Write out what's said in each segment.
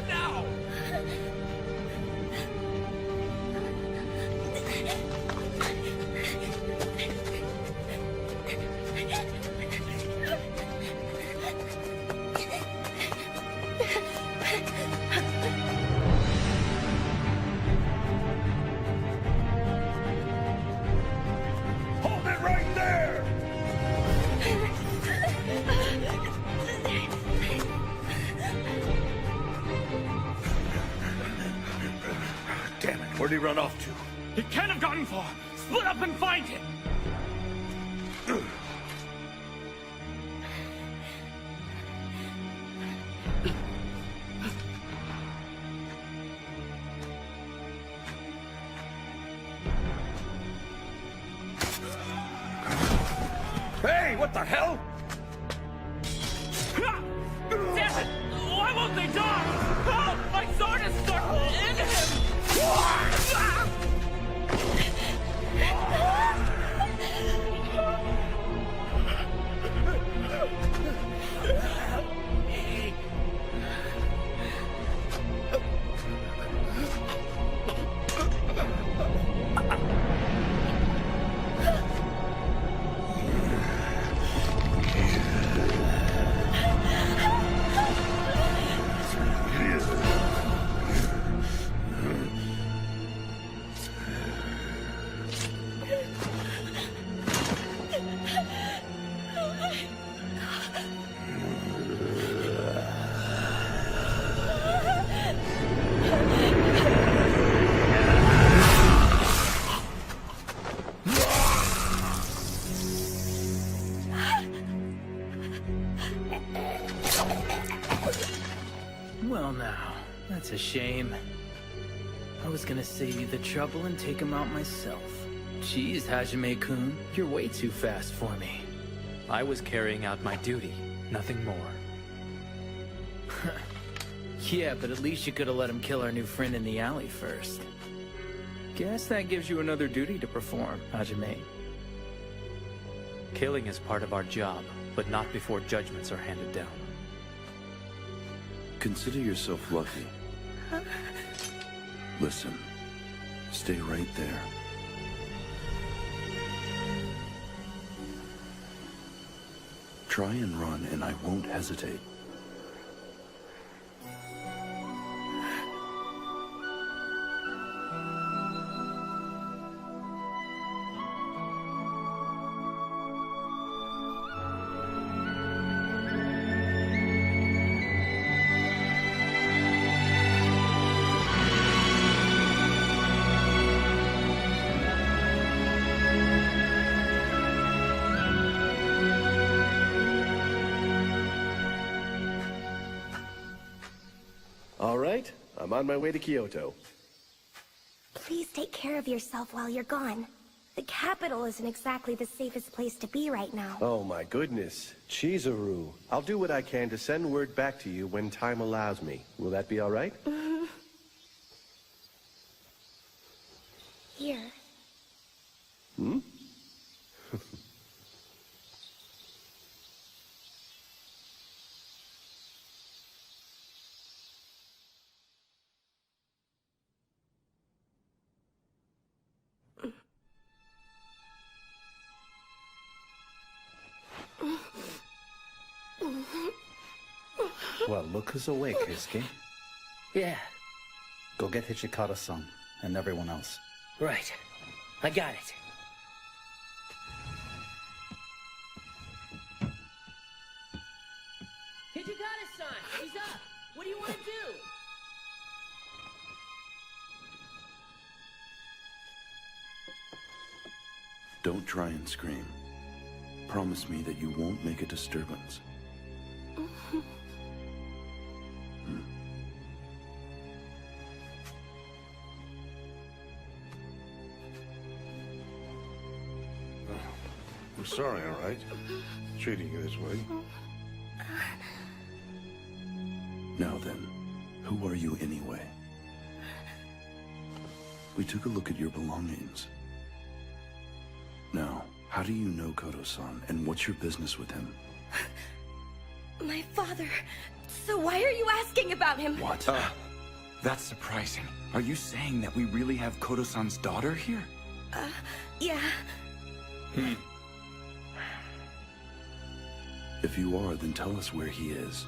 What now? Hold it right there! Damn it, where'd he run off to? He can't have gotten far. Split up and find him. Hey, what the hell? Damn it! Why won't they die? Help! My sword is stuck in him! Well now, that's a shame. I was gonna save you the trouble and take him out myself. Jeez, Hajime-kun, you're way too fast for me. I was carrying out my duty, nothing more. Yeah, but at least you could have let him kill our new friend in the alley first. Guess that gives you another duty to perform, Hajime. Killing is part of our job, but not before judgments are handed down. Consider yourself lucky. Listen, stay right there. Try and run, and I won't hesitate. All right, I'm on my way to Kyoto. Please take care of yourself while you're gone. The capital isn't exactly the safest place to be right now. Oh my goodness, Chizuru. I'll do what I can to send word back to you when time allows me. Will that be all right? Here. Hmm? Well, look who's awake, Hiski. Yeah, Go get Hichikata-san and everyone else. right. I got it. Hichikata-san, he's up. What do you want to do? Don't try and scream. Promise me that you won't make a disturbance. I'm sorry, all right? Treating you this way. Now then, who are you anyway? We took a look at your belongings. Now, how do you know Koto-san, and what's your business with him? My father So why are you asking about him? What? That's surprising. Are you saying that we really have Kodo-san's daughter here? Yeah. If you are, then tell us where he is.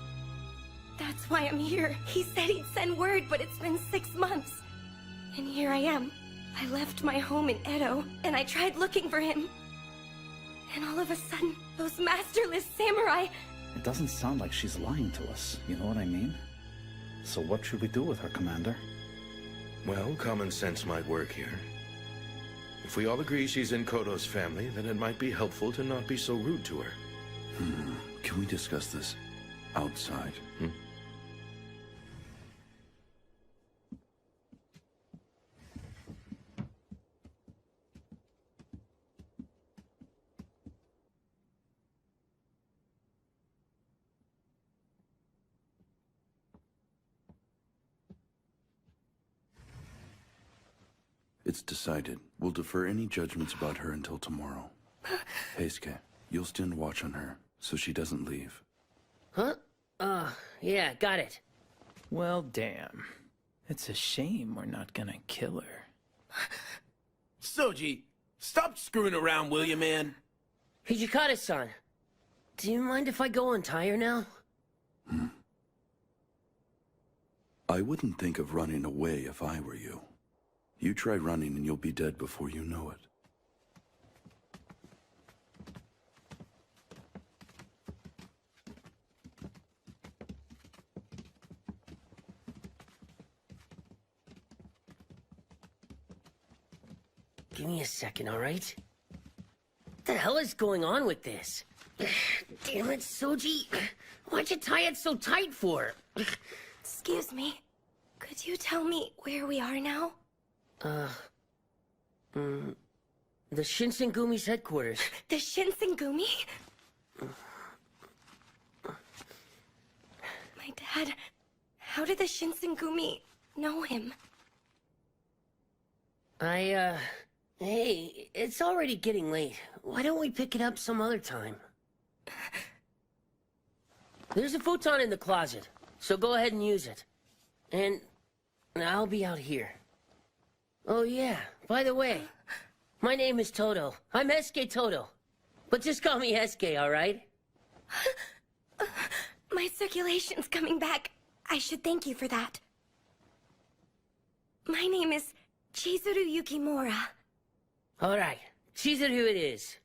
That's why I'm here. He said he'd send word, but it's been 6 months. And here I am. I left my home in Edo, and I tried looking for him. And all of a sudden, those masterless samurai... It doesn't sound like she's lying to us, you know what I mean? So what should we do with her, Commander? Well, common sense might work here. If we all agree she's in Kodo's family, then it might be helpful to not be so rude to her. Can we discuss this outside? It's decided. We'll defer any judgments about her until tomorrow. Heisuke, you'll stand watch on her, so she doesn't leave. Huh? Yeah, got it. Well, damn. It's a shame we're not gonna kill her. Soji, stop screwing around, will you, man? Hijikata-san, do you mind if I go untie her now? I wouldn't think of running away if I were you. You try running and you'll be dead before you know it. Give me a second, all right? What the hell is going on with this? Damn it, Soji. Why'd you tie it so tight for? Excuse me. Could you tell me where we are now? The Shinsengumi's headquarters. The Shinsengumi? My dad... How did the Shinsengumi know him? Hey, it's already getting late. Why don't we pick it up some other time? There's a futon in the closet, so go ahead and use it. And I'll be out here. Oh yeah, by the way, my name is Toto. I'm Heisuke Toto. But just call me Heisuke, alright? My circulation's coming back. I should thank you for that. My name is Chizuru Yukimura. Alright, Chizuru it is.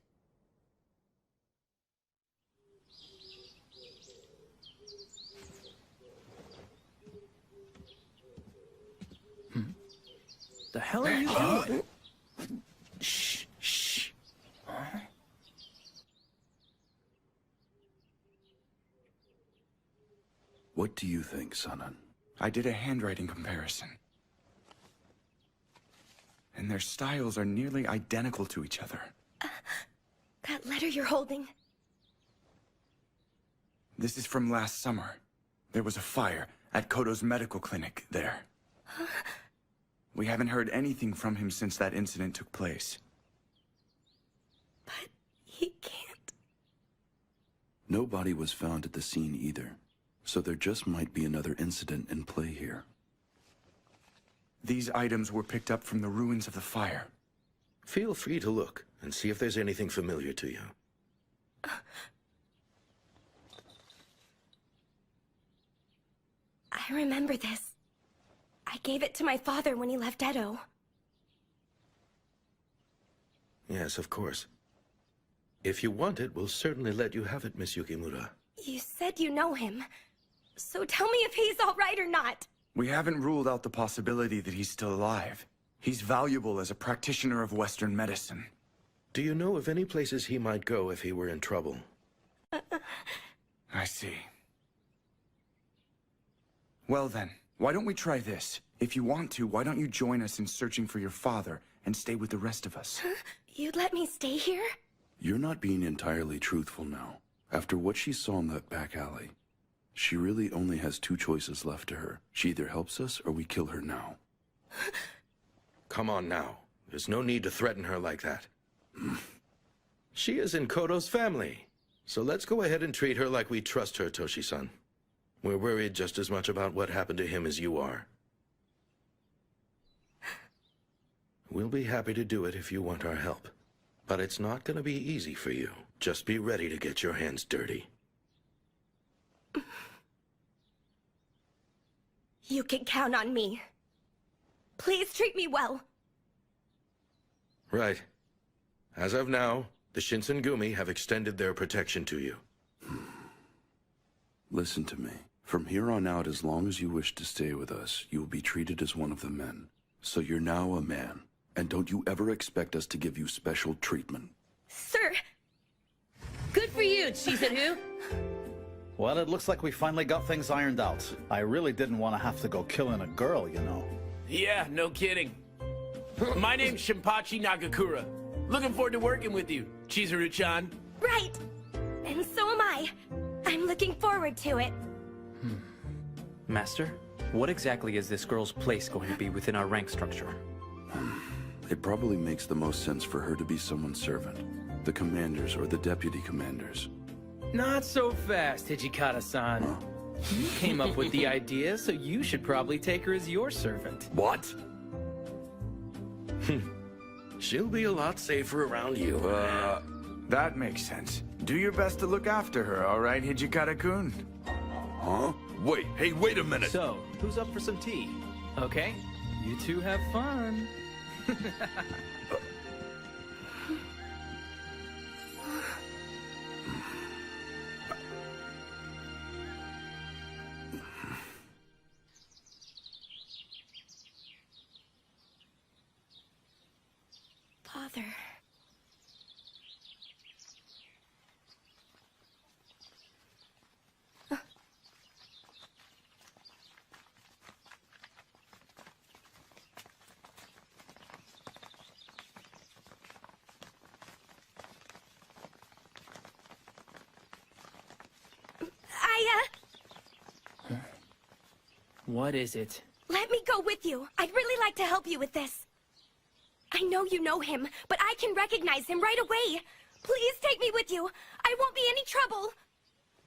The hell are you doing? Shh, shh. What do you think, Sanan? I did a handwriting comparison. And their styles are nearly identical to each other. That letter you're holding. This is from last summer. There was a fire at Kodo's medical clinic there. We haven't heard anything from him since that incident took place. But he can't... No body was found at the scene either, so there just might be another incident in play here. These items were picked up from the ruins of the fire. Feel free to look and see if there's anything familiar to you. I remember this. I gave it to my father when he left Edo. Yes, of course. If you want it, we'll certainly let you have it, Miss Yukimura. You said you know him. So tell me if he's all right or not. We haven't ruled out the possibility that he's still alive. He's valuable as a practitioner of Western medicine. Do you know of any places he might go if he were in trouble? I see. Well then, why don't we try this? If you want to, why don't you join us in searching for your father and stay with the rest of us? You'd let me stay here? You're not being entirely truthful now. After what she saw in that back alley, she really only has two choices left to her. She either helps us or we kill her now. Come on now. There's no need to threaten her like that. She is in Kodo's family. So let's go ahead and treat her like we trust her, Toshi-san. We're worried just as much about what happened to him as you are. We'll be happy to do it if you want our help. But it's not going to be easy for you. Just be ready to get your hands dirty. You can count on me. Please treat me well. Right. As of now, the Shinsengumi have extended their protection to you. Listen to me. From here on out, as long as you wish to stay with us, you will be treated as one of the men. So you're now a man. And don't you ever expect us to give you special treatment. Sir! Good for you, Chizuru. Well, it looks like we finally got things ironed out. I really didn't want to have to go killing a girl, you know. Yeah, no kidding. My name's Shinpachi Nagakura. Looking forward to working with you, Chizuru-chan. Right! And so am I. I'm looking forward to it. Master, what exactly is this girl's place going to be within our rank structure? It probably makes the most sense for her to be someone's servant. The commanders or the deputy commanders. Not so fast, Hijikata-san. You came up with the idea, so you should probably take her as your servant. What? She'll be a lot safer around you. That makes sense. Do your best to look after her, all right, Hijikata-kun? Huh? Wait, hey, wait a minute! So, who's up for some tea? Okay, you two have fun. Father. What is it? Let me go with you. I'd really like to help you with this. I know you know him, but I can recognize him right away. Please take me with you. I won't be any trouble.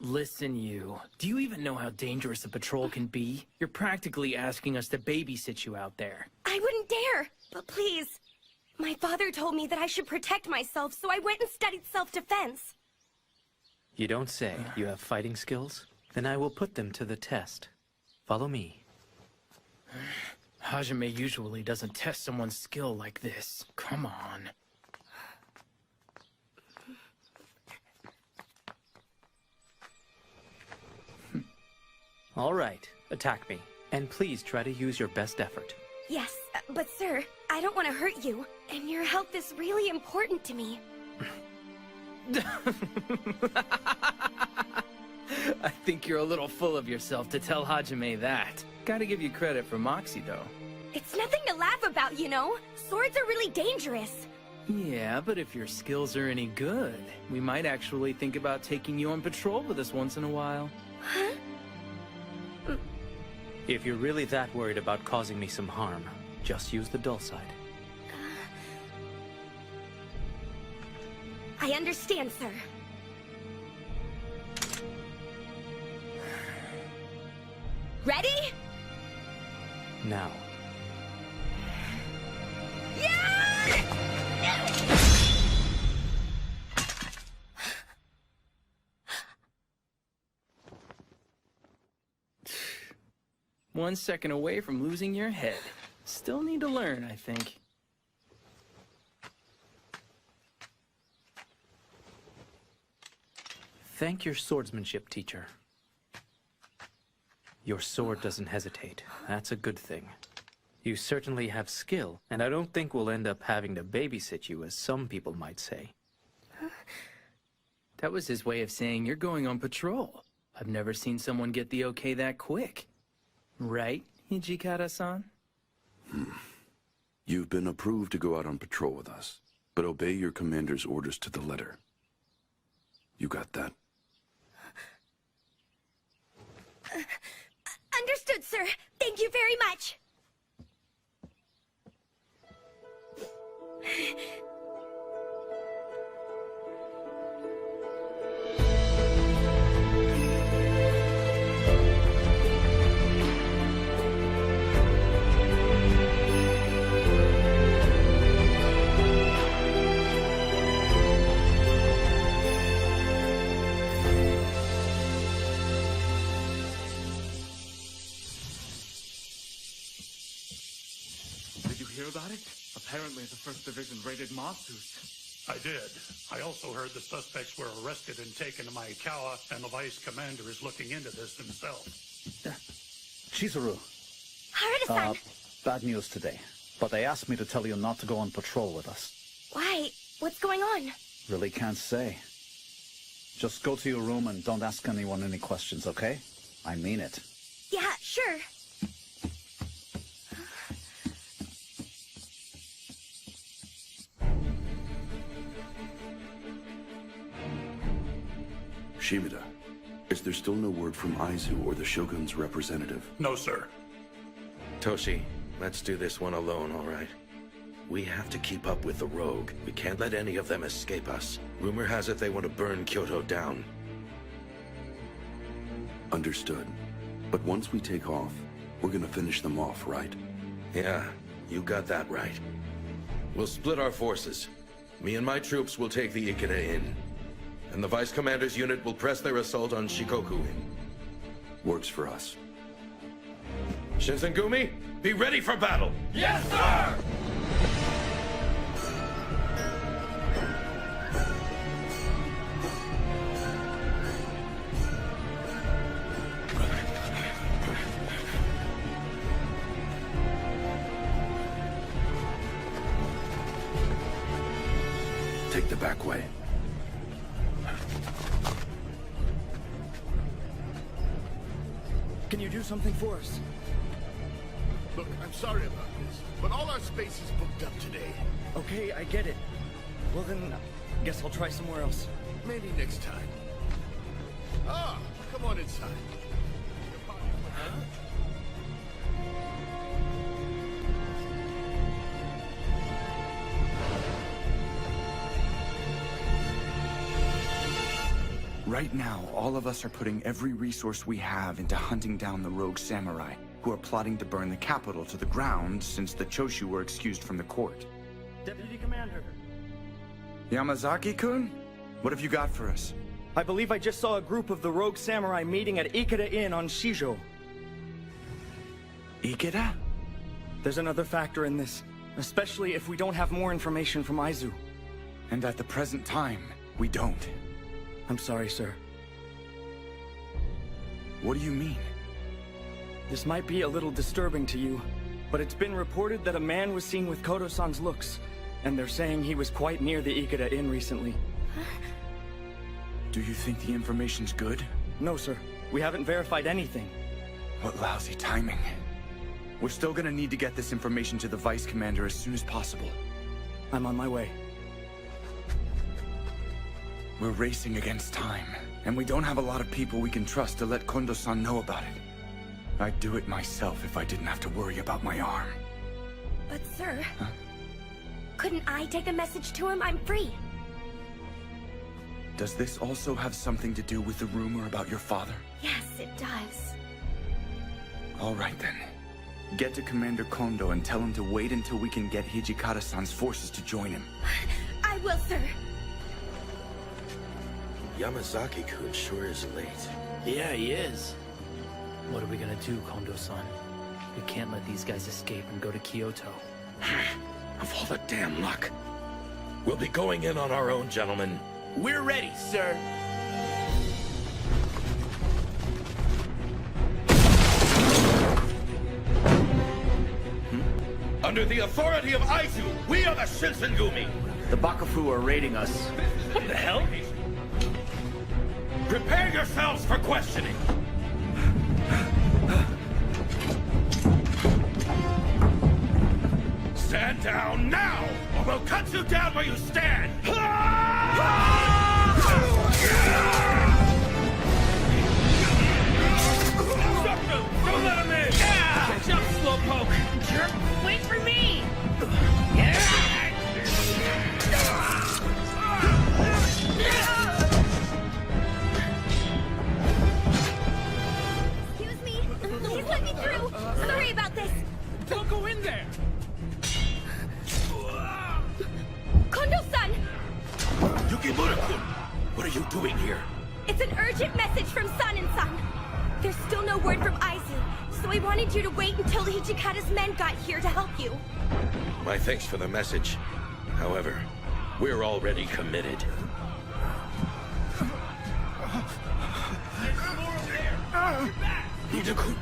Listen, you. Do you even know how dangerous a patrol can be? You're practically asking us to babysit you out there. I wouldn't dare. But please. My father told me that I should protect myself, so I went and studied self-defense. You don't say. You have fighting skills? Then I will put them to the test. Follow me. Hajime usually doesn't test someone's skill like this. Come on. All right, attack me. And please try to use your best effort. Yes, but sir, I don't want to hurt you. And your health is really important to me. I think you're a little full of yourself to tell Hajime that. Gotta give you credit for Moxie, though. It's nothing to laugh about, you know? Swords are really dangerous. Yeah, but if your skills are any good, we might actually think about taking you on patrol with us once in a while. Huh? If you're really that worried about causing me some harm, just use the dull side. I understand, sir. Ready? Now. One second away from losing your head. Still need to learn, I think. Thank your swordsmanship teacher. Your sword doesn't hesitate. That's a good thing. You certainly have skill, and I don't think we'll end up having to babysit you, as some people might say. That was his way of saying you're going on patrol. I've never seen someone get the okay that quick. Right, Hijikata-san? You've been approved to go out on patrol with us, but obey your commander's orders to the letter. You got that? Understood, sir. Thank you very much. hear about it? Apparently the 1st Division raided Matsu's. I did. I also heard the suspects were arrested and taken to Maikawa, and the vice commander is looking into this himself. Chizuru, Harada-san! bad news today. But they asked me to tell you not to go on patrol with us. Why? What's going on? Really can't say. Just go to your room and don't ask anyone any questions, okay? I mean it. Yeah, sure. Shimada, is there still no word from Aizu or the Shogun's representative? No, sir. Toshi, let's do this one alone, all right? We have to keep up with the rogue. We can't let any of them escape us. Rumor has it they want to burn Kyoto down. Understood. But once we take off, we're gonna finish them off, right? Yeah, you got that right. We'll split our forces. Me and my troops will take the Ikeda Inn. And the Vice Commander's unit will press their assault on Shikoku Inn. Works for us. Shinsengumi, be ready for battle! Yes, sir! Take the back way. Can you do something for us? Look, I'm sorry about this, but all our space is booked up today. Okay, I get it. Well then, guess I'll try somewhere else. Maybe next time. Ah, come on inside. Right now, all of us are putting every resource we have into hunting down the rogue samurai, who are plotting to burn the capital to the ground since the Choshu were excused from the court. Deputy Commander. Yamazaki-kun? What have you got for us? I believe I just saw a group of the rogue samurai meeting at Ikeda Inn on Shijo. Ikeda? There's another factor in this, especially if we don't have more information from Aizu. And at the present time, we don't. I'm sorry, sir. What do you mean? This might be a little disturbing to you, but it's been reported that a man was seen with Kodo-san's looks, and they're saying he was quite near the Ikeda Inn recently. Do you think the information's good? No, sir. We haven't verified anything. What lousy timing. We're still gonna need to get this information to the Vice Commander as soon as possible. I'm on my way. We're racing against time, and we don't have a lot of people we can trust to let Kondo-san know about it. I'd do it myself if I didn't have to worry about my arm. But sir... Huh? Couldn't I take a message to him? I'm free. Does this also have something to do with the rumor about your father? Yes, it does. All right then. Get to Commander Kondo and tell him to wait until we can get Hijikata-san's forces to join him. I will, sir. Yamazaki-kun sure is late. Yeah, he is. What are we gonna do, Kondo-san? We can't let these guys escape and go to Kyoto. Of all the damn luck. We'll be going in on our own, gentlemen. We're ready, sir. Under the authority of Aizu, we are the Shinsengumi. The Bakufu are raiding us. What the hell? Prepare yourselves for questioning. Stand down now, or we'll cut you down where you stand. Don't let him in! Catch up, Slowpoke! Jerk, wait for me! Excuse me. Please let me through. Sorry about this. Don't go in there! Kondo-san! Yukimura-kun, what are you doing here? It's an urgent message from Sun and Sun. There's still no word from Aizu, so I wanted you to wait until Hijikata's men got here to help you. My thanks for the message. However, we're already committed. Ida-kun!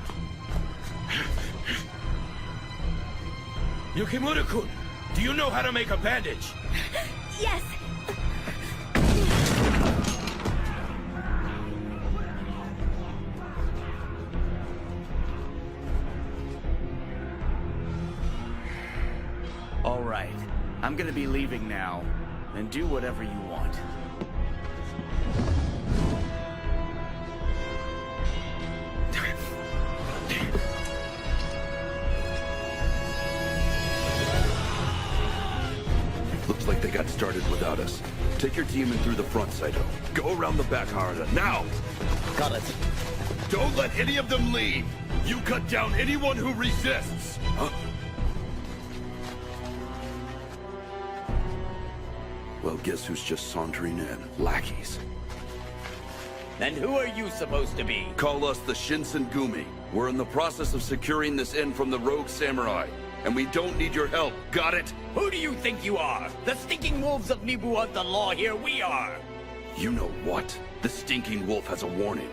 Yukimura-kun! Do you know how to make a bandage? Yes! All right. I'm gonna be leaving now. And do whatever you want. Looks like they got started without us. Take your team in through the front, Saito. Go around the back, Harada. Now! Got it. Don't let any of them leave! You cut down anyone who resists! Huh? Well, guess who's just sauntering in? Lackeys. And who are you supposed to be? Call us the Shinsengumi. We're in the process of securing this inn from the rogue samurai. And we don't need your help. Got it? Who do you think you are? The stinking wolves of Nibu hunt the law here. We are. You know what? The stinking wolf has a warning.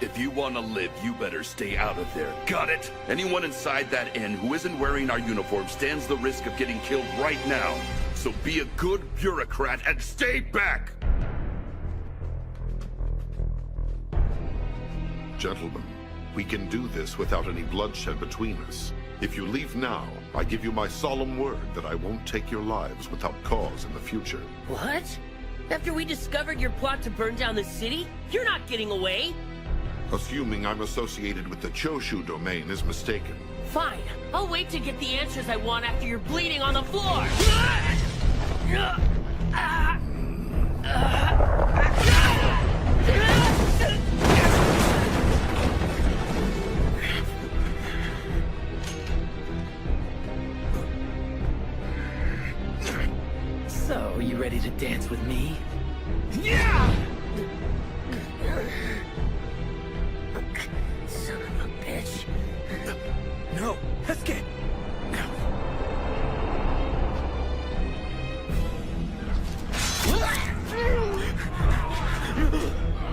If you want to live, you better stay out of there. Got it? Anyone inside that inn who isn't wearing our uniform stands the risk of getting killed right now. So be a good bureaucrat and stay back! Gentlemen, we can do this without any bloodshed between us. If you leave now, I give you my solemn word that I won't take your lives without cause in the future. What? After we discovered your plot to burn down the city? You're not getting away! Assuming I'm associated with the Choshu domain is mistaken. Fine. I'll wait to get the answers I want after you're bleeding on the floor! So, you ready to dance with me? Yeah! Son of a bitch. No, escape!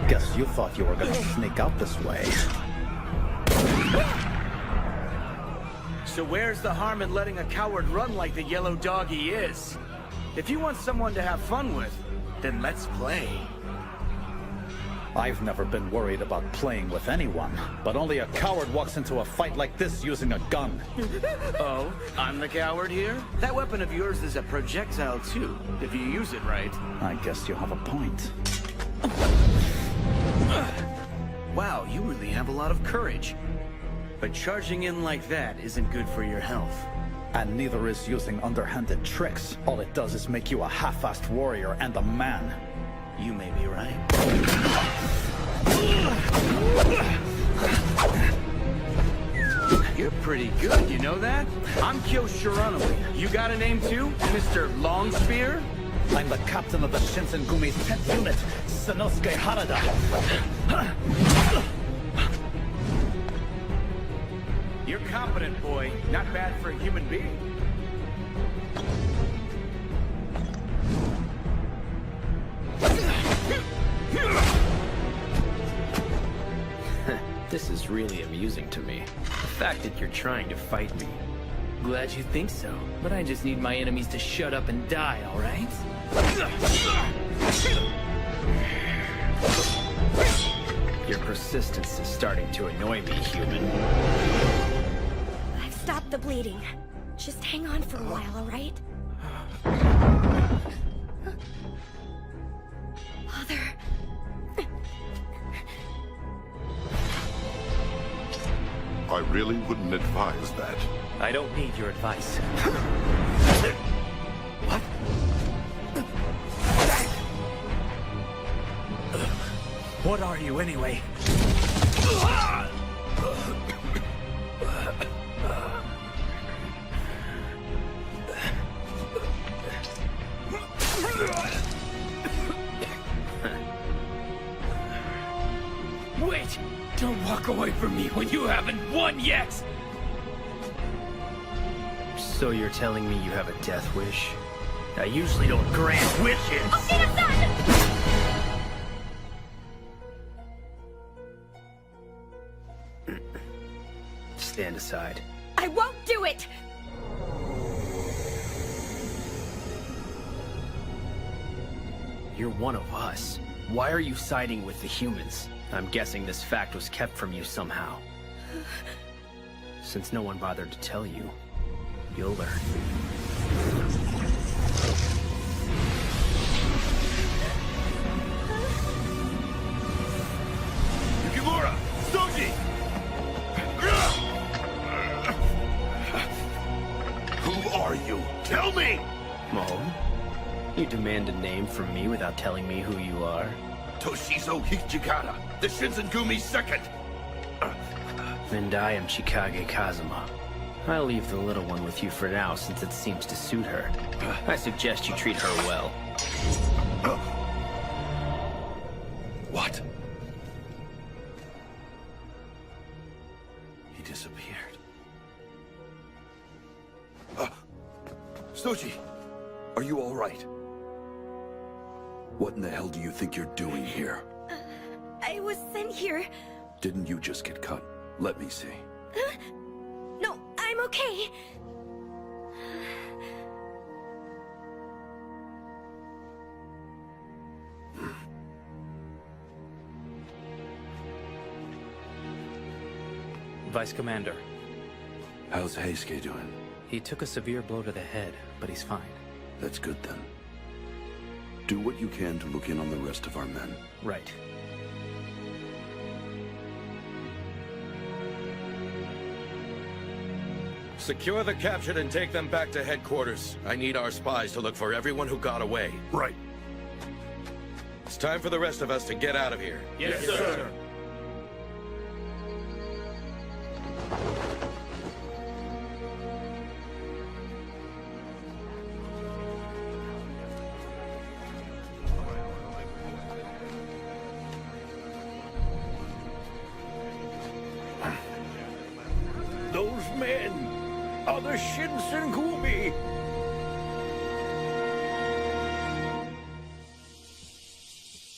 Guess you thought you were gonna sneak out this way. So where's the harm in letting a coward run like the yellow dog he is? If you want someone to have fun with, then let's play. I've never been worried about playing with anyone, but only a coward walks into a fight like this using a gun. Oh, I'm the coward here? That weapon of yours is a projectile too, if you use it right. I guess you have a point. Wow, you really have a lot of courage. But charging in like that isn't good for your health. And neither is using underhanded tricks. All it does is make you a half-assed warrior and a man. You may be right. You're pretty good, you know that? I'm Kyo Shiranui. You got a name too, Mr. Longspear? I'm the captain of the Shinsengumi's 10th unit, Sanosuke Harada. You're competent, boy. Not bad for a human being. This is really amusing to me. The fact that you're trying to fight me. Glad you think so, but I just need my enemies to shut up and die, alright? Your persistence is starting to annoy me, human. I've stopped the bleeding. Just hang on for a while, alright? Father... I really wouldn't advise that. I don't need your advice. What? What are you, anyway? Wait! Don't walk away from me when you haven't won yet! So you're telling me you have a death wish? I usually don't grant wishes! Stand aside. I won't do it! You're one of us. Why are you siding with the humans? I'm guessing this fact was kept from you somehow. Since no one bothered to tell you, you'll learn. Yukimura! Soji! Who are you? Tell me! Oh? You demand a name from me without telling me who you are? Toshizo Hijikata, the Shinsengumi's second! And I am Chikage Kazuma. I'll leave the little one with you for now, since it seems to suit her. I suggest you treat her well. What? He disappeared. Soji, are you all right? What in the hell do you think you're doing here? I was sent here. Didn't you just get cut? Let me see. No, I'm okay. Vice Commander. How's Heisuke doing? He took a severe blow to the head, but he's fine. That's good then. Do what you can to look in on the rest of our men. Right. Secure the captured and take them back to headquarters. I need our spies to look for everyone who got away. Right. It's time for the rest of us to get out of here. Yes, sir. Those men are the Shinsengumi!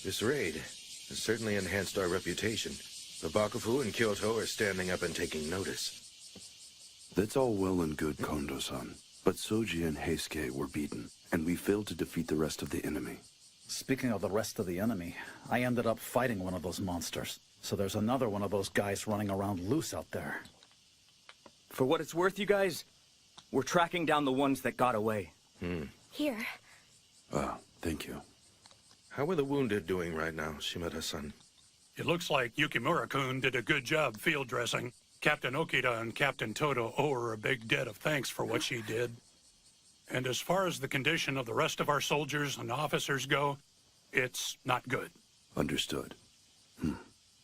This raid has certainly enhanced our reputation. The Bakufu and Kyoto are standing up and taking notice. That's all well and good, Kondo-san. But Soji and Heisuke were beaten, and we failed to defeat the rest of the enemy. Speaking of the rest of the enemy, I ended up fighting one of those monsters. So there's another one of those guys running around loose out there. For what it's worth, you guys, we're tracking down the ones that got away. Here. Thank you. How are the wounded doing right now, Shimada-san? It looks like Yukimura-kun did a good job field dressing. Captain Okita and Captain Toto owe her a big debt of thanks for what she did. And as far as the condition of the rest of our soldiers and officers go, it's not good. Understood.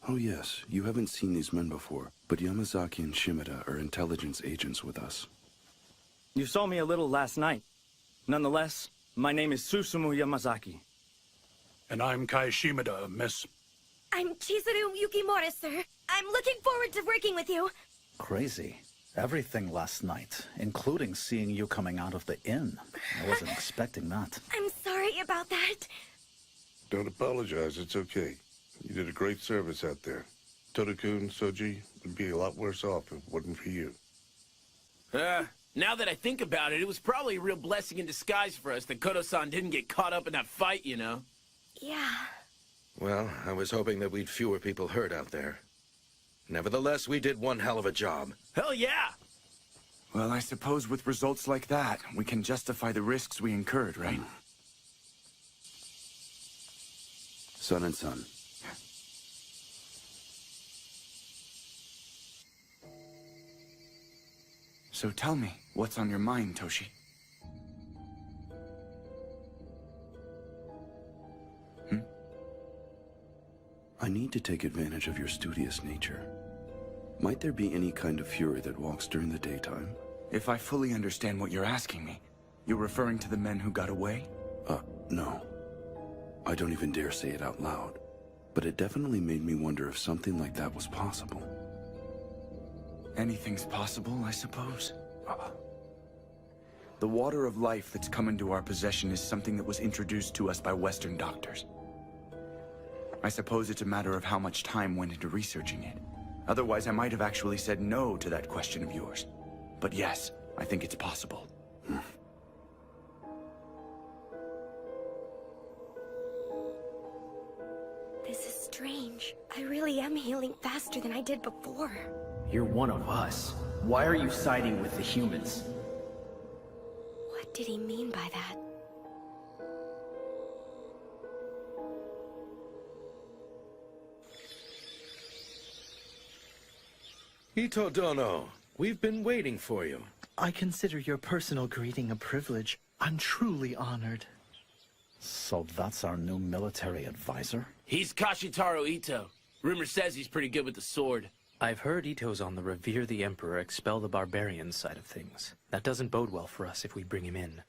Oh yes, you haven't seen these men before, but Yamazaki and Shimada are intelligence agents with us. You saw me a little last night. Nonetheless, my name is Susumu Yamazaki. And I'm Kai Shimada, miss. I'm Chizuru Yukimura, sir. I'm looking forward to working with you. Crazy. Everything last night, including seeing you coming out of the inn. I wasn't expecting that. I'm sorry about that. Don't apologize, it's okay. You did a great service out there. Toto-kun, Soji would be a lot worse off if it wasn't for you. Now that I think about it, it was probably a real blessing in disguise for us that Kodo-san didn't get caught up in that fight, you know? Yeah. Well, I was hoping that we'd fewer people hurt out there. Nevertheless, we did one hell of a job. Hell yeah! Well, I suppose with results like that, we can justify the risks we incurred, right? Son and son. So tell me, what's on your mind, Toshi? I need to take advantage of your studious nature. Might there be any kind of fury that walks during the daytime? If I fully understand what you're asking me, you're referring to the men who got away? No. I don't even dare say it out loud. But it definitely made me wonder if something like that was possible. Anything's possible, I suppose. The water of life that's come into our possession is something that was introduced to us by Western doctors. I suppose it's a matter of how much time went into researching it. Otherwise, I might have actually said no to that question of yours. But yes, I think it's possible. This is strange. I really am healing faster than I did before. You're one of us. Why are you siding with the humans? What did he mean by that? Ito Dono, we've been waiting for you. I consider your personal greeting a privilege. I'm truly honored. So that's our new military advisor? He's Kashitaro Ito. Rumor says he's pretty good with the sword. I've heard Ito's on the Revere the Emperor, expel the barbarians side of things. That doesn't bode well for us if we bring him in.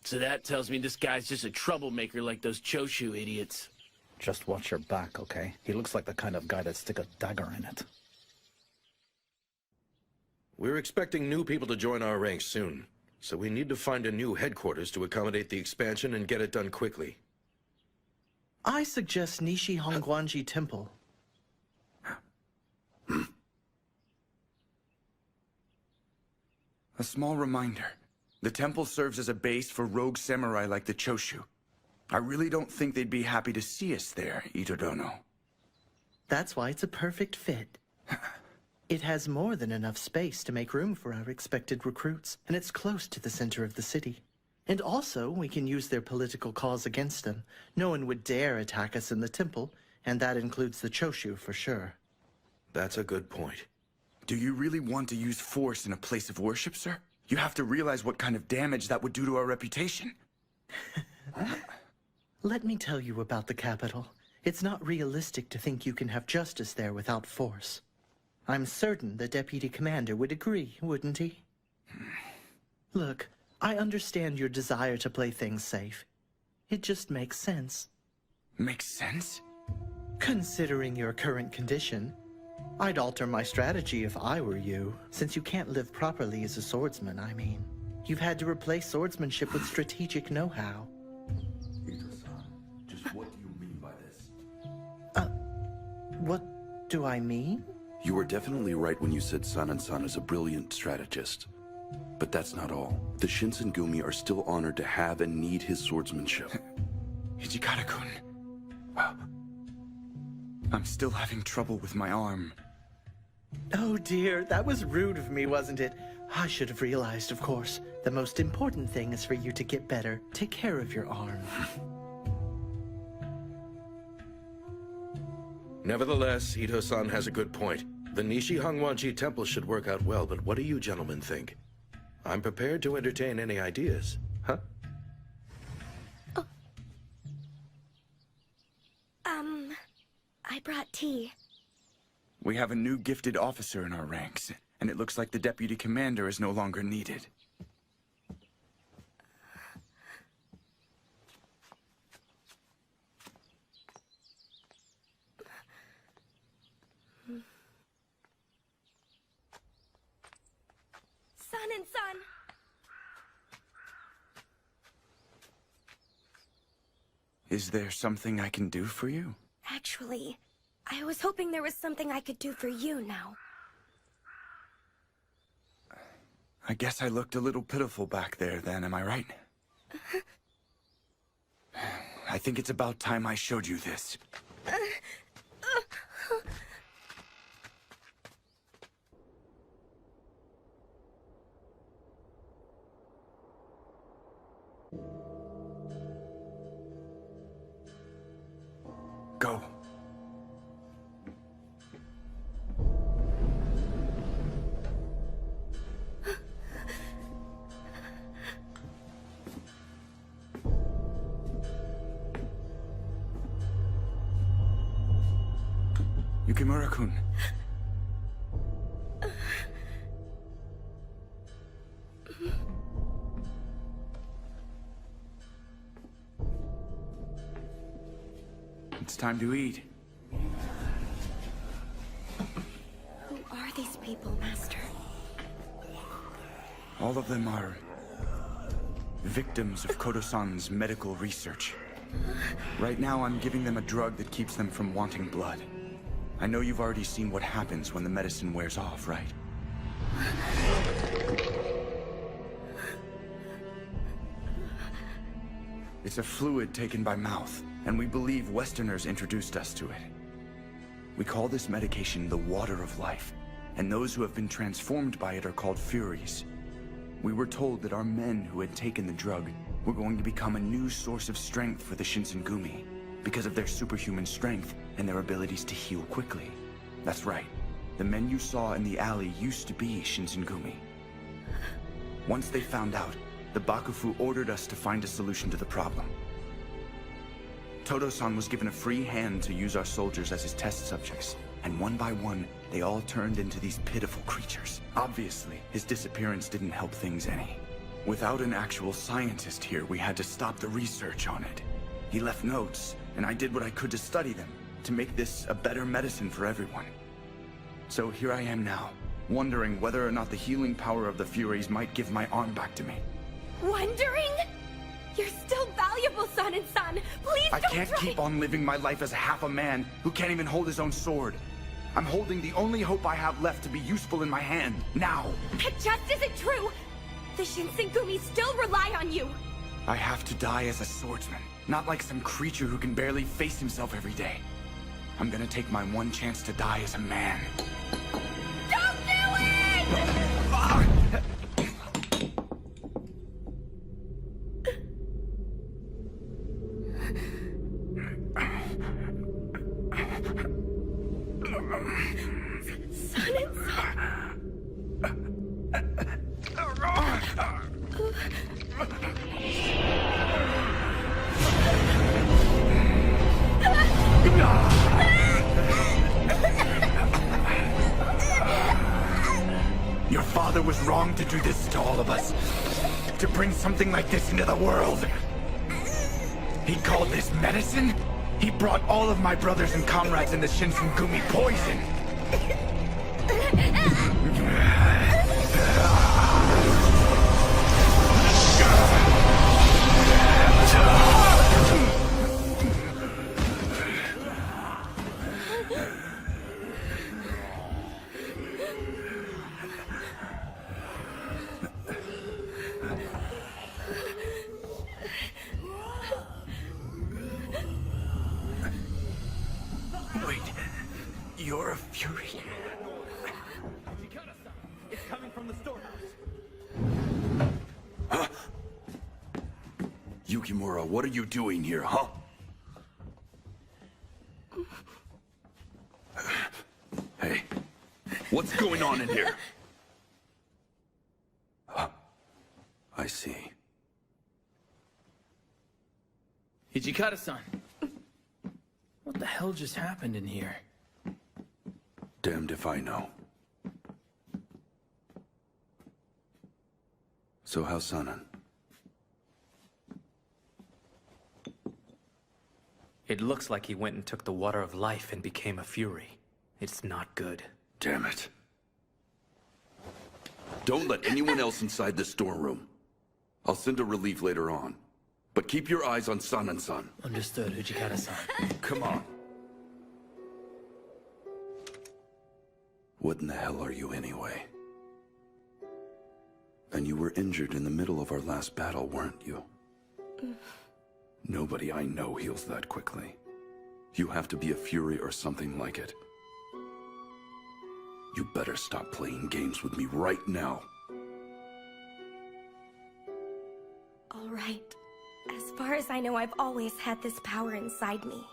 So that tells me this guy's just a troublemaker like those Choshu idiots. Just watch your back, okay? He looks like the kind of guy that'd stick a dagger in it. We're expecting new people to join our ranks soon, so we need to find a new headquarters to accommodate the expansion and get it done quickly. I suggest Nishi Hongguanji Temple. A small reminder. The temple serves as a base for rogue samurai like the Choshu. I really don't think they'd be happy to see us there, Ito Dono. That's why it's a perfect fit. It has more than enough space to make room for our expected recruits, and it's close to the center of the city. And also, we can use their political cause against them. No one would dare attack us in the temple, and that includes the Choshu for sure. That's a good point. Do you really want to use force in a place of worship, sir? You have to realize what kind of damage that would do to our reputation. Let me tell you about the capital. It's not realistic to think you can have justice there without force. I'm certain the Deputy Commander would agree, wouldn't he? Look, I understand your desire to play things safe. It just makes sense. Makes sense? Considering your current condition, I'd alter my strategy if I were you, since you can't live properly as a swordsman, I mean. You've had to replace swordsmanship with strategic know-how. Just what do you mean by this? What do I mean? You were definitely right when you said Sanan-san is a brilliant strategist. But that's not all. The Shinsengumi are still honored to have and need his swordsmanship. Hijikata-kun. Well, I'm still having trouble with my arm. Oh dear, that was rude of me, wasn't it? I should have realized, of course. The most important thing is for you to get better. Take care of your arm. Nevertheless, Ito-san has a good point. The Nishi Hongguanji Temple should work out well, but what do you gentlemen think? I'm prepared to entertain any ideas. Huh? I brought tea. We have a new gifted officer in our ranks, and it looks like the Deputy Commander is no longer needed. Sanan-san! Is there something I can do for you? Actually, I was hoping there was something I could do for you now. I guess I looked a little pitiful back there then, am I right? I think it's about time I showed you this. Go. Yukimura-kun. It's time to eat. Who are these people, Master? All of them are victims of Kodo-san's medical research. Right now, I'm giving them a drug that keeps them from wanting blood. I know you've already seen what happens when the medicine wears off, right? It's a fluid taken by mouth, and we believe Westerners introduced us to it. We call this medication the water of life, and those who have been transformed by it are called Furies. We were told that our men who had taken the drug were going to become a new source of strength for the Shinsengumi, because of their superhuman strength and their abilities to heal quickly. That's right. The men you saw in the alley used to be Shinsengumi. Once they found out, the Bakufu ordered us to find a solution to the problem. Todo-san was given a free hand to use our soldiers as his test subjects, and one by one, they all turned into these pitiful creatures. Obviously, his disappearance didn't help things any. Without an actual scientist here, we had to stop the research on it. He left notes, and I did what I could to study them, to make this a better medicine for everyone. So here I am now, wondering whether or not the healing power of the Furies might give my arm back to me. Wondering? You're still valuable, Son-and-Son. Please I don't can't try. keep on living my life as half a man who can't even hold his own sword. I'm holding the only hope I have left to be useful in my hand, now. That just isn't true. The Shinsengumi still rely on you. I have to die as a swordsman, not like some creature who can barely face himself every day. I'm gonna take my one chance to die as a man. Don't do it! Your father was wrong to do this to all of us. To bring something like this into the world. He called this medicine? He brought all of my brothers and comrades in the Shinsengumi poison. Wait, you're a Fury? It's coming from the storehouse. Huh? Yukimura, what are you doing here, huh? Hey, what's going on in here? I see. Hijikata-san. What the hell just happened in here? Damned if I know. So how's Sanan? It looks like he went and took the water of life and became a Fury. It's not good. Damn it. Don't let anyone else inside the storeroom. I'll send a relief later on. But keep your eyes on Sanan-san. Understood, Hijikata-san. Come on. What in the hell are you anyway? And you were injured in the middle of our last battle, weren't you? Nobody I know heals that quickly. You have to be a Fury or something like it. You better stop playing games with me right now. All right. As far as I know, I've always had this power inside me.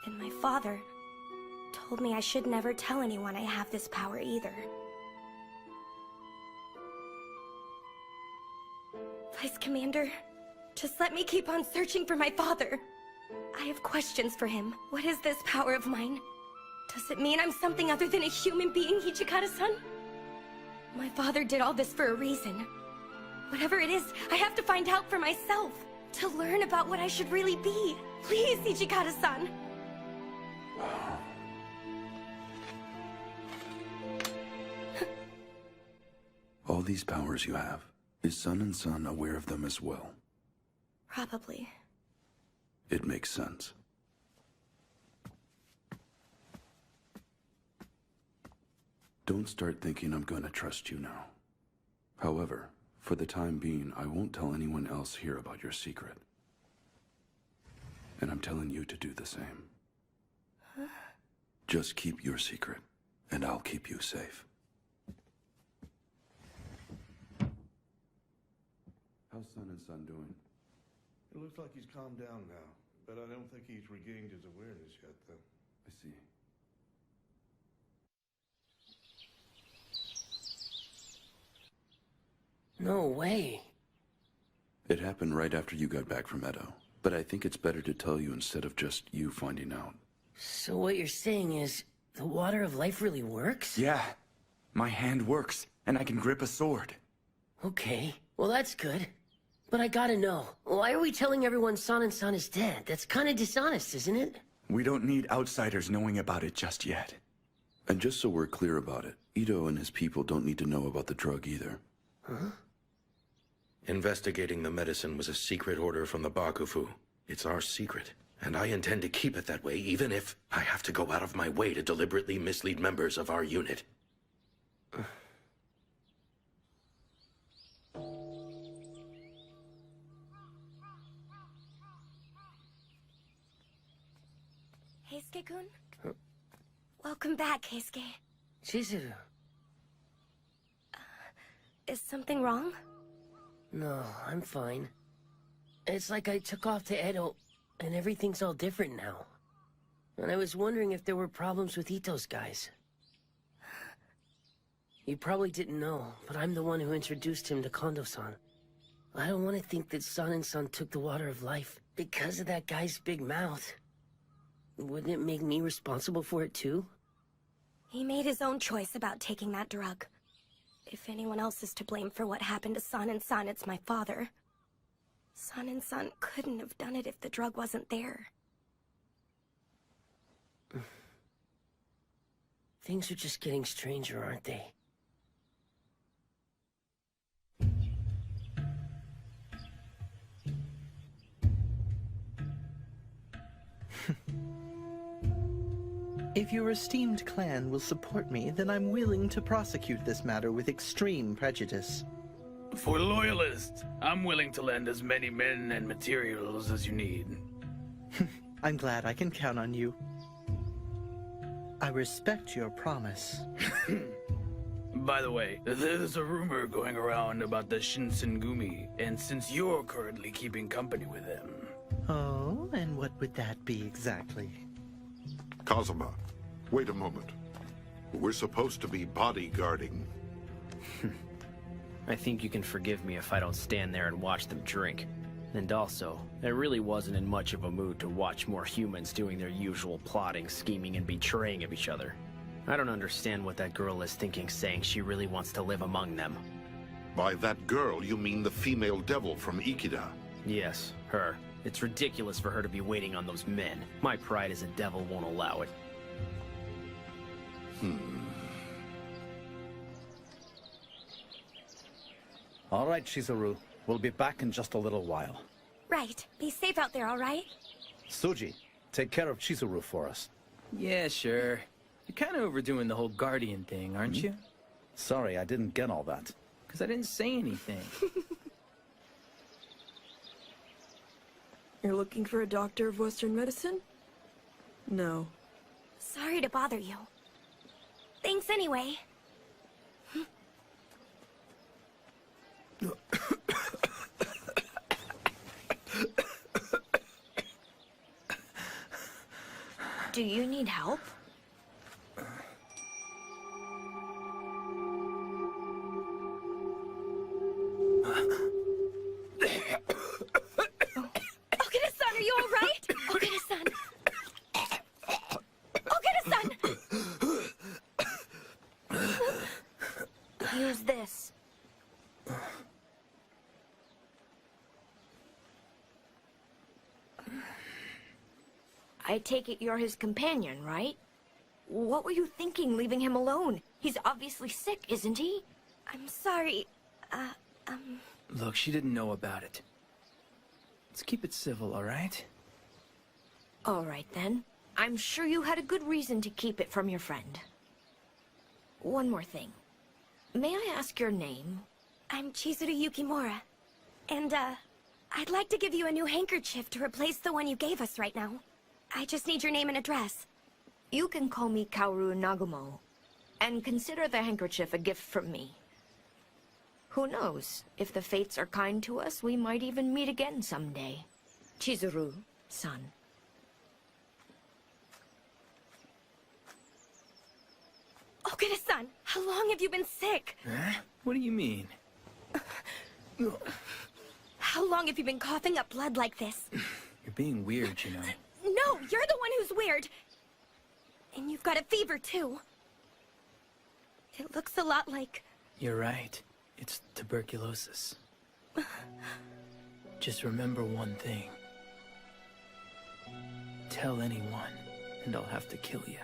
And my father told me I should never tell anyone I have this power either. Vice Commander, just let me keep on searching for my father. I have questions for him. What is this power of mine? Does it mean I'm something other than a human being, Hijikata-san? My father did all this for a reason. Whatever it is, I have to find out for myself. To learn about what I should really be. Please, Hijikata-san. All these powers you have, is Sun and Sun aware of them as well? Probably. It makes sense. Don't start thinking I'm gonna trust you now. However, for the time being, I won't tell anyone else here about your secret. And I'm telling you to do the same. Huh? Just keep your secret, and I'll keep you safe. How's Sun and Sun doing? It looks like he's calmed down now, but I don't think he's regained his awareness yet, though. I see. No way. It happened right after you got back from Edo, but I think it's better to tell you instead of just you finding out. So what you're saying is, the water of life really works? Yeah. My hand works, and I can grip a sword. Okay, well that's good. But I gotta know, why are we telling everyone San and San is dead? That's kinda dishonest, isn't it? We don't need outsiders knowing about it just yet. And just so we're clear about it, Ito and his people don't need to know about the drug either. Huh? Investigating the medicine was a secret order from the Bakufu. It's our secret, and I intend to keep it that way, even if I have to go out of my way to deliberately mislead members of our unit. Heisuke-kun? Huh? Welcome back, Heisuke. Chizuru. Is something wrong? No, I'm fine. It's like I took off to Edo, and everything's all different now. And I was wondering if there were problems with Ito's guys. You probably didn't know, but I'm the one who introduced him to Kondo-san. I don't want to think that San and San took the water of life because of that guy's big mouth. Wouldn't it make me responsible for it too? He made his own choice about taking that drug. If anyone else is to blame for what happened to San and San, it's my father. San and San couldn't have done it if the drug wasn't there. Things are just getting stranger, aren't they? If your esteemed clan will support me, then I'm willing to prosecute this matter with extreme prejudice. For loyalists, I'm willing to lend as many men and materials as you need. I'm glad I can count on you. I respect your promise. By the way, there's a rumor going around about the Shinsengumi, and since you're currently keeping company with them... Oh, and what would that be exactly? Kazuma, wait a moment. We're supposed to be bodyguarding. I think you can forgive me if I don't stand there and watch them drink. And also, I really wasn't in much of a mood to watch more humans doing their usual plotting, scheming, and betraying of each other. I don't understand what that girl is thinking, saying she really wants to live among them. By that girl, you mean the female devil from Ikeda? Yes, her. It's ridiculous for her to be waiting on those men. My pride as a devil won't allow it. All right, Chizuru. We'll be back in just a little while. Right. Be safe out there, all right? Suji, take care of Chizuru for us. Yeah, sure. You're kind of overdoing the whole guardian thing, aren't you? Sorry, I didn't get all that. Because I didn't say anything. You're looking for a doctor of Western medicine? No. Sorry to bother you. Thanks anyway. Do you need help? Okada-san, are you all right? Okada-san. Okada-san! Use this. I take it you're his companion, right? What were you thinking leaving him alone? He's obviously sick, isn't he? I'm sorry. Look, she didn't know about it. Let's keep it civil, all right? All right, then. I'm sure you had a good reason to keep it from your friend. One more thing. May I ask your name? I'm Chizuru Yukimura. And, I'd like to give you a new handkerchief to replace the one you gave us right now. I just need your name and address. You can call me Kaoru Nagumo, and consider the handkerchief a gift from me. Who knows? If the fates are kind to us, we might even meet again someday. Chizuru-san. Okada-san, how long have you been sick? Huh? What do you mean? How long have you been coughing up blood like this? You're being weird, you know. No, you're the one who's weird. And you've got a fever, too. It looks a lot like... You're right. It's tuberculosis. Just remember one thing. Tell anyone, and I'll have to kill you.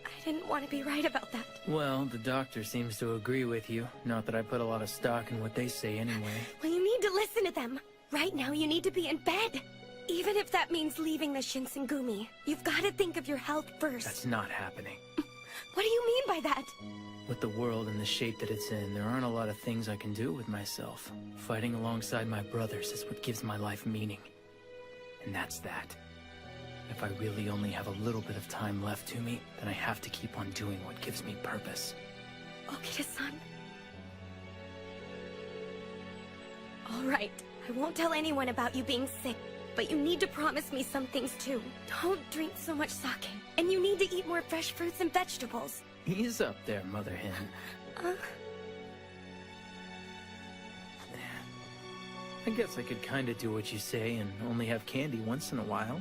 I didn't want to be right about that. Well, the doctor seems to agree with you. Not that I put a lot of stock in what they say anyway. Well, you need to listen to them. Right now, you need to be in bed. Even if that means leaving the Shinsengumi, you've got to think of your health first. That's not happening. What do you mean by that? With the world in the shape that it's in, there aren't a lot of things I can do with myself. Fighting alongside my brothers is what gives my life meaning. And that's that. If I really only have a little bit of time left to me, then I have to keep on doing what gives me purpose. Okita-san. All right, I won't tell anyone about you being sick, but you need to promise me some things too. Don't drink so much sake, and you need to eat more fresh fruits and vegetables. Ease up there, Mother Hen. I guess I could kinda do what you say and only have candy once in a while.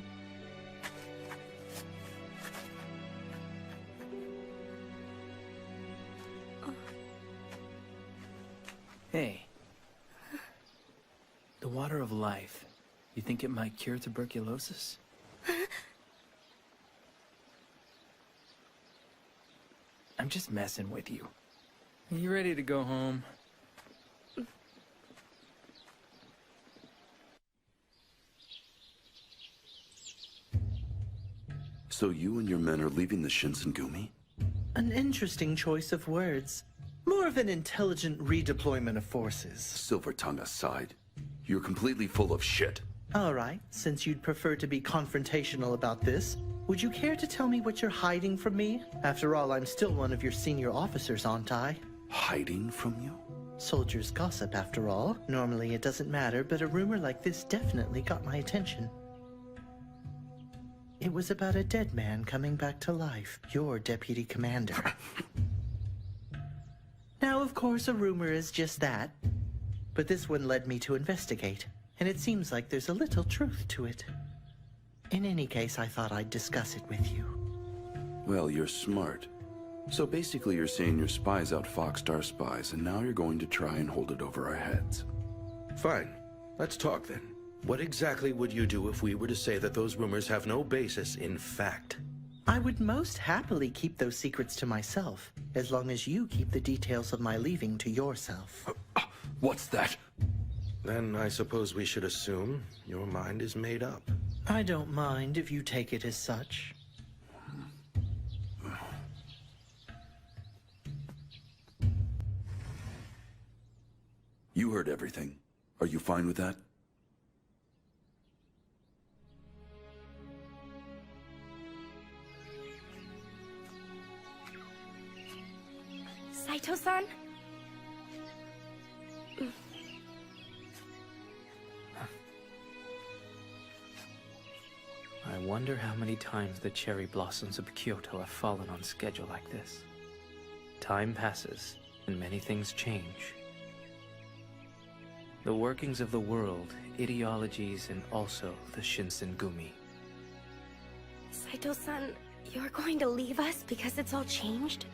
Hey. The water of life. You think it might cure tuberculosis? I'm just messing with you. Are you ready to go home? So you and your men are leaving the Shinsengumi? An interesting choice of words. More of an intelligent redeployment of forces. Silver tongue aside, you're completely full of shit. All right, since you'd prefer to be confrontational about this, would you care to tell me what you're hiding from me? After all, I'm still one of your senior officers, aren't I? Hiding from you? Soldiers gossip, after all. Normally it doesn't matter, but a rumor like this definitely got my attention. It was about a dead man coming back to life, your deputy commander. Now, of course, a rumor is just that. But this one led me to investigate, and it seems like there's a little truth to it. In any case, I thought I'd discuss it with you. Well, you're smart. So basically you're saying your spies outfoxed our spies, and now you're going to try and hold it over our heads. Fine. Let's talk then. What exactly would you do if we were to say that those rumors have no basis in fact? I would most happily keep those secrets to myself, as long as you keep the details of my leaving to yourself. What's that? Then I suppose we should assume your mind is made up. I don't mind if you take it as such. You heard everything. Are you fine with that? Saito-san? I wonder how many times the cherry blossoms of Kyoto have fallen on schedule like this. Time passes, and many things change. The workings of the world, ideologies, and also the Shinsengumi. Saito-san, you're going to leave us because it's all changed?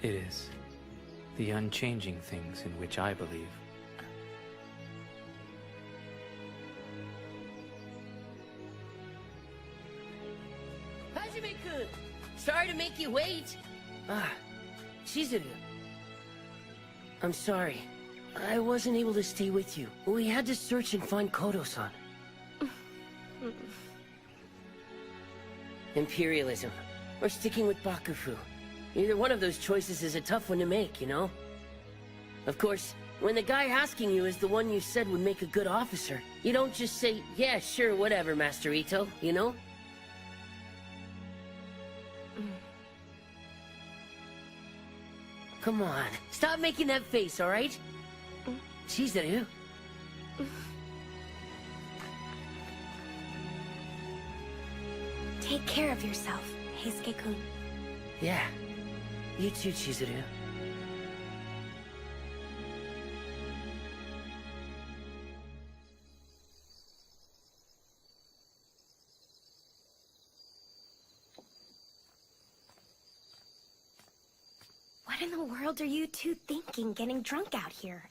It is. The unchanging things in which I believe. Hajime-kun! Sorry to make make you wait. Chizuru. I'm sorry. I wasn't able to stay with you. We had to search and find Kodo-san. Imperialism, or sticking with Bakufu. Either one of those choices is a tough one to make, you know? Of course, when the guy asking you is the one you said would make a good officer, you don't just say, yeah, sure, whatever, Master Ito, you know? Come on, stop making that face, alright? Chizuru. Take care of yourself, Heisuke-kun. Yeah. You too, Chizuru. What in the world are you two thinking getting drunk out here?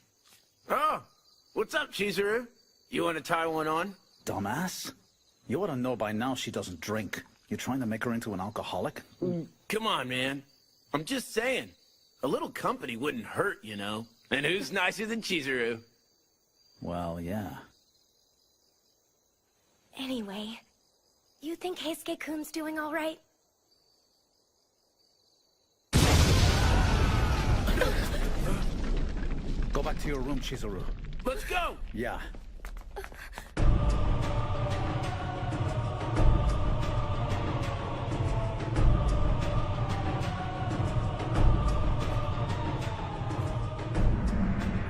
Oh, what's up, Chizuru? You want to tie one on? Dumbass. You ought to know by now she doesn't drink. You trying to make her into an alcoholic? Come on, man. I'm just saying. A little company wouldn't hurt, you know? And who's nicer than Chizuru? Well, yeah. Anyway, you think Heisuke-kun's doing all right? Go back to your room, Chizuru. Let's go! Yeah.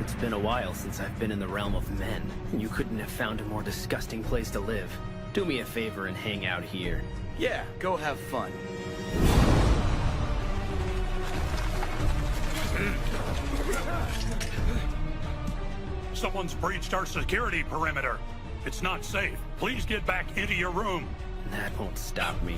It's been a while since I've been in the realm of men. You couldn't have found a more disgusting place to live. Do me a favor and hang out here. Yeah, go have fun. Someone's breached our security perimeter. It's not safe. Please get back into your room. That won't stop me.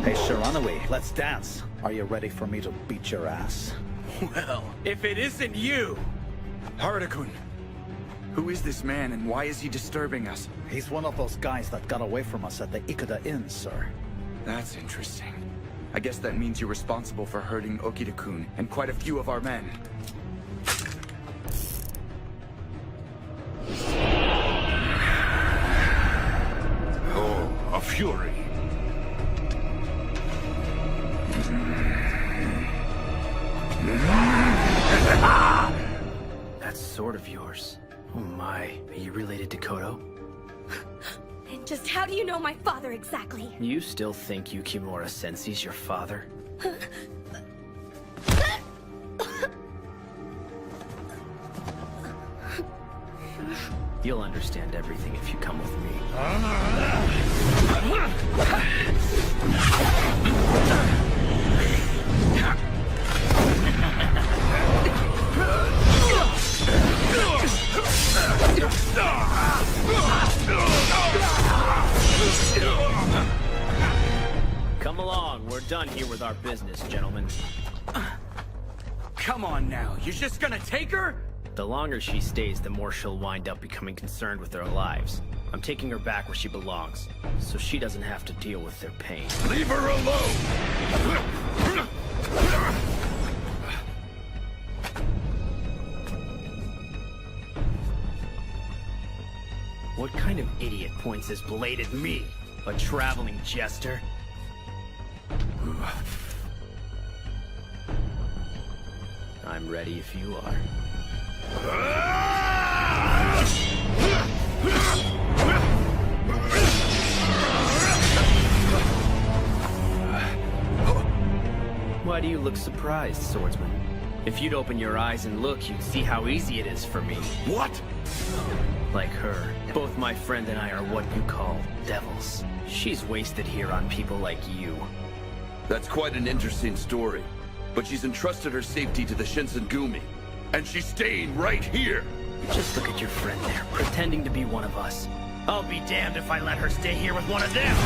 Hey, Shiranui, let's dance. Are you ready for me to beat your ass? Well, if it isn't you! Harada-kun, who is this man and why is he disturbing us? He's one of those guys that got away from us at the Ikuda Inn, sir. That's interesting. I guess that means you're responsible for hurting Okita-kun and quite a few of our men. Oh, a fury. That sword of yours. Oh my, are you related to Kodo? And just how do you know my father exactly? You still think Yukimura Sensei's your father? You'll understand everything if you come with me. Come along, we're done here with our business, gentlemen. Come on now, you're just gonna take her? The longer she stays, the more she'll wind up becoming concerned with their lives. I'm taking her back where she belongs, so she doesn't have to deal with their pain. Leave her alone! What kind of idiot points his blade at me? A traveling jester? I'm ready if you are. Why do you look surprised, swordsman? If you'd open your eyes and look, you'd see how easy it is for me. What? Like her, both my friend and I are what you call devils. She's wasted here on people like you. That's quite an interesting story. but she's entrusted her safety to the Shinsengumi. And she's staying right here. Just look at your friend there, pretending to be one of us. I'll be damned if I let her stay here with one of them!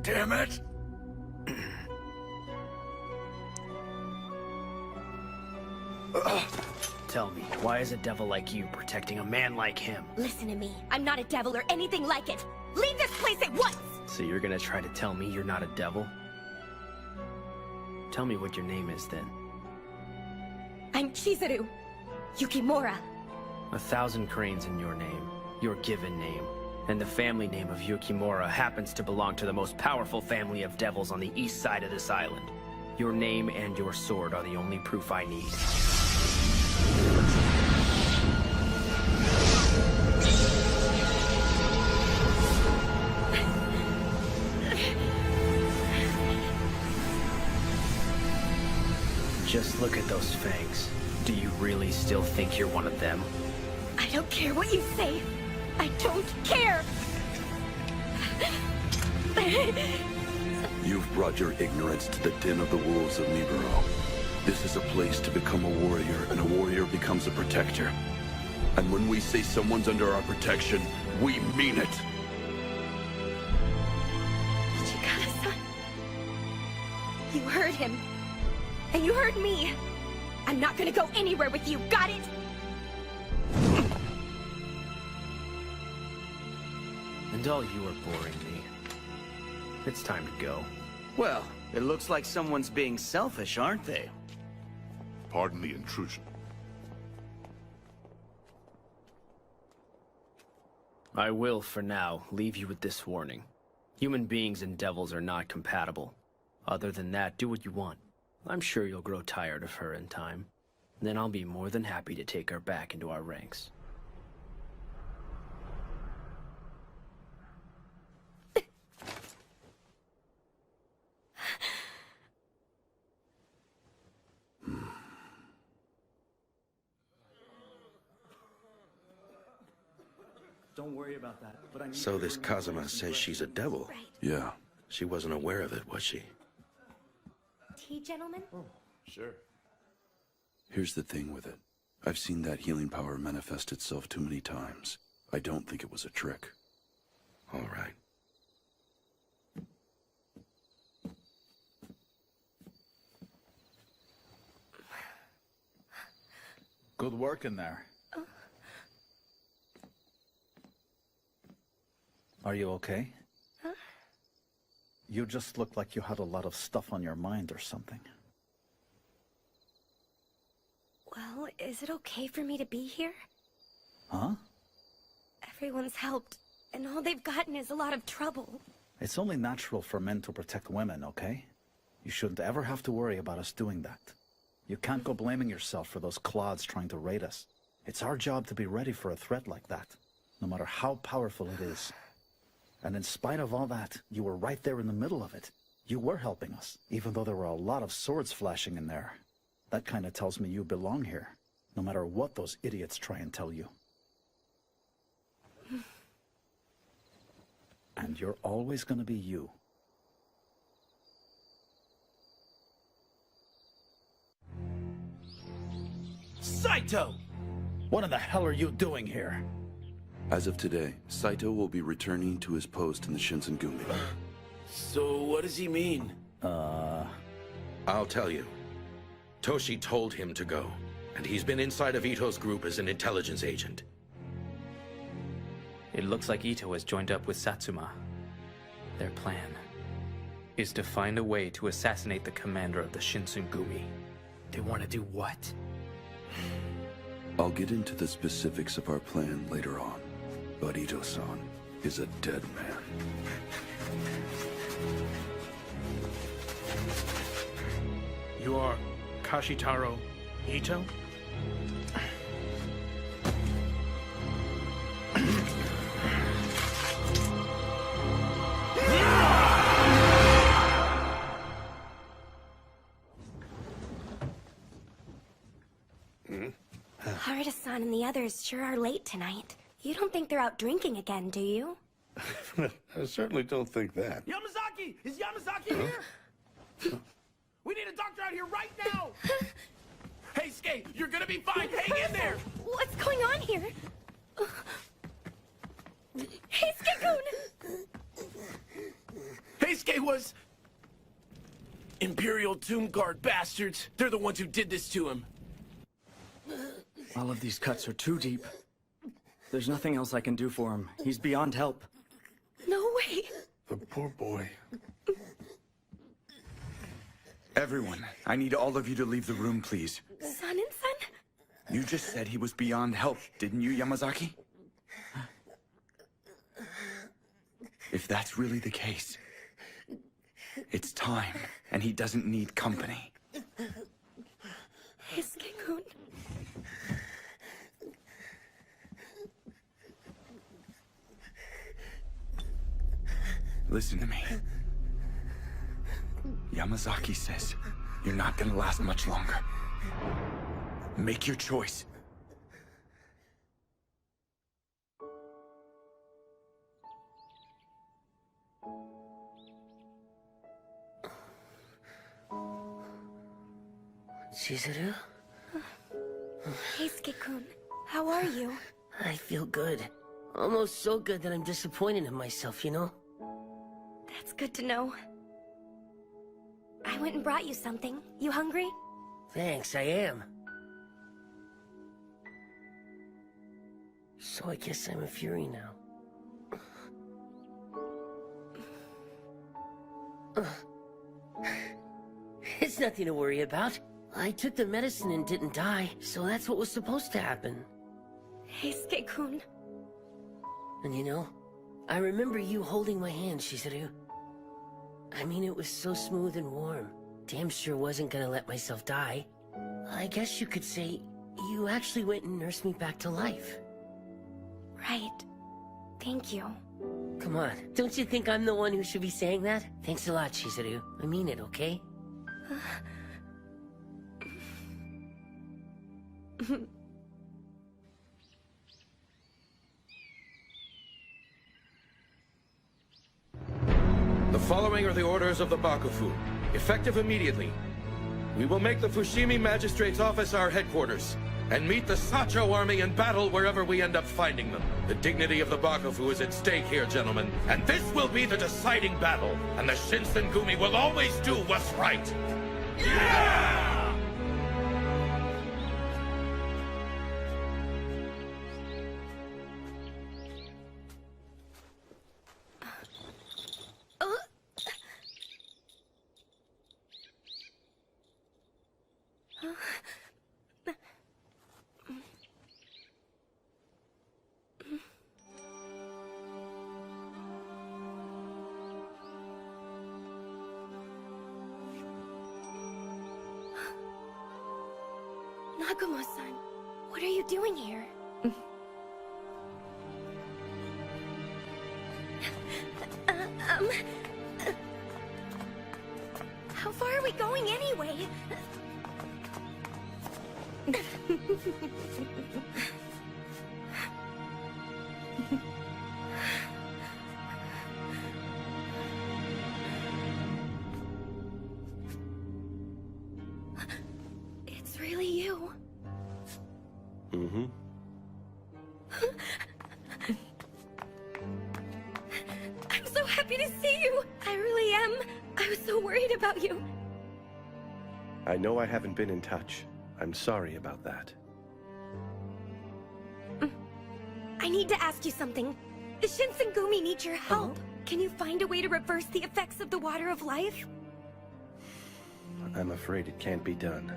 Damn it! Tell me, why is a devil like you protecting a man like him? Listen to me. I'm not a devil or anything like it. Leave this place at once! So you're gonna try to tell me you're not a devil? Tell me what your name is, then. I'm Chizuru. Yukimura. 1,000 cranes in your name, your given name. And the family name of Yukimura happens to belong to the most powerful family of devils on the east side of this island. Your name and your sword are the only proof I need. Just look at those fangs. Do you really still think you're one of them? I don't care what you say. I don't care! You've brought your ignorance to the den of the wolves of Nibiru. This is a place to become a warrior, and a warrior becomes a protector. And when we say someone's under our protection, we mean it. Chikara-san. You heard him. And you heard me. I'm not gonna go anywhere with you, got it? And all you are boring me. It's time to go. Well, it looks like someone's being selfish, aren't they? Pardon the intrusion. I will, for now, leave you with this warning. Human beings and devils are not compatible. Other than that, do what you want. I'm sure you'll grow tired of her in time. Then I'll be more than happy to take her back into our ranks. Don't worry about that, but I need So to this remember Kazuma what's says she's a devil. Yeah. She wasn't aware of it, was she? Tea, gentlemen? Sure. Here's the thing with it. I've seen that healing power manifest itself too many times. I don't think it was a trick. All right. Good work in there. Are you okay? Huh? You just looked like you had a lot of stuff on your mind or something. Well, is it okay for me to be here? Huh? Everyone's helped, and all they've gotten is a lot of trouble. It's only natural for men to protect women, okay? You shouldn't ever have to worry about us doing that. You can't go blaming yourself for those clods trying to raid us. It's our job to be ready for a threat like that, no matter how powerful it is. And in spite of all that, you were right there in the middle of it. You were helping us, even though there were a lot of swords flashing in there. That kind of tells me you belong here, no matter what those idiots try and tell you. And you're always going to be you. Saito! What in the hell are you doing here? As of today, Saito will be returning to his post in the Shinsengumi. So what does he mean? I'll tell you. Toshi told him to go, and he's been inside of Ito's group as an intelligence agent. It looks like Ito has joined up with Satsuma. Their plan is to find a way to assassinate the commander of the Shinsengumi. They want to do what? I'll get into the specifics of our plan later on, but Ito-san is a dead man. You are Kashitaro Ito? Haruta-san and the others sure are late tonight. You don't think they're out drinking again, do you? I certainly don't think that. Yamazaki! Is Yamazaki here? We need a doctor out here right now! Hey, Skate, you're gonna be fine! Hang in there! What's going on here? Hey, Skate-kun! Hey, Skate was... Imperial Tomb Guard bastards. They're the ones who did this to him. All of these cuts are too deep. There's nothing else I can do for him. He's beyond help. No way! The poor boy. Everyone, I need all of you to leave the room, please. Son and son? You just said he was beyond help, didn't you, Yamazaki? If that's really the case, it's time, and he doesn't need company. Hey, Skate-kun. Listen to me. Yamazaki says you're not gonna last much longer. Make your choice. Chizuru? Hey, Skate-kun. How are you? I feel good. Almost so good that I'm disappointed in myself, you know? That's good to know. I went and brought you something. You hungry? Thanks, I am. So I guess I'm a Fury now. It's nothing to worry about. I took the medicine and didn't die, so that's what was supposed to happen. Hey, Skate-kun. And you know, I remember you holding my hand, Chizuru. I mean, it was so smooth and warm. Damn sure wasn't gonna let myself die. I guess you could say you actually went and nursed me back to life. Right. Thank you. Come on, don't you think I'm the one who should be saying that? Thanks a lot, Chizuru. I mean it, okay? The following are the orders of the Bakufu, effective immediately. We will make the Fushimi Magistrate's office our headquarters, and meet the Sacho army in battle wherever we end up finding them. The dignity of the Bakufu is at stake here, gentlemen, and this will be the deciding battle, and the Shinsengumi will always do what's right. Yeah! Nagumo-san, what are you doing here? How far are we going anyway? It's really you. Mm-hmm. I'm so happy to see you. I really am. I was so worried about you. I know I haven't been in touch. I'm sorry about that. I need to ask you something. The Shinsengumi need your help. Can you find a way to reverse the effects of the Water of Life? I'm afraid it can't be done.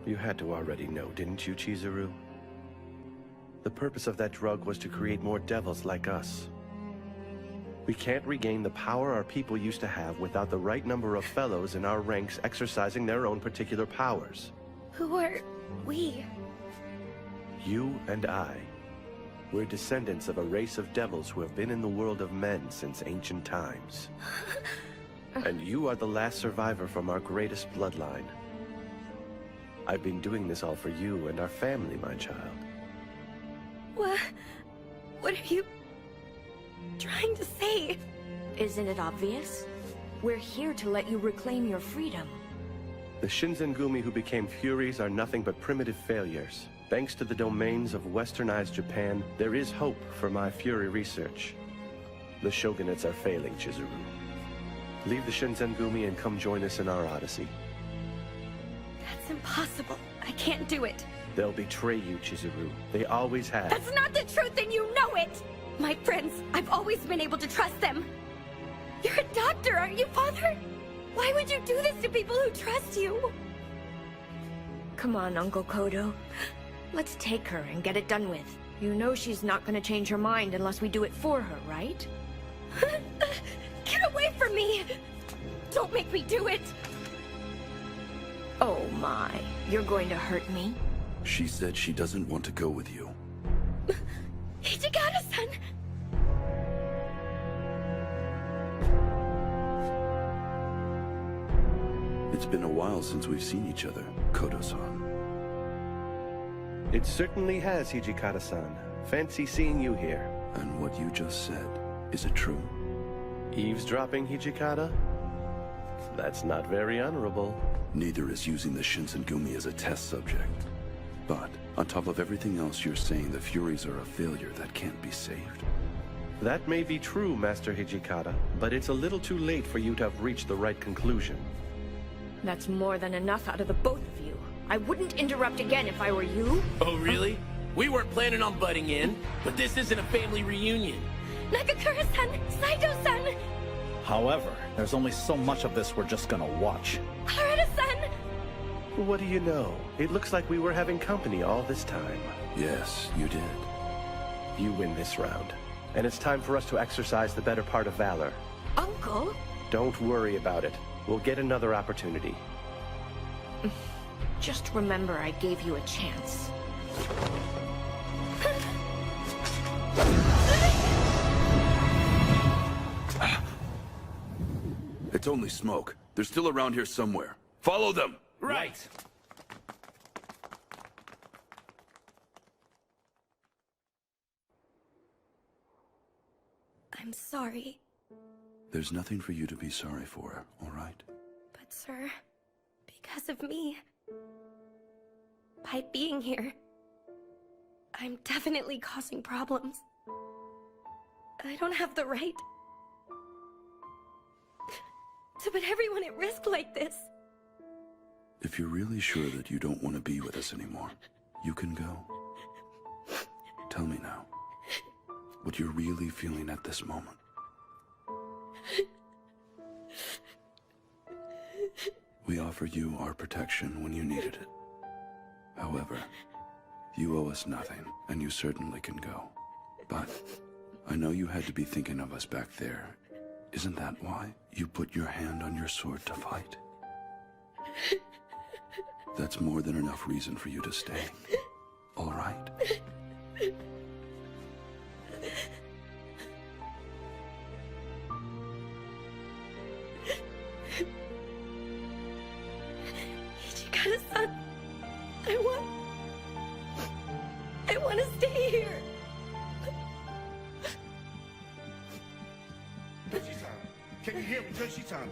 You had to already know, didn't you, Chizuru? The purpose of that drug was to create more devils like us. We can't regain the power our people used to have without the right number of fellows in our ranks exercising their own particular powers. Who are we? You and I. We're descendants of a race of devils who have been in the world of men since ancient times. And you are the last survivor from our greatest bloodline. I've been doing this all for you and our family, my child. What are you trying to say? Isn't it obvious? We're here to let you reclaim your freedom. The Shinzengumi who became Furies are nothing but primitive failures. Thanks to the domains of westernized Japan, there is hope for my Fury research. The shogunates are failing, Chizuru. Leave the Shinzengumi and come join us in our odyssey. That's impossible. I can't do it. They'll betray you, Chizuru. They always have. That's not the truth, and you know it! My friends, I've always been able to trust them. You're a doctor, aren't you, Father? Why would you do this to people who trust you? Come on, Uncle Kodo. Let's take her and get it done with. You know she's not gonna change her mind unless we do it for her, right? Get away from me! Don't make me do it! Oh my, you're going to hurt me? She said she doesn't want to go with you. Hijikata-san! It's been a while since we've seen each other, Kodo-san. It certainly has, Hijikata-san. Fancy seeing you here. And what you just said, is it true? Eavesdropping, Hijikata? That's not very honorable. Neither is using the Shinzengumi as a test subject. But, on top of everything else, you're saying the Furies are a failure that can't be saved. That may be true, Master Hijikata, but it's a little too late for you to have reached the right conclusion. That's more than enough out of the both of you. I wouldn't interrupt again if I were you. Oh, really? We weren't planning on butting in, but this isn't a family reunion. Nagakura-san! Saito-san! However, there's only so much of this we're just gonna watch. Harada-san! What do you know? It looks like we were having company all this time. Yes, you did. You win this round. And it's time for us to exercise the better part of valor. Uncle? Don't worry about it. We'll get another opportunity. Just remember I gave you a chance. It's only smoke. They're still around here somewhere. Follow them! Right! I'm sorry, There's nothing for you to be sorry for, all right? but sir, because of me, by being here, I'm definitely causing problems. I don't have the right to put everyone at risk like this. If you're really sure that you don't want to be with us anymore, you can go. Tell me now, what you're really feeling at this moment. We offered you our protection when you needed it. However, you owe us nothing, and you certainly can go. But I know you had to be thinking of us back there. Isn't that why you put your hand on your sword to fight? That's more than enough reason for you to stay. All right? Hijikata-san, I want to stay here. Toshi-san, can you hear me, Toshi-san?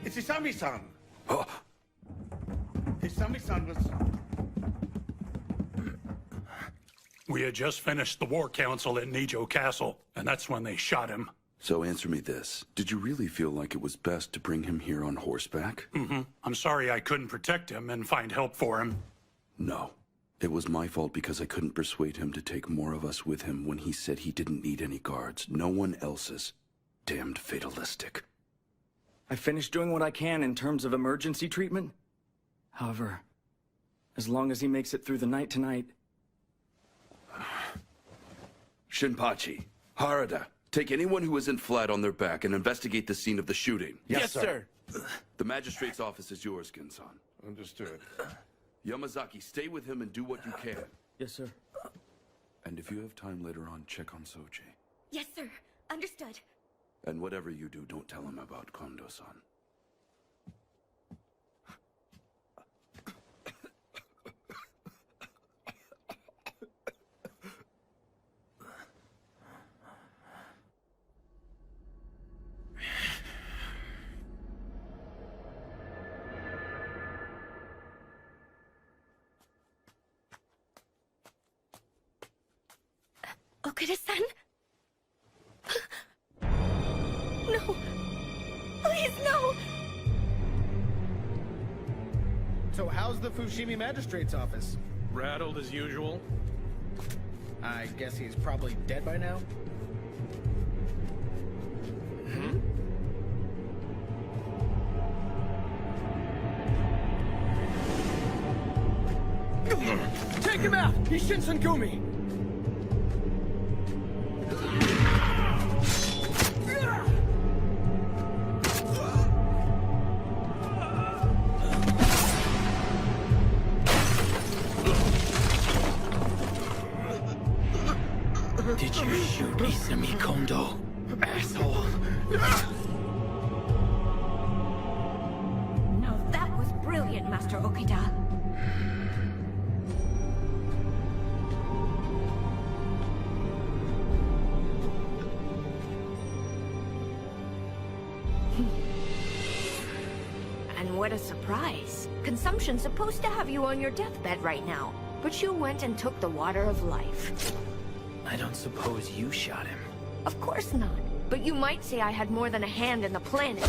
It's Isami-san. Oh. Isami-san was... We had just finished the war council at Nijo Castle, and that's when they shot him. So answer me this. Did you really feel like it was best to bring him here on horseback? Mm-hmm. I'm sorry I couldn't protect him and find help for him. No. It was my fault because I couldn't persuade him to take more of us with him when he said he didn't need any guards. No one else's. Damned fatalistic. I finished doing what I can in terms of emergency treatment. However, As long as he makes it through the night tonight. Shinpachi, Harada, take anyone who isn't flat on their back and investigate the scene of the shooting. Yes, sir. The magistrate's office is yours, Ginsan. Understood. Yamazaki, stay with him and do what you can. Yes, sir. And if you have time later on, check on Soji. Yes, sir. Understood. And whatever you do, don't tell him about Kondo-san. Okada-san? No. Please, no! So how's the Fushimi Magistrate's office? Rattled as usual. I guess he's probably dead by now? Hmm? Take him out! He's Shinsengumi! Did you shoot Isami Kondo, asshole? Now that was brilliant, Master Okita. And what a surprise. Consumption's supposed to have you on your deathbed right now, but you went and took the water of life. I don't suppose you shot him. Of course not. But you might say I had more than a hand in the planet.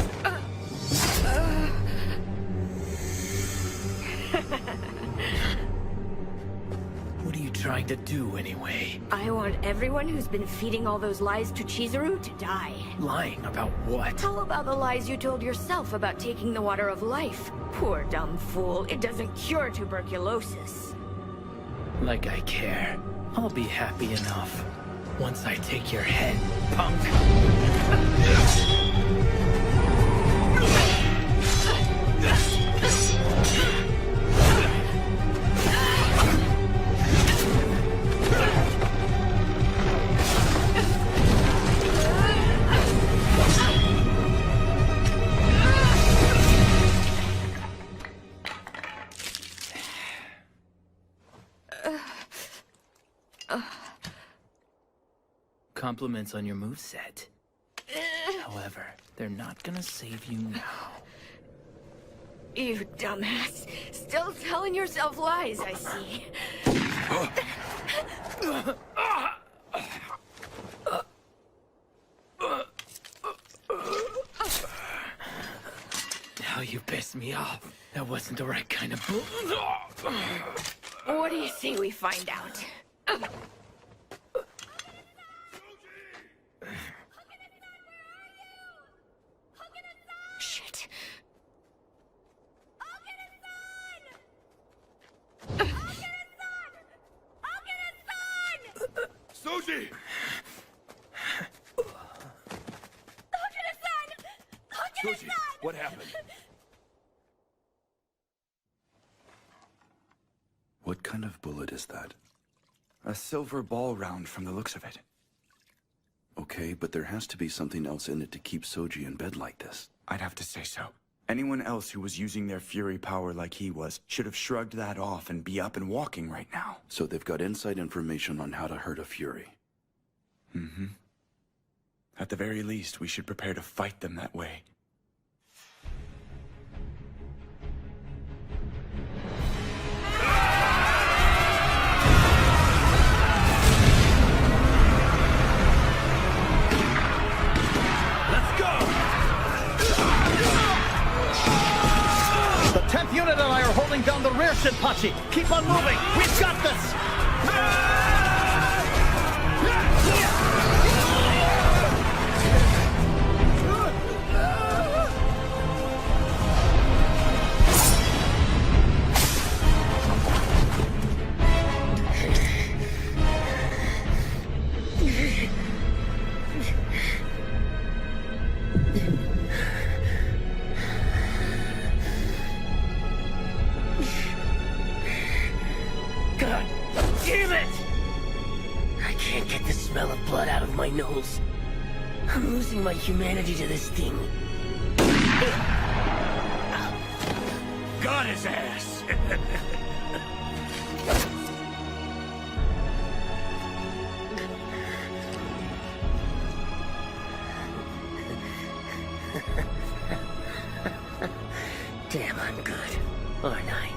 What are you trying to do, anyway? I want everyone who's been feeding all those lies to Chizuru to die. Lying about what? How about the lies you told yourself about taking the water of life? Poor dumb fool, it doesn't cure tuberculosis. Like I care. I'll be happy enough once I take your head, punk. Compliments on your moveset. However, they're not gonna save you now. You dumbass. Still telling yourself lies, I see. Now you pissed me off. That wasn't the right kind of What do you say we find out? Shit. Soji! Soji, what happened? What kind of bullet is that? A silver ball round from the looks of it. Okay, but there has to be something else in it to keep Soji in bed like this. I'd have to say so. Anyone else who was using their fury power like he was should have shrugged that off and be up and walking right now. So they've got inside information on how to hurt a Fury. Mm-hmm. At the very least, we should prepare to fight them that way. The 10th unit and I are holding down the rear, Shinpachi. Keep on moving. We've got this. God damn it! I can't get the smell of blood out of my nose. I'm losing my humanity to this thing. Got his ass! Damn, I'm good, aren't I?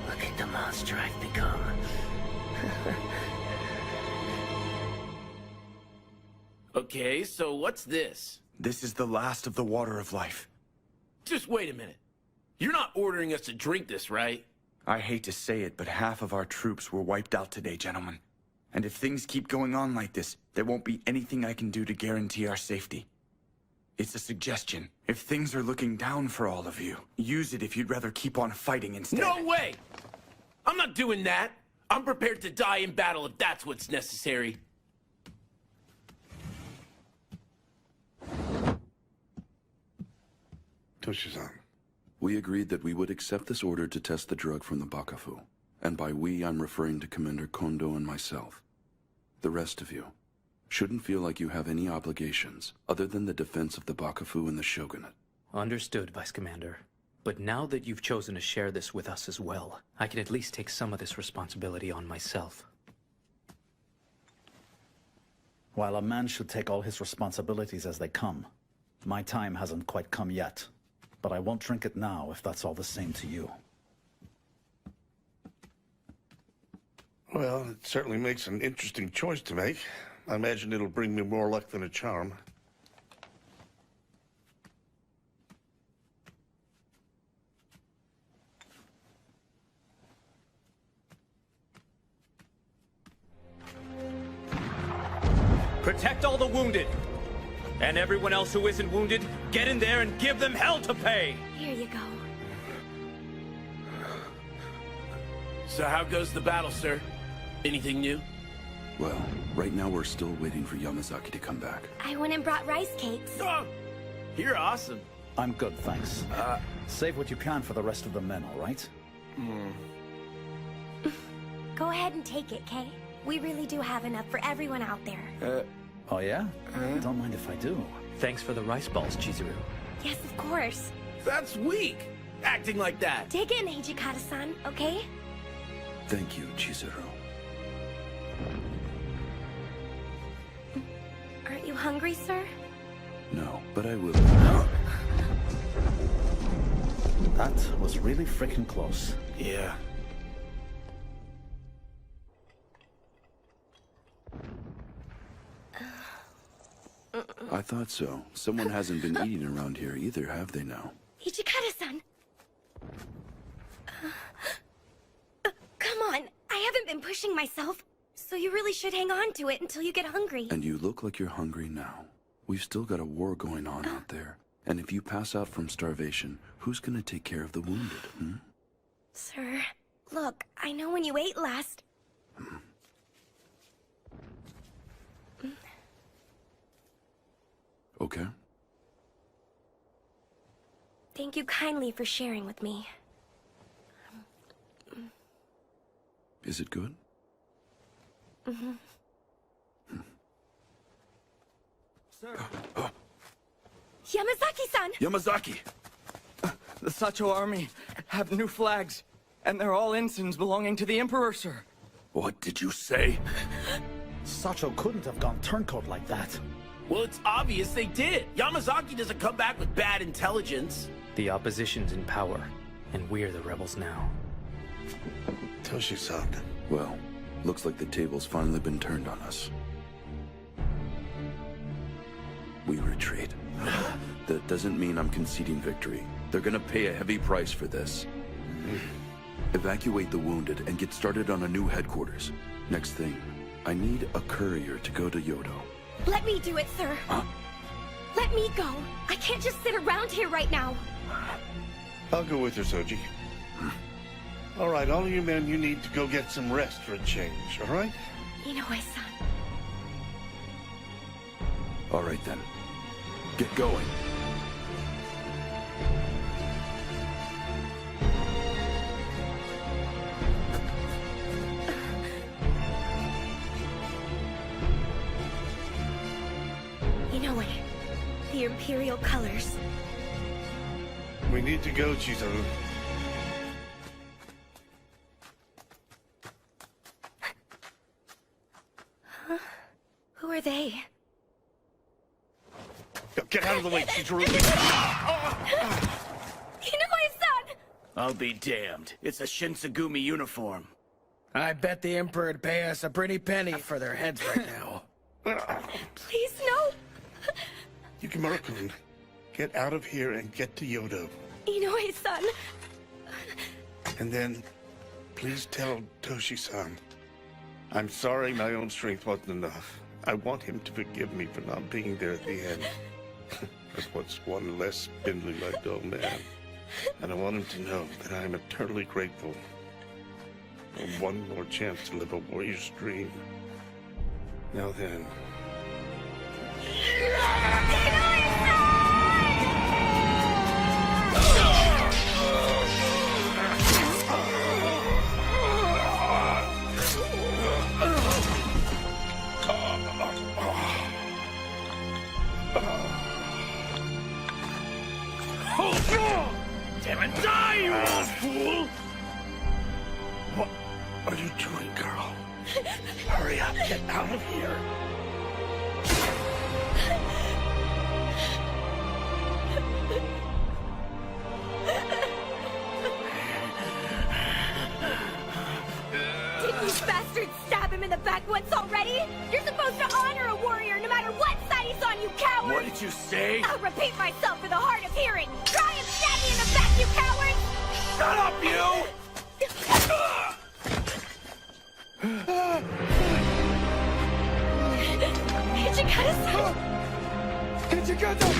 Look at the monster I've become. Okay, so what's this? This is the last of the water of life. Just wait a minute. You're not ordering us to drink this, right? I hate to say it, but half of our troops were wiped out today, gentlemen. And if things keep going on like this, there won't be anything I can do to guarantee our safety. It's a suggestion. If things are looking down for all of you, use it if you'd rather keep on fighting instead. No way! I'm not doing that. I'm prepared to die in battle if that's what's necessary. Toshi-san. We agreed that we would accept this order to test the drug from the Bakufu. And by we, I'm referring to Commander Kondo and myself. The rest of you shouldn't feel like you have any obligations other than the defense of the Bakufu and the Shogunate. Understood, Vice Commander. But now that you've chosen to share this with us as well, I can at least take some of this responsibility on myself. While a man should take all his responsibilities as they come, my time hasn't quite come yet. But I won't drink it now if that's all the same to you. Well, it certainly makes an interesting choice to make. I imagine it'll bring me more luck than a charm. Protect all the wounded. And everyone else who isn't wounded, get in there and give them hell to pay! Here you go. So how goes the battle, sir? Anything new? Well, right now we're still waiting for Yamazaki to come back. I went and brought rice cakes. Oh, you're awesome. I'm good, thanks. Save what you can for the rest of the men, all right? Go ahead and take it, Kay. We really do have enough for everyone out there. Oh yeah? Don't mind if I do. Thanks for the rice balls, Chizuru. Yes, of course. That's weak, acting like that. Dig in, Hijikata-san, okay? Thank you, Chizuru. Aren't you hungry, sir? No, but I will. That was really freaking close. Yeah. I thought so. Someone hasn't been eating around here either, have they now? Hijikata-san! Come on, I haven't been pushing myself, so you really should hang on to it until you get hungry. And you look like you're hungry now. We've still got a war going on out there. And if you pass out from starvation, who's gonna take care of the wounded, hmm? Sir, look, I know when you ate last. Okay. Thank you kindly for sharing with me. Is it good? Sir. Yamazaki-san! Yamazaki! The Sacho army have new flags, and they're all ensigns belonging to the Emperor, sir. What did you say? Sacho couldn't have gone turncoat like that. Well, it's obvious they did. Yamazaki doesn't come back with bad intelligence. The opposition's in power, and we're the rebels now. Toshi-san. Well, looks like the table's finally been turned on us. We retreat. That doesn't mean I'm conceding victory. They're gonna pay a heavy price for this. Evacuate the wounded and get started on a new headquarters. Next thing, I need a courier to go to Yodo. Let me do it, sir. Huh? Let me go. I can't just sit around here right now. I'll go with her, Soji. All right, all of you men, you need to go get some rest for a change, all right? Inoue-san. いのえさん。 Inoue-san. いのえさん。 Inoue-san. いのえさん。 Inoue-san. All right then. Get going. You know it. The Imperial colors. We need to go, Chizuru. Huh? Who are they? Get out of the way, Chizuru. Inoue-san! I'll be damned. It's a Shinsegumi uniform. I bet the Emperor'd pay us a pretty penny for their heads right now. Please, no! Yukimura-kun, get out of here and get to Yodo. Inoue-san! And then, please tell Toshi-san. I'm sorry my own strength wasn't enough. I want him to forgive me for not being there at the end. As what's one less spindly-legged old man. And I want him to know that I am eternally grateful for one more chance to live a warrior's dream. Now then. Damn it, die, you old fool! What are you doing, girl? Hurry up, get out of here. Did you bastards stab him in the back once already? You're supposed to honor a warrior no matter what side he's on, you coward! What did you say? I'll repeat myself for the hard of hearing. Try and stab me in the back, you cowards! Shut up, you! Hijikata-san!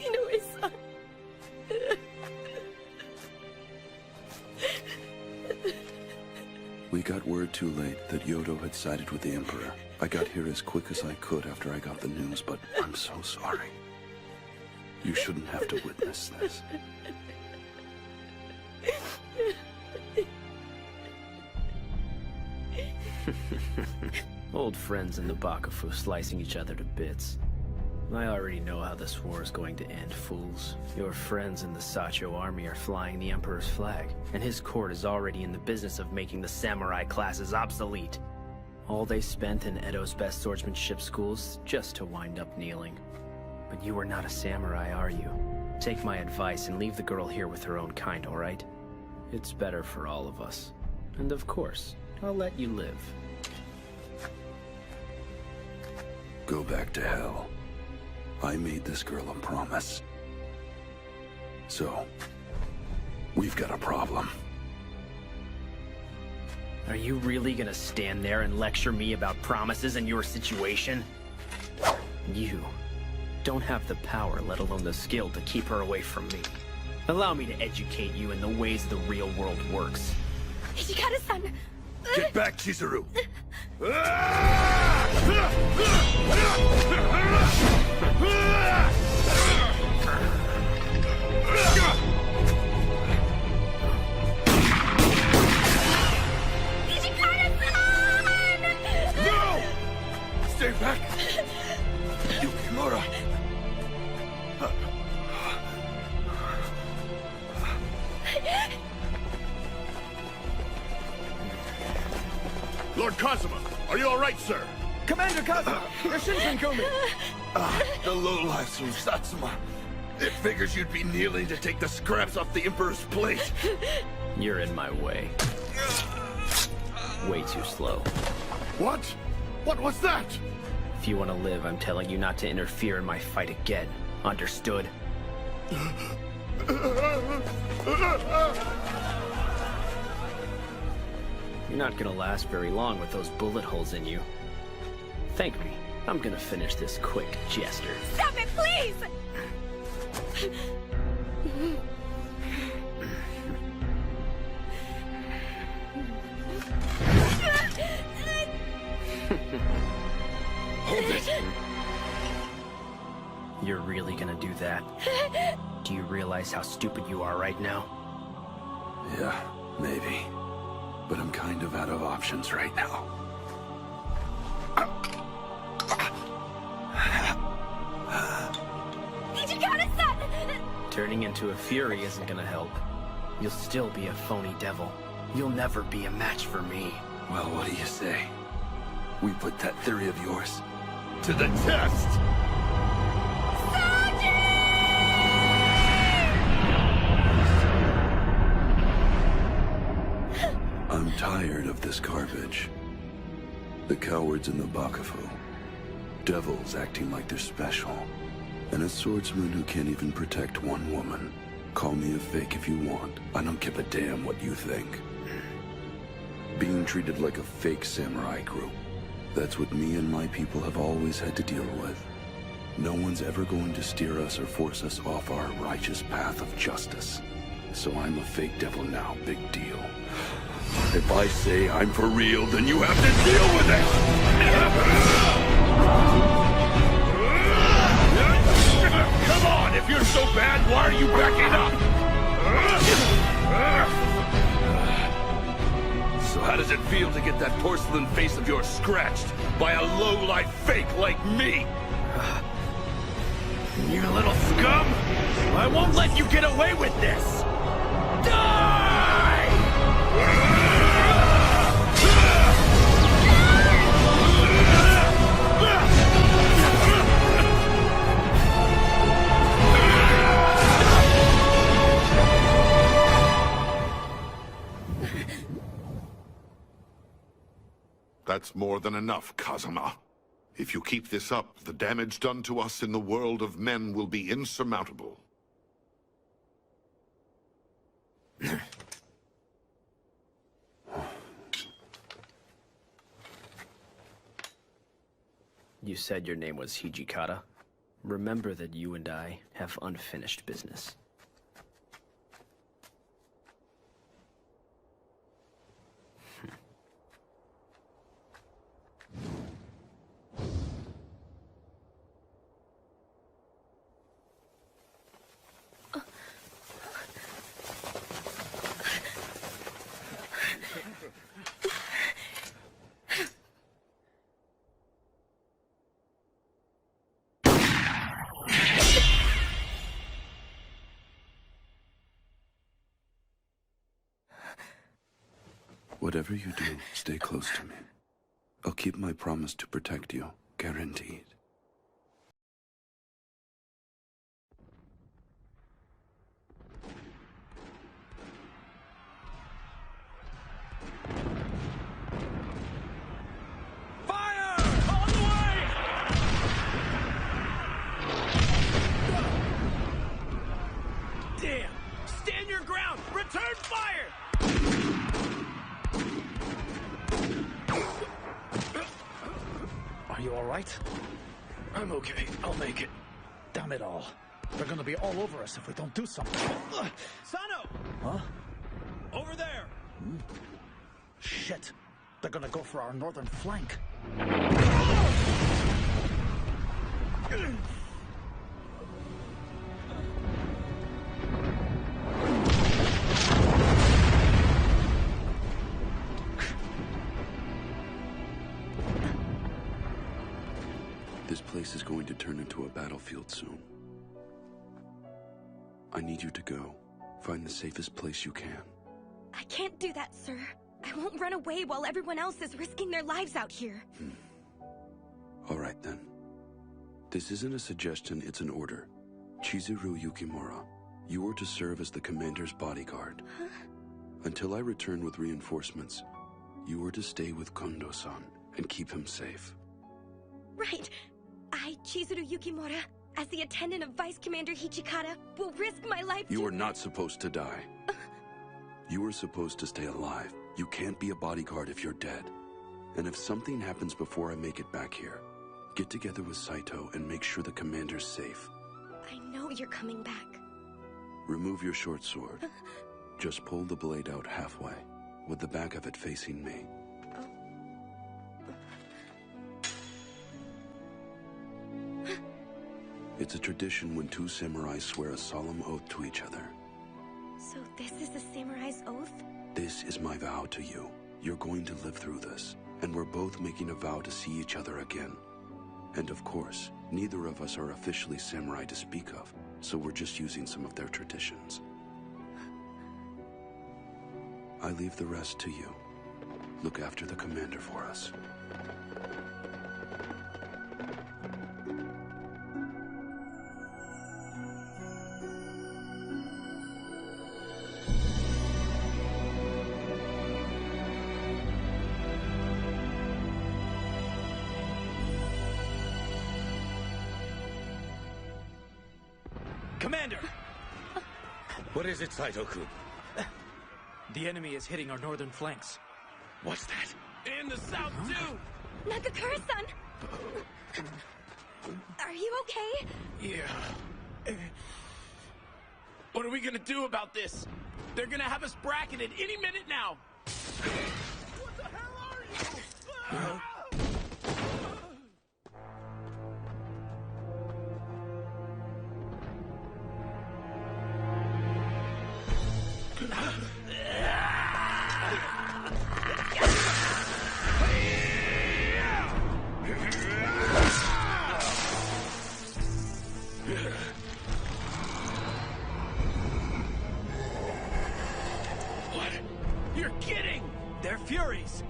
Inoue-san. We got word too late that Yodo had sided with the Emperor. I got here as quick as I could after I got the news, but I'm so sorry. You shouldn't have to witness this. Old friends in the Bakufu slicing each other to bits. I already know how this war is going to end, fools. Your friends in the Sacho army are flying the Emperor's flag, and his court is already in the business of making the samurai classes obsolete. All they spent in Edo's best swordsmanship schools just to wind up kneeling. But you are not a samurai, are you? Take my advice and leave the girl here with her own kind, all right? It's better for all of us. And of course, I'll let you live. Go back to hell. I made this girl a promise. So, we've got a problem. Are you really gonna stand there and lecture me about promises and your situation? You don't have the power, let alone the skill, to keep her away from me. Allow me to educate you in the ways the real world works. Hijikata-san! Get back, Chizuru! No! Stay back! Yukimura! Lord Kazuma, are you all right, sir? Commander Kazuma, you're Shinsengumi! The lowlifes from Satsuma. It figures you'd be kneeling to take the scraps off the Emperor's plate. You're in my way. Way too slow. What? What was that? If you want to live, I'm telling you not to interfere in my fight again. Understood? You're not gonna last very long with those bullet holes in you. Thank me. I'm gonna finish this quick, Jester. Stop it, Please! Hold it! You're really gonna do that? Do you realize how stupid you are right now? Yeah, maybe. But I'm kind of out of options right now. Turning into a fury isn't gonna help. You'll still be a phony devil. You'll never be a match for me. Well, what do you say? We put that theory of yours to the test! I'm tired of this garbage. The cowards in the Bakufu. Devils acting like they're special. And a swordsman who can't even protect one woman. Call me a fake if you want. I don't give a damn what you think. Being treated like a fake samurai group. That's what me and my people have always had to deal with. No one's ever going to steer us or force us off our righteous path of justice. So I'm a fake devil now, big deal. If I say I'm for real, then you have to deal with it! Come on, if you're so bad, why are you backing up? So how does it feel to get that porcelain face of yours scratched by a low-life fake like me? You little scum! I won't let you get away with this! Die! That's more than enough, Kazuma. If you keep this up, the damage done to us in the world of men will be insurmountable. You said your name was Hijikata. Remember that you and I have unfinished business. Whatever you do, stay close to me. I'll keep my promise to protect you, guaranteed. Damn! Stand your ground! Return fire! Are you all right? I'm okay. I'll make it. Damn it all. They're gonna be all over us if we don't do something. Sano! Huh? Over there! Shit. They're gonna go for our northern flank. This place is going to turn into a battlefield soon. I need you to go. Find the safest place you can. I can't do that, sir. I won't run away while everyone else is risking their lives out here. All right, then. This isn't a suggestion, it's an order. Chizuru Yukimura, you are to serve as the commander's bodyguard. Huh? Until I return with reinforcements, you are to stay with Kondo-san and keep him safe. Right. I, Chizuru Yukimura, as the attendant of Vice Commander Hijikata, will risk my life You are not supposed to die. You are supposed to stay alive. You can't be a bodyguard if you're dead. And if something happens before I make it back here, Get together with Saito and make sure the commander's safe. I know you're coming back. Remove your short sword. Just pull the blade out halfway, with the back of it facing me. It's a tradition when two samurai swear a solemn oath to each other. So this is the samurai's oath? This is my vow to you. You're going to live through this, and we're both making a vow to see each other again. And of course, neither of us are officially samurai to speak of, so we're just using some of their traditions. I leave the rest to you. Look after the commander for us. Commander! What is it, Saito-kun? The enemy is hitting our northern flanks. What's that? In the south, too! Nagakura-san! Are you okay? Yeah. What are we gonna do about this? They're gonna have us bracketed any minute now! What the hell are you? What? You're kidding! They're Furies!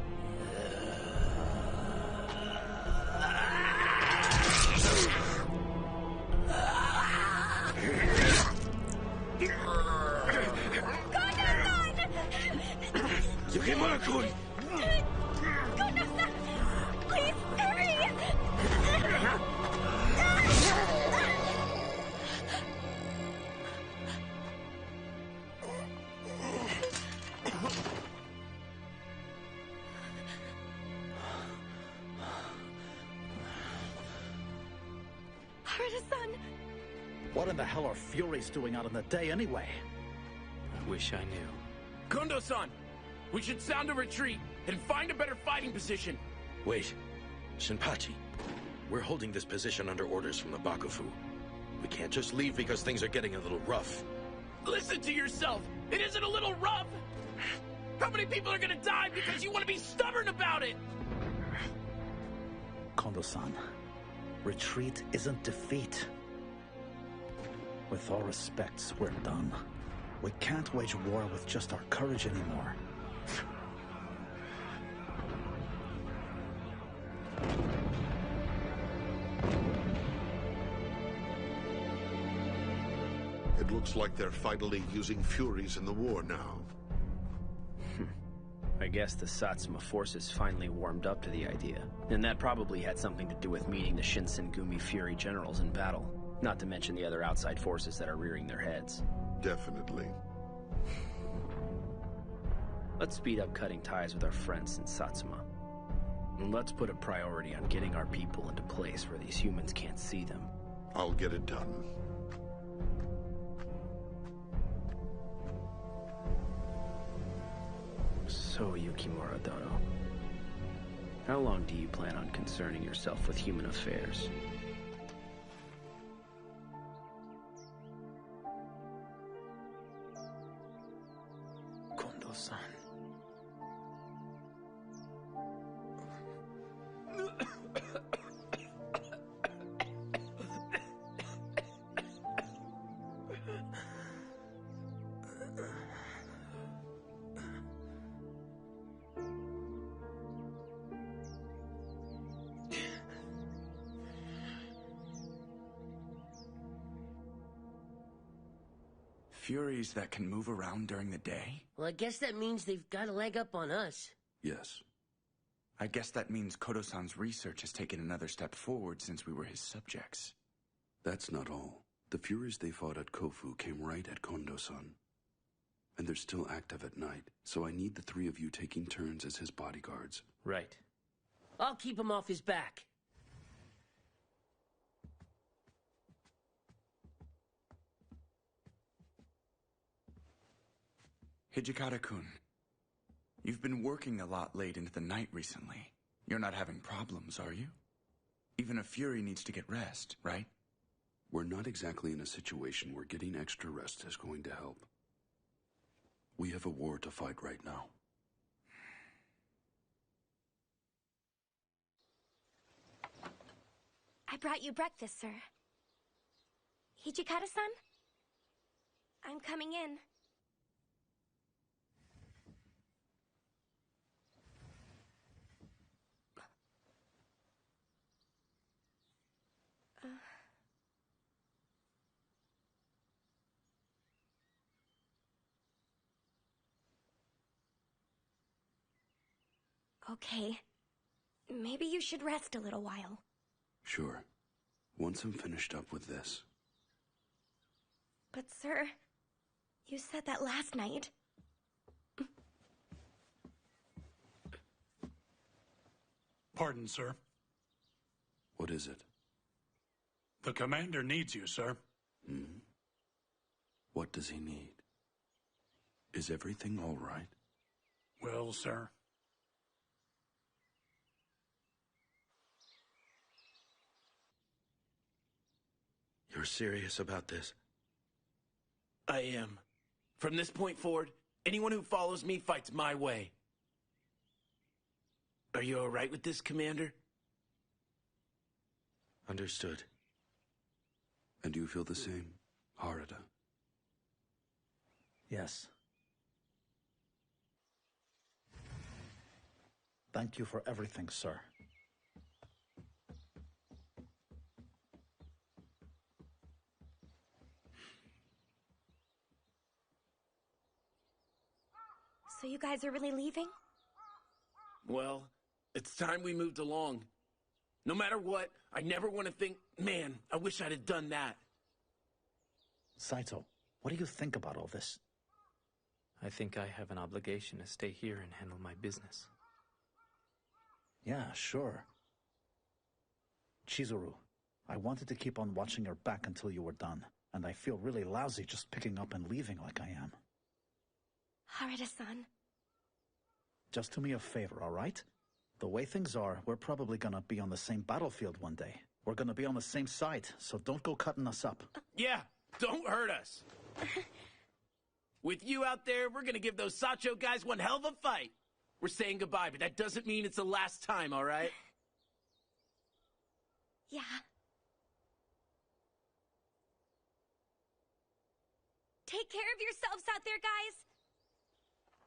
Yukimura-kun! Kono-san! Please, hurry! Harada-san! What in the hell are Furies doing out in the day anyway? I wish I knew. Kondo-san! We should sound a retreat and find a better fighting position. Wait. Shinpachi. We're holding this position under orders from the Bakufu. We can't just leave because things are getting a little rough. Listen to yourself! It isn't a little rough! How many people are gonna die because you want to be stubborn about it? Kondo-san, retreat isn't defeat. With all respects, we're done. We can't wage war with just our courage anymore. It looks like they're finally using Furies in the war now. I guess the Satsuma forces finally warmed up to the idea. And that probably had something to do with meeting the Shinsengumi Fury generals in battle. Not to mention the other outside forces that are rearing their heads. Definitely. Let's speed up cutting ties with our friends in Satsuma. And let's put a priority on getting our people into place where these humans can't see them. I'll get it done. So, Yukimura Dono, how long do you plan on concerning yourself with human affairs? Kondo-san. Furies that can move around during the day? Well, I guess that means they've got a leg up on us. Yes. I guess that means Kodo-san's research has taken another step forward since we were his subjects. That's not all. The Furies they fought at Kofu came right at Kondo-san. And they're still active at night, so I need the three of you taking turns as his bodyguards. Right. I'll keep him off his back. Hijikata-kun, you've been working a lot late into the night recently. You're not having problems, are you? Even a Fury needs to get rest, right? We're not exactly in a situation where getting extra rest is going to help. We have a war to fight right now. I brought you breakfast, sir. Hijikata-san? I'm coming in. Okay. Maybe you should rest a little while. Sure. Once I'm finished up with this. But sir, you said that last night. Pardon, sir. What is it? The commander needs you, sir. Hmm? What does he need? Is everything all right? Well, sir. You're serious about this? I am. From this point forward, anyone who follows me fights my way. Are you all right with this, Commander? Understood. And you feel the same, Harada? Yes. Thank you for everything, sir. So you guys are really leaving? Well, it's time we moved along. No matter what, I never want to think, man, I wish I'd have done that. Saito, what do you think about all this? I think I have an obligation to stay here and handle my business. Yeah, sure. Chizuru, I wanted to keep on watching your back until you were done, and I feel really lousy just picking up and leaving like I am. Harada-san. Just do me a favor, all right? The way things are, we're probably gonna be on the same battlefield one day. We're gonna be on the same side, so don't go cutting us up. Yeah, don't hurt us. With you out there, we're gonna give those Sacho guys one hell of a fight. We're saying goodbye, but that doesn't mean it's the last time, all right? Yeah. Take care of yourselves out there, guys.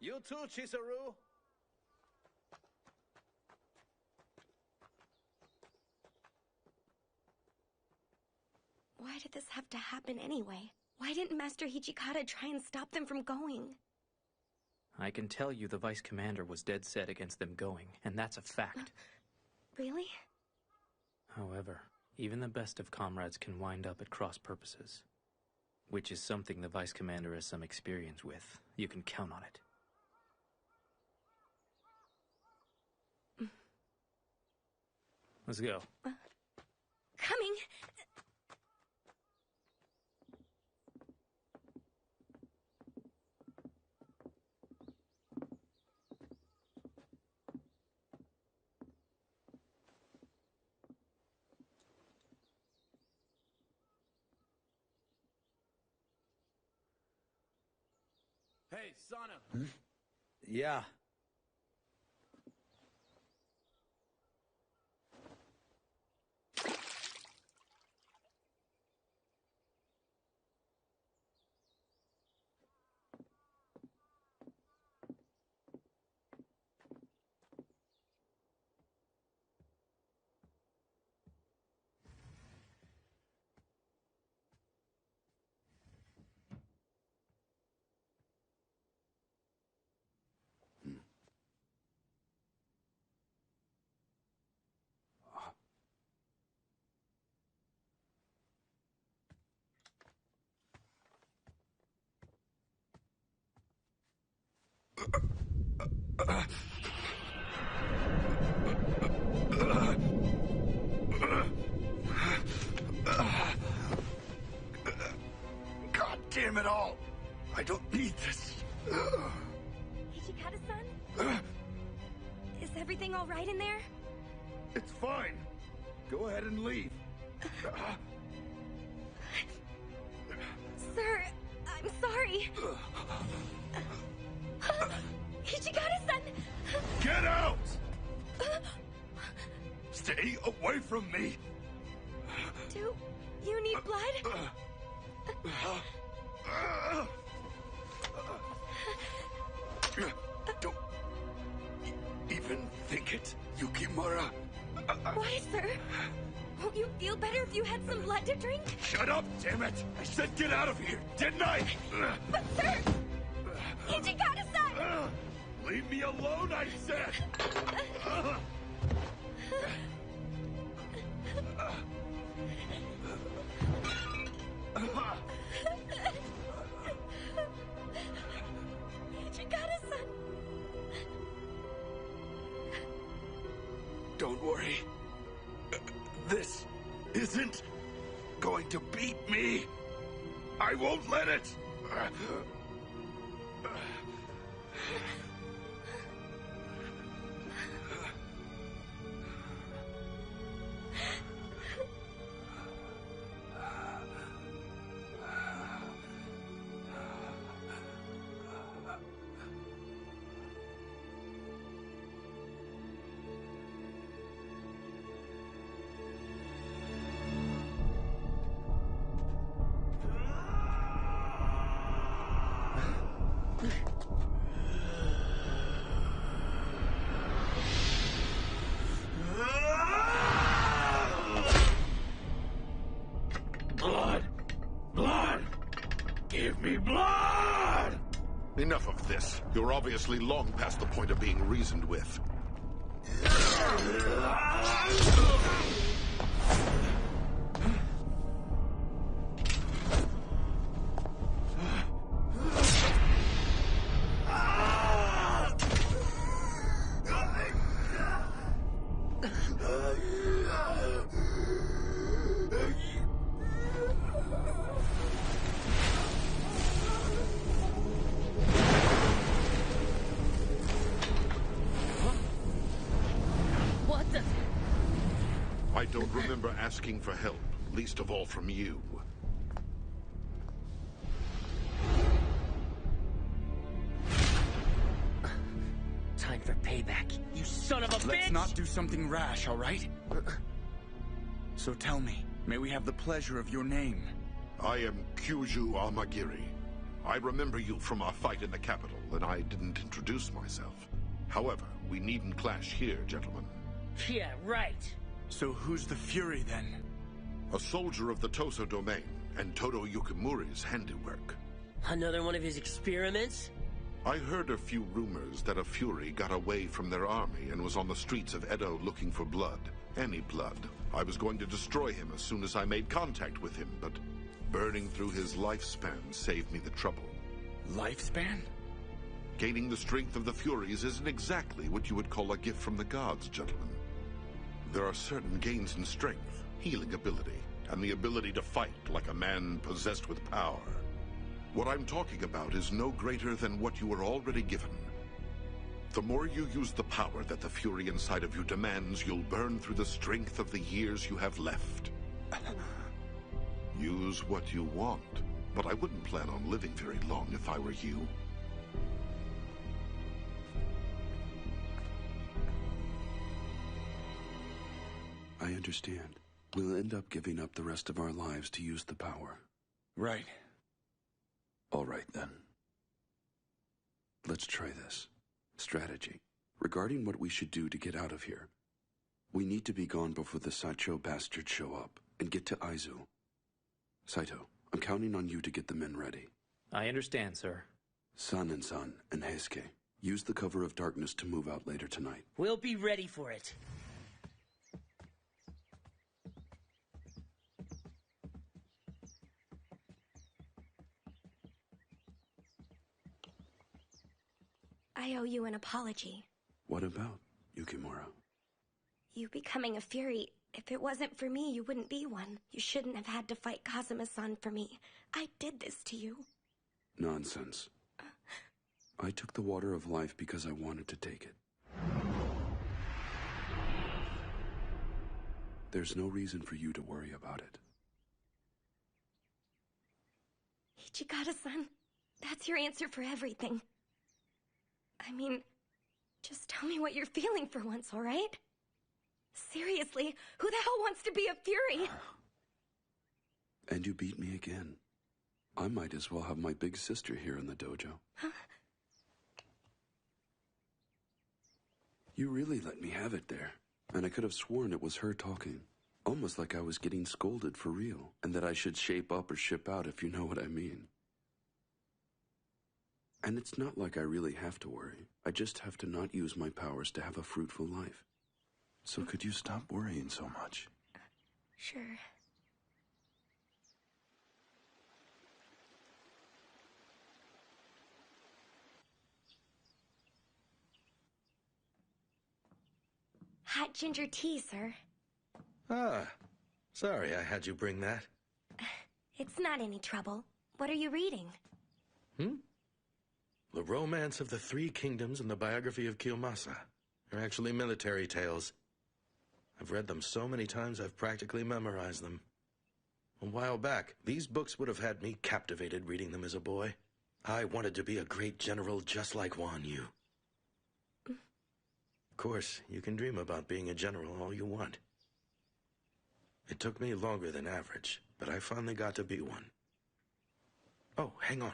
You too, Chizuru. Why did this have to happen anyway? Why didn't Master Hijikata try and stop them from going? I can tell you the Vice Commander was dead set against them going, and that's a fact. Really? However, even the best of comrades can wind up at cross purposes. Which is something the Vice Commander has some experience with. You can count on it. Let's go. Coming! Hey, Sana. Yeah. God damn it all! I don't need this. Hijikata-san? Is everything all right in there? It's fine. Go ahead and leave. Sir, I'm sorry. Hijikata-san! Get out! Stay away from me! Do you need blood? Don't even think it, Yukimura. Why, sir? Won't you feel better if you had some blood to drink? Shut up, damn it! I said get out of here, didn't I? But, sir! Hijikata-san! Leave me alone, I said! Hijikata-san! Don't worry. This isn't going to beat me. I won't let it. Give me blood! Enough of this. You're obviously long past the point of being reasoned with. I don't remember asking for help, least of all from you. Time for payback, you son of a bitch! Let's not do something rash, all right? So tell me, may we have the pleasure of your name? I am Kyuju Amagiri. I remember you from our fight in the capital, and I didn't introduce myself. However, we needn't clash here, gentlemen. Yeah, right. So who's the Fury, then? A soldier of the Toso domain, and Todo Yukimura's handiwork. Another one of his experiments? I heard a few rumors that a Fury got away from their army and was on the streets of Edo looking for blood. Any blood. I was going to destroy him as soon as I made contact with him, but burning through his lifespan saved me the trouble. Lifespan? Gaining the strength of the Furies isn't exactly what you would call a gift from the gods, gentlemen. There are certain gains in strength, healing ability, and the ability to fight like a man possessed with power. What I'm talking about is no greater than what you were already given. The more you use the power that the Fury inside of you demands, you'll burn through the strength of the years you have left. Use what you want, but I wouldn't plan on living very long if I were you. I understand. We'll end up giving up the rest of our lives to use the power. Right. All right, then. Let's try this. Strategy. Regarding what we should do to get out of here. We need to be gone before the Sacho bastards show up, and get to Aizu. Saito, I'm counting on you to get the men ready. I understand, sir. San and Heisuke, use the cover of darkness to move out later tonight. We'll be ready for it. I owe you an apology. What about, Yukimura? You becoming a Fury, if it wasn't for me, you wouldn't be one. You shouldn't have had to fight Kazuma-san for me. I did this to you. Nonsense. I took the water of life because I wanted to take it. There's no reason for you to worry about it. Ichigata-san, that's your answer for everything. I mean, just tell me what you're feeling for once, all right? Seriously, who the hell wants to be a Fury? And you beat me again. I might as well have my big sister here in the dojo. Huh? You really let me have it there. And I could have sworn it was her talking. Almost like I was getting scolded for real. And that I should shape up or ship out, if you know what I mean. And it's not like I really have to worry. I just have to not use my powers to have a fruitful life. So could you stop worrying so much? Sure. Hot ginger tea, sir. Ah, sorry I had you bring that. It's not any trouble. What are you reading? The Romance of the Three Kingdoms and the Biography of Kiyomasa. They're actually military tales. I've read them so many times I've practically memorized them. A while back, these books would have had me captivated reading them as a boy. I wanted to be a great general just like Wan Yu. Of course, you can dream about being a general all you want. It took me longer than average, but I finally got to be one. Oh, hang on.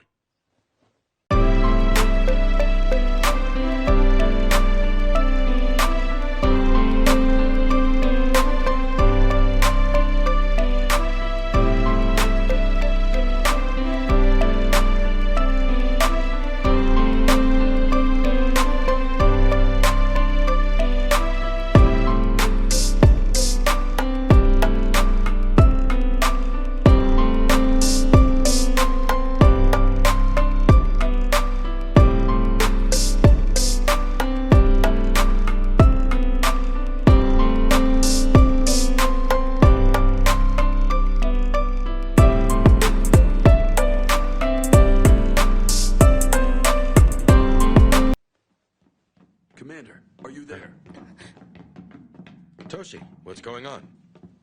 Commander, are you there? Toshi, what's going on?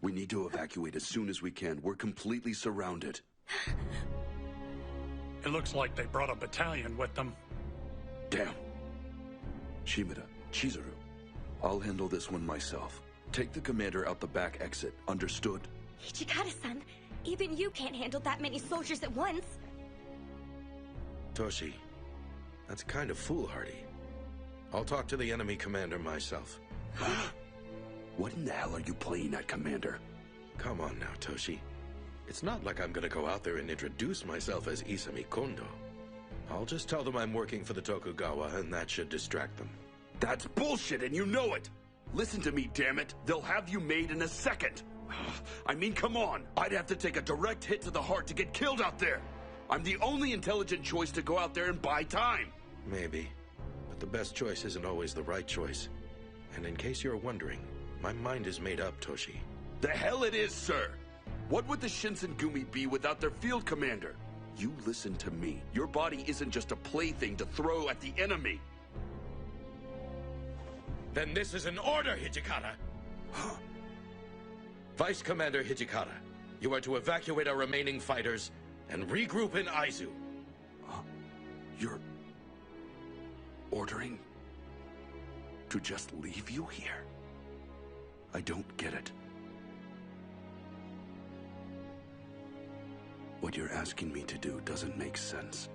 We need to evacuate as soon as we can. We're completely surrounded. It looks like they brought a battalion with them. Damn. Shimada, Chizuru, I'll handle this one myself. Take the commander out the back exit. Understood? Ichigata-san, even you can't handle that many soldiers at once. Toshi, that's kind of foolhardy. I'll talk to the enemy commander myself. What in the hell are you playing at, Commander? Come on now, Toshi. It's not like I'm gonna go out there and introduce myself as Isami Kondo. I'll just tell them I'm working for the Tokugawa, and that should distract them. That's bullshit, and you know it! Listen to me, damn it! They'll have you made in a second! I mean, come on! I'd have to take a direct hit to the heart to get killed out there! I'm the only intelligent choice to go out there and buy time! Maybe. But the best choice isn't always the right choice. And in case you're wondering, my mind is made up, Toshi. The hell it is, sir! What would the Shinsengumi be without their field commander? You listen to me. Your body isn't just a plaything to throw at the enemy. Then this is an order, Hijikata! Vice Commander Hijikata, you are to evacuate our remaining fighters and regroup in Aizu. You're ordering to just leave you here? I don't get it. What you're asking me to do doesn't make sense.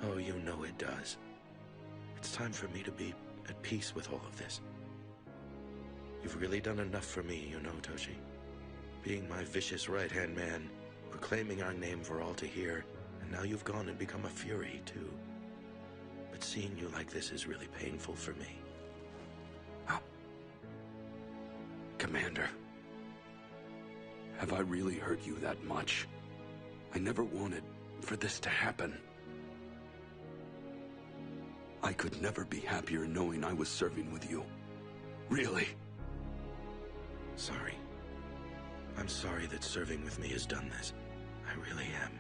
Oh, you know it does. It's time for me to be at peace with all of this. You've really done enough for me, you know, Toshi. Being my vicious right-hand man, proclaiming our name for all to hear, and now you've gone and become a fury, too. But seeing you like this is really painful for me. Commander, have I really hurt you that much? I never wanted for this to happen. I could never be happier knowing I was serving with you. Really? Sorry. I'm sorry that serving with me has done this. I really am.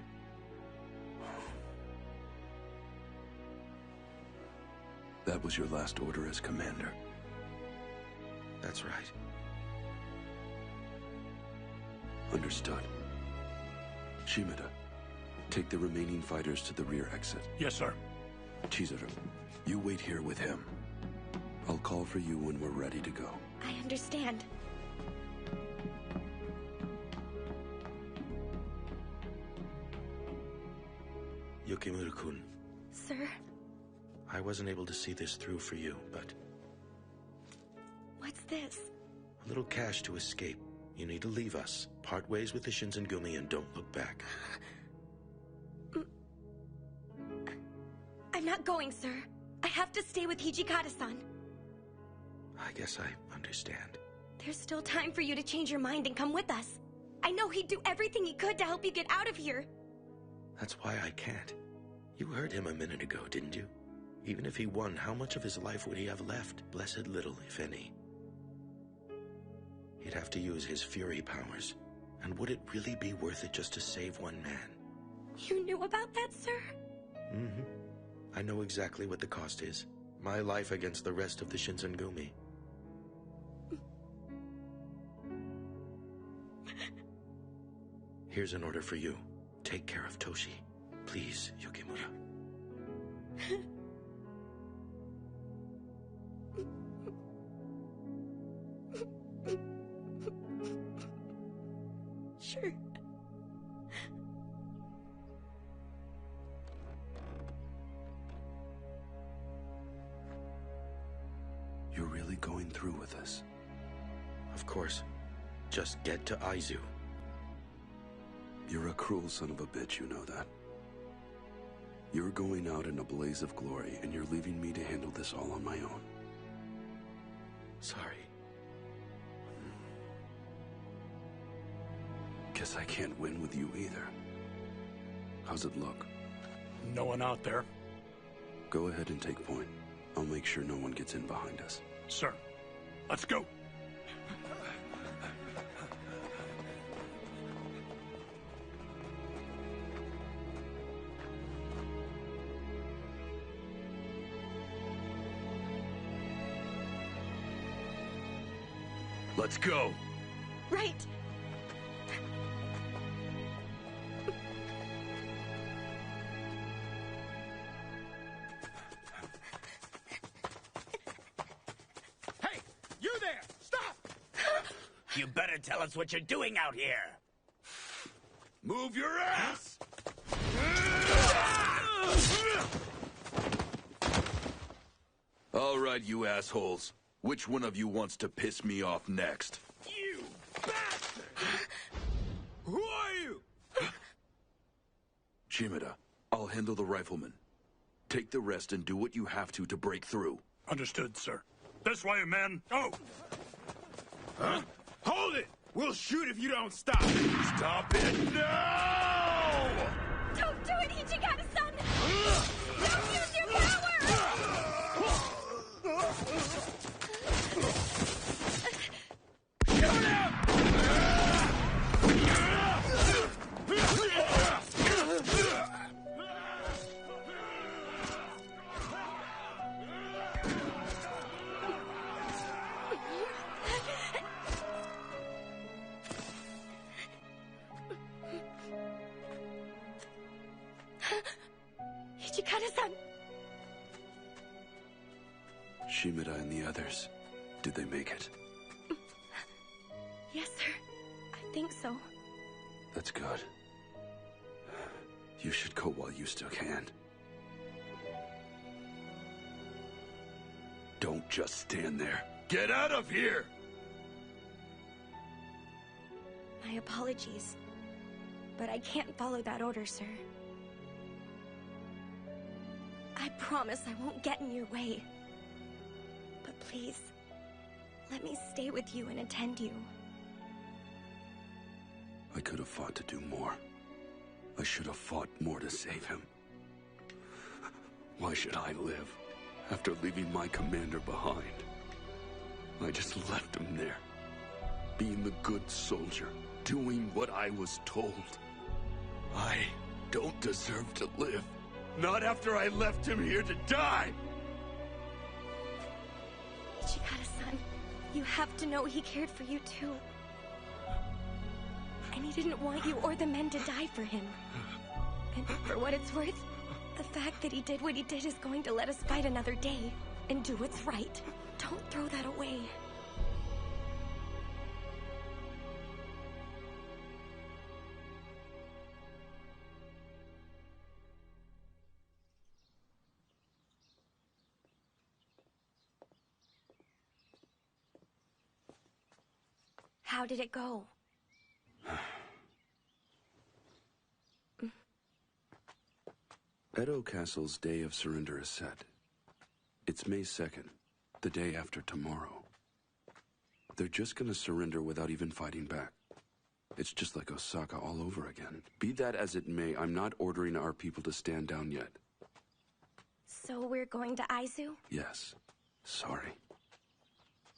That was your last order as commander. That's right. Understood. Shimada, take the remaining fighters to the rear exit. Yes, sir. Chizuru, you wait here with him. I'll call for you when we're ready to go. I understand. Yukimura-kun, Sir, I wasn't able to see this through for you, but what's this? a little cash to escape. You need to leave us, part ways with the Shinsengumi, and don't look back. I'm not going, sir. I have to stay with Hijikata-san. I guess I understand. There's still time for you to change your mind and come with us. I know he'd do everything he could to help you get out of here. That's why I can't. You heard him a minute ago, didn't you? Even if he won, how much of his life would he have left? Blessed little, if any. He'd have to use his fury powers. And would it really be worth it just to save one man? You knew about that, sir? Mm-hmm. I know exactly what the cost is. My life against the rest of the Shinsengumi. Here's an order for you. Take care of Toshi. Please, Yukimura. Sure. You're really going through with this? Of course. Just get to Aizu. You're a cruel son of a bitch, you know that. You're going out in a blaze of glory, and you're leaving me to handle this all on my own. Sorry. Guess I can't win with you either. How's it look? No one out there. Go ahead and take point. I'll make sure no one gets in behind us. Sir, let's go. Let's go! Right. Hey, you there! Stop! You better tell us what you're doing out here. Move your ass! All right, you assholes. Which one of you wants to piss me off next? You bastard! Who are you? Shimada, I'll handle the rifleman. Take the rest and do what you have to break through. Understood, sir. This way, men. Oh! Huh? Hold it! We'll shoot if you don't stop! Stop it now! Don't do it, Hijikata-san! Don't use your power! Hijikata-san! Shimada and the others, did they make it? Yes, sir. I think so. That's good. You should go while you still can. Don't just stand there. Get out of here! My apologies. But I can't follow that order, sir. I promise I won't get in your way. But please, let me stay with you and attend you. I could have fought to do more. I should have fought more to save him. Why should I live after leaving my commander behind? I just left him there, being the good soldier, doing what I was told. I don't deserve to live. Not after I left him here to die! Ichikata-san, you have to know he cared for you too. And he didn't want you or the men to die for him. And for what it's worth, the fact that he did what he did is going to let us fight another day and do what's right. Don't throw that away. How did it go? Edo Castle's day of surrender is set. It's May 2nd, the day after tomorrow. They're just gonna surrender without even fighting back. It's just like Osaka all over again. Be that as it may, I'm not ordering our people to stand down yet. So we're going to Aizu? Yes. Sorry.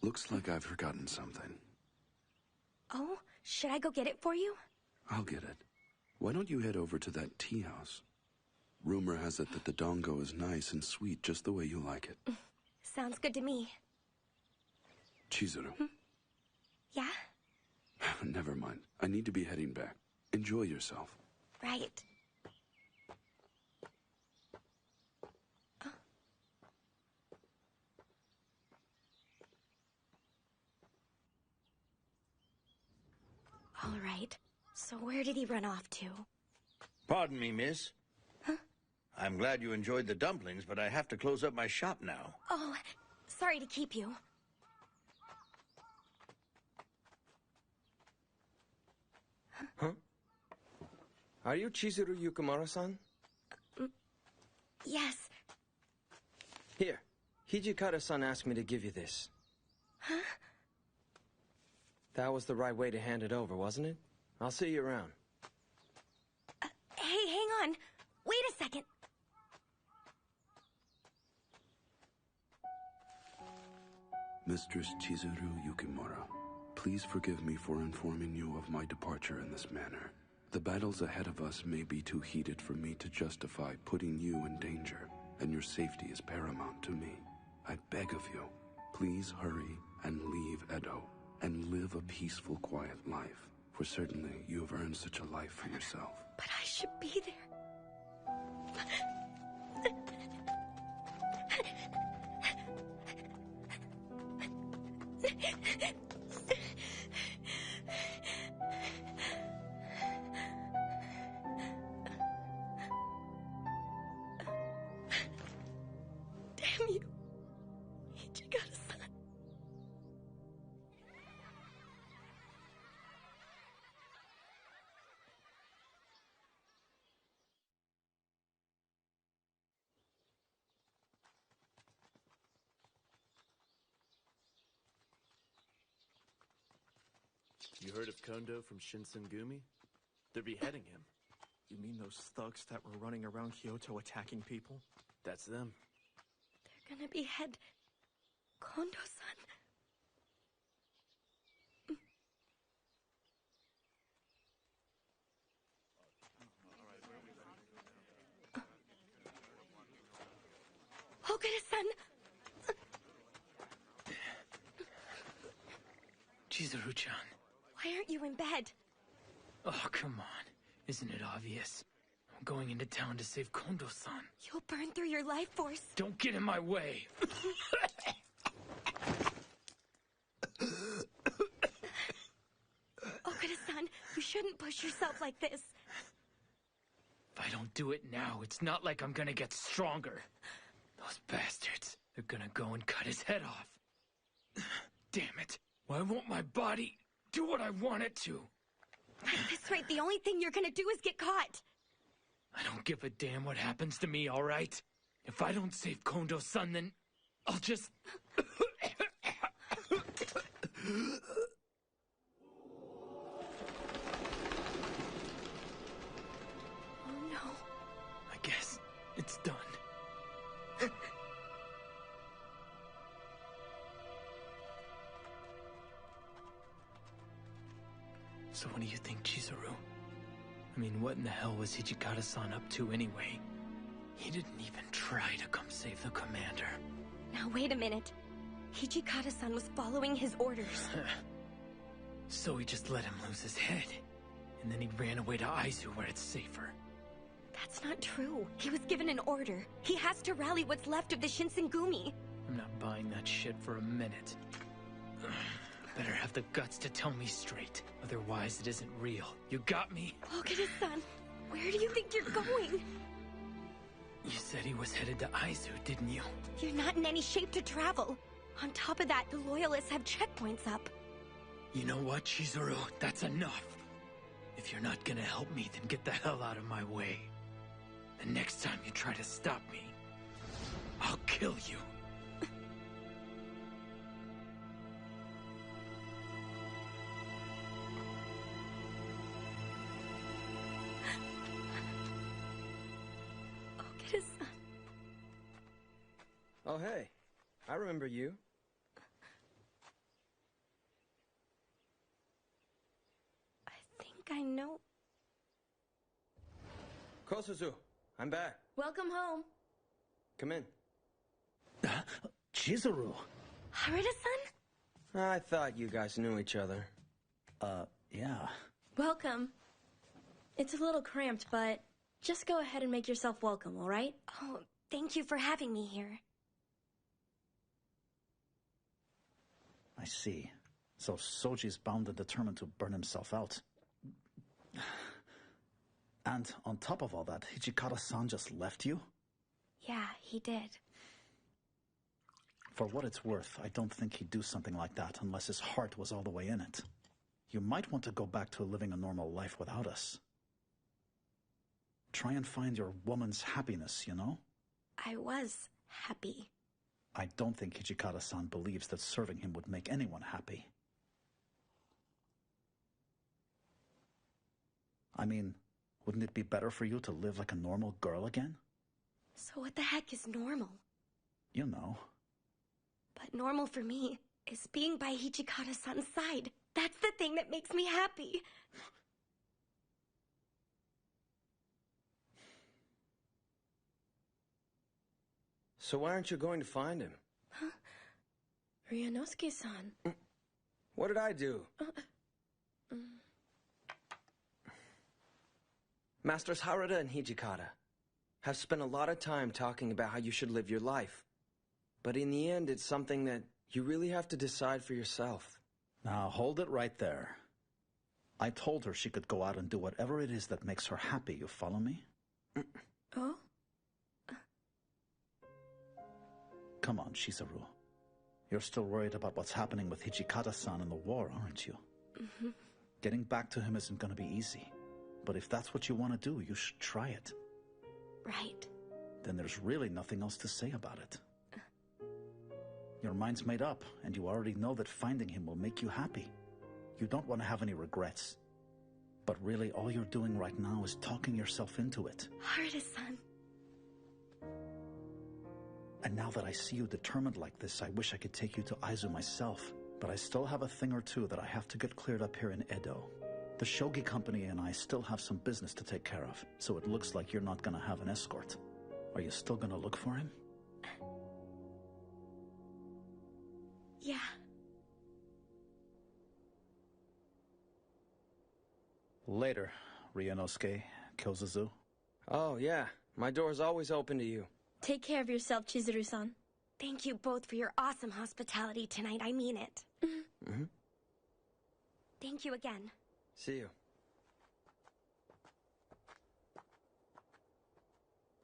Looks like I've forgotten something. Oh, should I go get it for you? I'll get it. Why don't you head over to that tea house? Rumor has it that the dongo is nice and sweet just the way you like it. Sounds good to me. Chizuru. Yeah? Never mind. I need to be heading back. Enjoy yourself. Right. All right. So where did he run off to? Pardon me, miss. Huh? I'm glad you enjoyed the dumplings, but I have to close up my shop now. Oh, sorry to keep you. Huh? Are you Chizuru Yukimura-san? Yes. Here, Hijikata-san asked me to give you this. Huh? That was the right way to hand it over, wasn't it? I'll see you around. Hey, hang on. Wait a second. Mistress Chizuru Yukimura, please forgive me for informing you of my departure in this manner. The battles ahead of us may be too heated for me to justify putting you in danger, and your safety is paramount to me. I beg of you, please hurry and leave Edo, and live a peaceful, quiet life. For certainly you have earned such a life for yourself. But I should be there. Damn you. Ichigata-san. You heard of Kondo from Shinsengumi? They're beheading him. You mean those thugs that were running around Kyoto attacking people? That's them. They're gonna behead Kondo-san. Okada-san! Chizuru-chan. Why aren't you in bed? Oh, come on. Isn't it obvious? I'm going into town to save Kondo-san. You'll burn through your life force. Don't get in my way. Okada-san, you shouldn't push yourself like this. If I don't do it now, it's not like I'm gonna get stronger. Those bastards, they're gonna go and cut his head off. Damn it. Why won't my body do what I want it to? At this rate, the only thing you're gonna do is get caught. I don't give a damn what happens to me, all right? If I don't save Kondo-san, then I'll just... Oh no. I guess it's done. So what do you think, Chizuru? I mean, what in the hell was Hijikata-san up to anyway? He didn't even try to come save the commander. Now wait a minute. Hijikata-san was following his orders. So he just let him lose his head. And then he ran away to Aizu where it's safer. That's not true. He was given an order. He has to rally what's left of the Shinsengumi. I'm not buying that shit for a minute. Better have the guts to tell me straight. Otherwise, it isn't real. You got me? Okada-san, where do you think you're going? You said he was headed to Aizu, didn't you? You're not in any shape to travel. On top of that, the Loyalists have checkpoints up. You know what, Chizuru? That's enough. If you're not gonna help me, then get the hell out of my way. The next time you try to stop me, I'll kill you. Okada-san. Oh, hey. I remember you. I think I know. Kosuzu, I'm back. Welcome home. Come in. Chizuru. Harada-san? I thought you guys knew each other. Yeah. Welcome. It's a little cramped, but just go ahead and make yourself welcome, all right? Oh, thank you for having me here. I see. So Soji's bound and determined to burn himself out. And on top of all that, Hijikata-san just left you? Yeah, he did. For what it's worth, I don't think he'd do something like that unless his heart was all the way in it. You might want to go back to living a normal life without us. Try and find your woman's happiness, you know? I was happy. I don't think Hijikata-san believes that serving him would make anyone happy. I mean, wouldn't it be better for you to live like a normal girl again? So what the heck is normal? You know. But normal for me is being by Hijikata-san's side. That's the thing that makes me happy. So why aren't you going to find him? Huh? Ryunosuke-san. What did I do? Masters Harada and Hijikata have spent a lot of time talking about how you should live your life. But in the end, it's something that you really have to decide for yourself. Now, hold it right there. I told her she could go out and do whatever it is that makes her happy, you follow me? Oh? Come on, Chizuru. You're still worried about what's happening with Hijikata-san in the war, aren't you? Mm-hmm. Getting back to him isn't going to be easy. But if that's what you want to do, you should try it. Right. Then there's really nothing else to say about it. Your mind's made up, and you already know that finding him will make you happy. You don't want to have any regrets. But really, all you're doing right now is talking yourself into it. Harada-san. And now that I see you determined like this, I wish I could take you to Aizu myself. But I still have a thing or two that I have to get cleared up here in Edo. The Shogi Company and I still have some business to take care of, so it looks like you're not gonna have an escort. Are you still gonna look for him? Yeah. Later, Ryunosuke, Kyozuzu. Oh, yeah. My door's always open to you. Take care of yourself, Chizuru-san. Thank you both for your awesome hospitality tonight. I mean it. Mm-hmm. Thank you again. See you.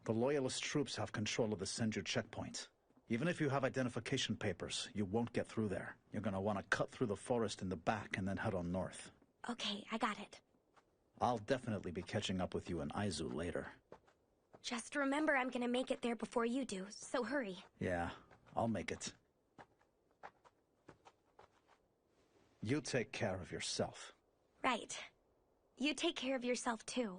The Loyalist troops have control of the Senju checkpoint. Even if you have identification papers, you won't get through there. You're gonna want to cut through the forest in the back and then head on north. Okay, I got it. I'll definitely be catching up with you in Aizu later. Just remember I'm gonna make it there before you do, so hurry. Yeah, I'll make it. You take care of yourself. Right. You take care of yourself, too.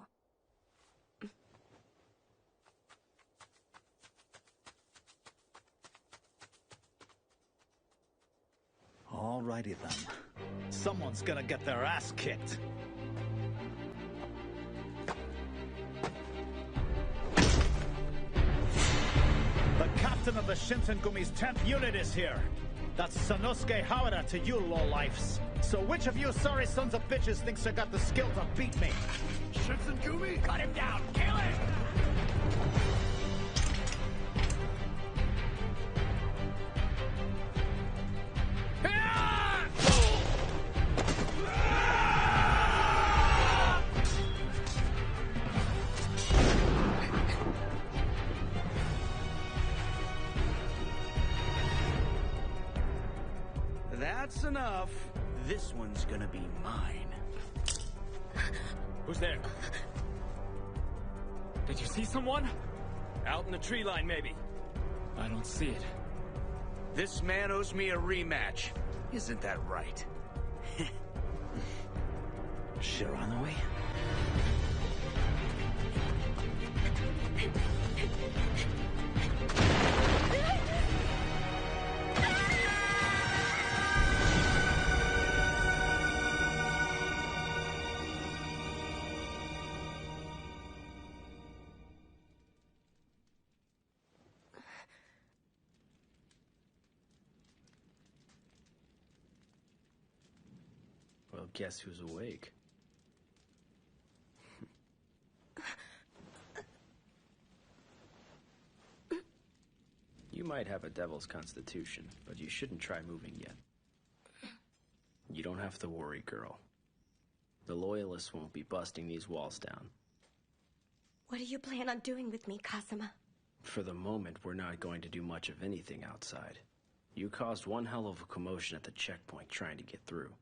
Alrighty then. Someone's gonna get their ass kicked. The captain of the Shinsengumi's 10th unit is here. That's Sanosuke Hawada to you, lowlifes. So which of you sorry sons of bitches thinks they got the skill to beat me? Shinsengumi? Cut him down! Kill him! That's enough. This one's gonna be mine. Who's there? Did you see someone? Out in the tree line, maybe. I don't see it. This man owes me a rematch. Isn't that right? Shiranui? Well, guess who's awake? You might have a devil's constitution, but you shouldn't try moving yet. You don't have to worry, girl. The Loyalists won't be busting these walls down. What do you plan on doing with me, Kazuma? For the moment, we're not going to do much of anything outside. You caused one hell of a commotion at the checkpoint trying to get through.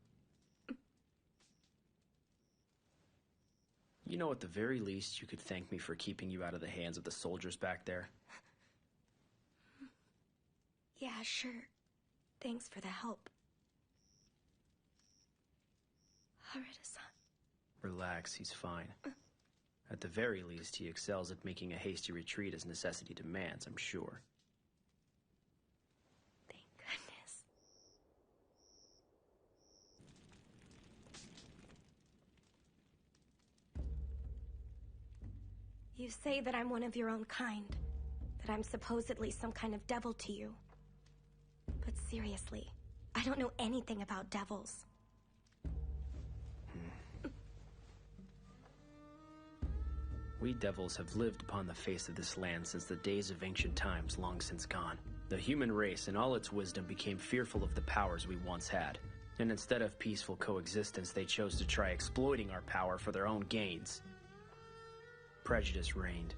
You know, at the very least, you could thank me for keeping you out of the hands of the soldiers back there. Yeah, sure. Thanks for the help. Harada-san. Relax, he's fine. At the very least, he excels at making a hasty retreat as necessity demands, I'm sure. Thank goodness. You say that I'm one of your own kind, that I'm supposedly some kind of devil to you. But seriously, I don't know anything about devils. We devils have lived upon the face of this land since the days of ancient times long since gone. The human race in all its wisdom became fearful of the powers we once had. And instead of peaceful coexistence, they chose to try exploiting our power for their own gains. Prejudice reigned,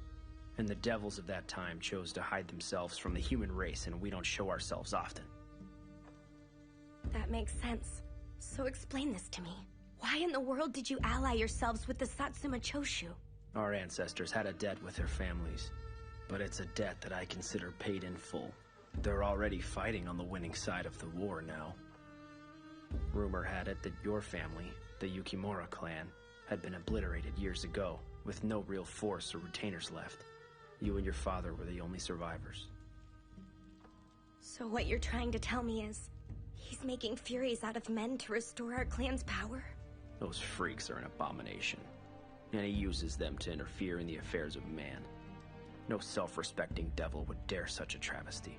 and the devils of that time chose to hide themselves from the human race, and we don't show ourselves often. That makes sense. So explain this to me. Why in the world did you ally yourselves with the Satsuma Choshu? Our ancestors had a debt with their families, but it's a debt that I consider paid in full. They're already fighting on the winning side of the war now. Rumor had it that your family, the Yukimura clan, had been obliterated years ago, with no real force or retainers left. You and your father were the only survivors. So what you're trying to tell me is, he's making Furies out of men to restore our clan's power? Those freaks are an abomination, and he uses them to interfere in the affairs of man. No self-respecting devil would dare such a travesty.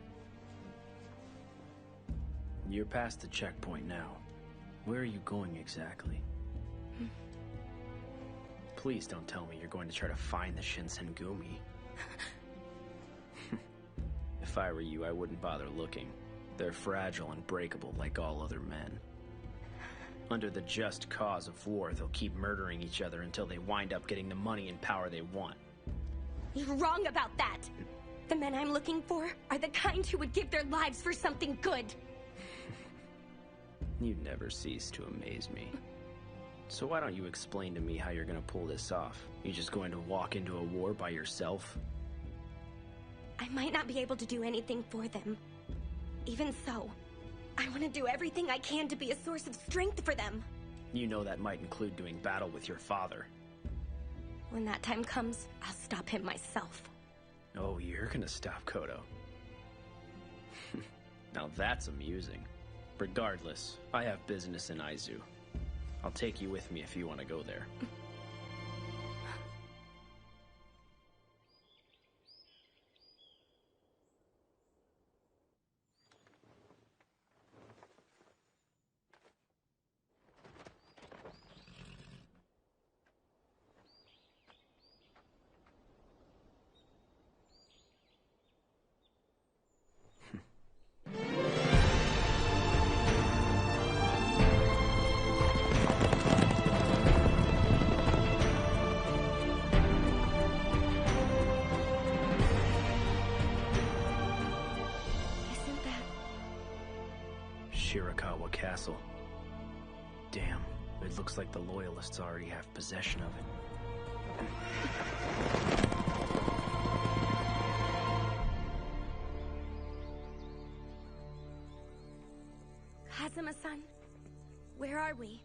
You're past the checkpoint now. Where are you going exactly? Please don't tell me you're going to try to find the Shinsengumi. If I were you, I wouldn't bother looking. They're fragile and breakable like all other men. Under the just cause of war, they'll keep murdering each other until they wind up getting the money and power they want. You're wrong about that! The men I'm looking for are the kind who would give their lives for something good. You never cease to amaze me. So why don't you explain to me how you're gonna pull this off? You just going to walk into a war by yourself? I might not be able to do anything for them. Even so, I want to do everything I can to be a source of strength for them. You know that might include doing battle with your father. When that time comes, I'll stop him myself. Oh, you're gonna stop Kodo. Now that's amusing. Regardless, I have business in Aizu. I'll take you with me if you want to go there. Shirakawa Castle. Damn, it looks like the Loyalists already have possession of it. Kazuma-san, where are we?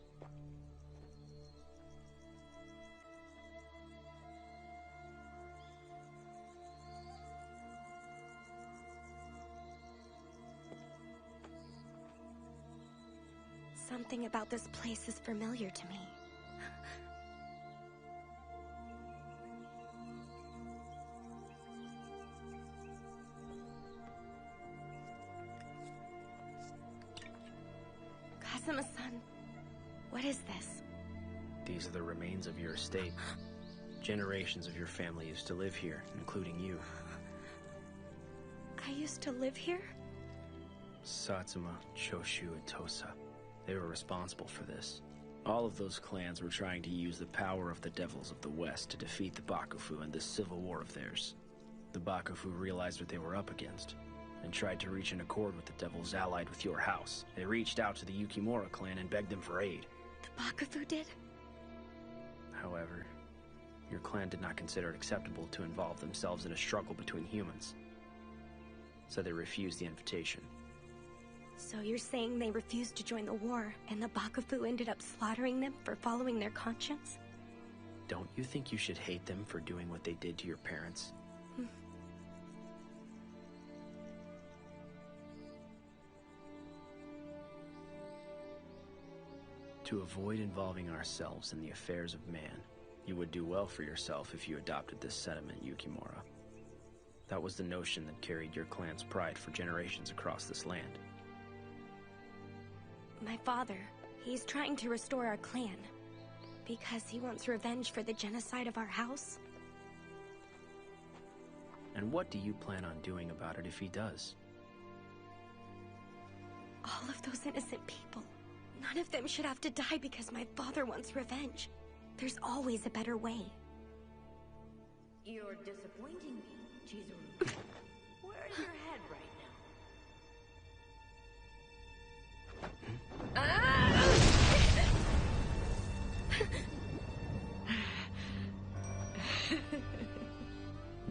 Something about this place is familiar to me. Kazuma-san, what is this? These are the remains of your estate. Generations of your family used to live here, including you. I used to live here? Satsuma, Choshu, and Tosa. They were responsible for this. All of those clans were trying to use the power of the devils of the West to defeat the Bakufu in this civil war of theirs. The Bakufu realized what they were up against, and tried to reach an accord with the devils allied with your house. They reached out to the Yukimura clan and begged them for aid. The Bakufu did? However, your clan did not consider it acceptable to involve themselves in a struggle between humans, so they refused the invitation. So you're saying they refused to join the war, and the Bakufu ended up slaughtering them for following their conscience? Don't you think you should hate them for doing what they did to your parents? To avoid involving ourselves in the affairs of man, you would do well for yourself if you adopted this sentiment, Yukimura. That was the notion that carried your clan's pride for generations across this land. My father, he's trying to restore our clan. Because he wants revenge for the genocide of our house. And what do you plan on doing about it if he does? All of those innocent people. None of them should have to die because my father wants revenge. There's always a better way. You're disappointing me, Chizuru. Where's your head right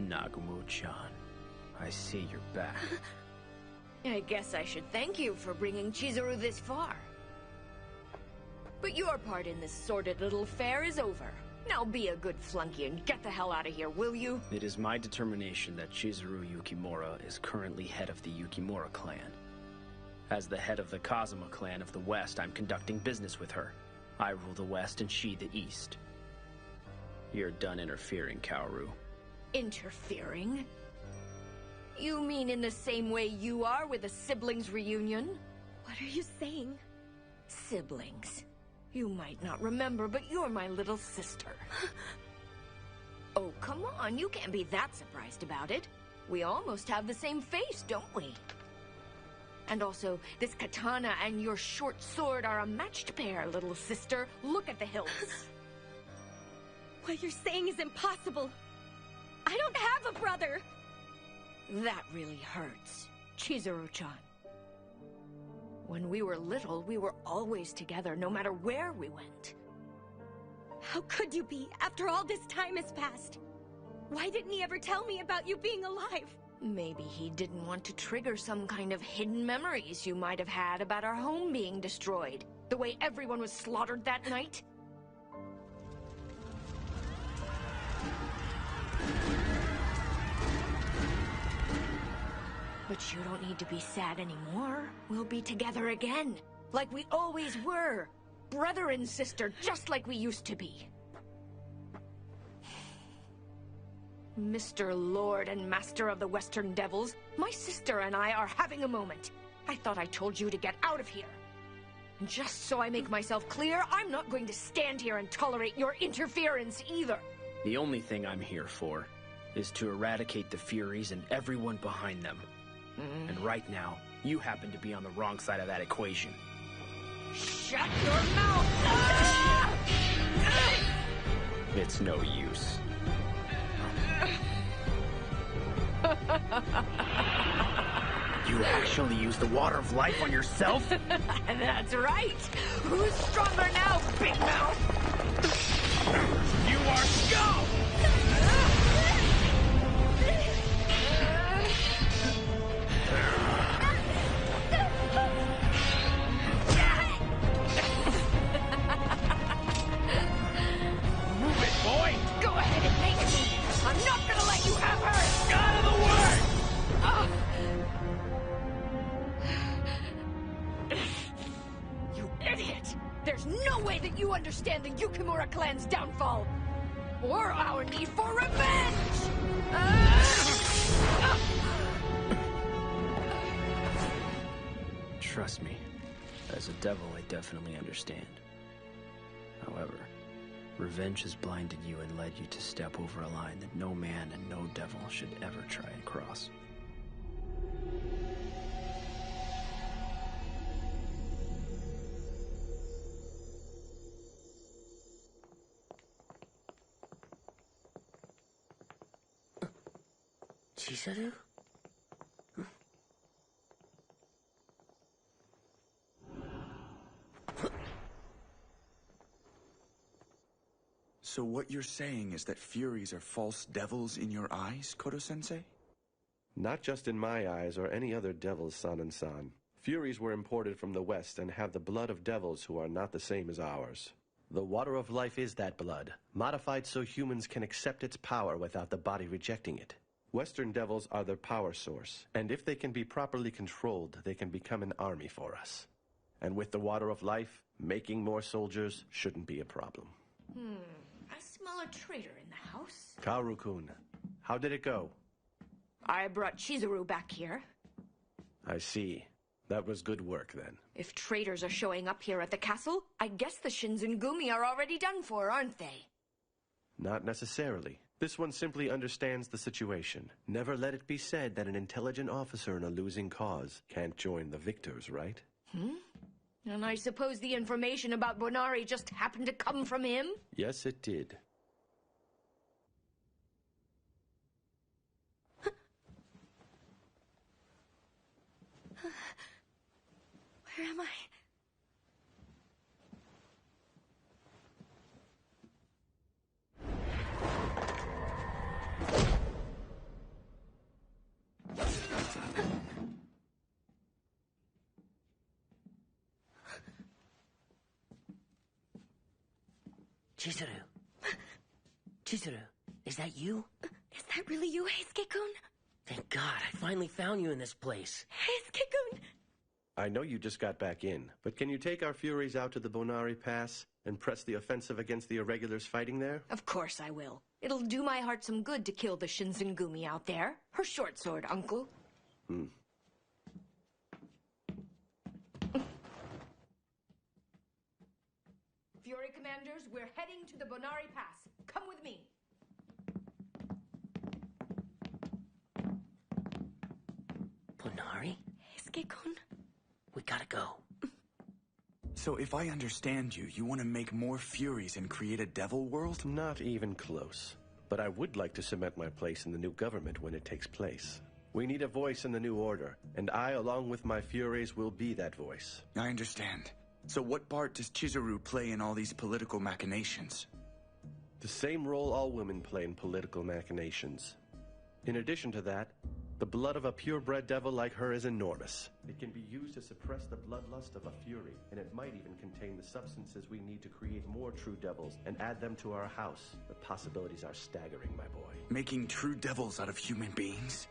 Nagumo-chan, I see you're back. I guess I should thank you for bringing Chizuru this far. But your part in this sordid little affair is over. Now be a good flunky and get the hell out of here, will you? It is my determination that Chizuru Yukimura is currently head of the Yukimura clan. As the head of the Kazuma clan of the West, I'm conducting business with her. I rule the West and she the East. You're done interfering, Kaoru. Interfering? You mean in the same way you are with a siblings reunion? What are you saying? Siblings. You might not remember, but you're my little sister. Oh, come on, you can't be that surprised about it. We almost have the same face, don't we? And also, this katana and your short sword are a matched pair, little sister. Look at the hilts. What you're saying is impossible. I don't have a brother. That really hurts, Chizuru-chan. When we were little, we were always together, no matter where we went. How could you be, after all this time has passed? Why didn't he ever tell me about you being alive? Maybe he didn't want to trigger some kind of hidden memories you might have had about our home being destroyed. The way everyone was slaughtered that night. But you don't need to be sad anymore. We'll be together again, like we always were. Brother and sister, just like we used to be. Mr. Lord and Master of the Western Devils, my sister and I are having a moment. I thought I told you to get out of here. And just so I make myself clear, I'm not going to stand here and tolerate your interference either. The only thing I'm here for is to eradicate the Furies and everyone behind them. And right now, you happen to be on the wrong side of that equation. Shut your mouth! Ah! It's no use. You actually use the water of life on yourself? That's right. Who's stronger now, Big Mouth? You are scum! Move it, boy! Go ahead and make me. I'm not gonna let you have her. Out of the way! You idiot! There's no way that you understand the Yukimura clan's downfall! Or our need for revenge! Trust me, as a devil, I definitely understand. However, revenge has blinded you and led you to step over a line that no man and no devil should ever try and cross. Chizuru? So what you're saying is that Furies are false devils in your eyes, Koto-sensei? Not just in my eyes or any other devil's, San. Furies were imported from the West and have the blood of devils who are not the same as ours. The water of life is that blood, modified so humans can accept its power without the body rejecting it. Western devils are their power source, and if they can be properly controlled, they can become an army for us. And with the water of life, making more soldiers shouldn't be a problem. I smell a traitor in the house. Kaoru-kun, how did it go? I brought Chizuru back here. I see. That was good work, then. If traitors are showing up here at the castle, I guess the Shinzengumi are already done for, aren't they? Not necessarily. This one simply understands the situation. Never let it be said that an intelligent officer in a losing cause can't join the victors, right? And I suppose the information about Bonari just happened to come from him? Yes, it did. Where am I? Chizuru. Chizuru, is that you? Is that really you, Heisuke-kun? Thank God, I finally found you in this place. Heisuke-kun! I know you just got back in, but can you take our Furies out to the Bonari Pass and press the offensive against the irregulars fighting there? Of course I will. It'll do my heart some good to kill the Shinzengumi out there. Her short sword, uncle. Fury commanders, we're heading to the Bonari Pass. Come with me. Bonari? Heisuke-kun? We gotta go. So if I understand you, you want to make more Furies and create a devil world? Not even close. But I would like to cement my place in the new government when it takes place. We need a voice in the new order, and I, along with my Furies, will be that voice. I understand. So what part does Chizuru play in all these political machinations? The same role all women play in political machinations. In addition to that, the blood of a purebred devil like her is enormous. It can be used to suppress the bloodlust of a Fury, and it might even contain the substances we need to create more true devils and add them to our house. The possibilities are staggering, my boy. Making true devils out of human beings?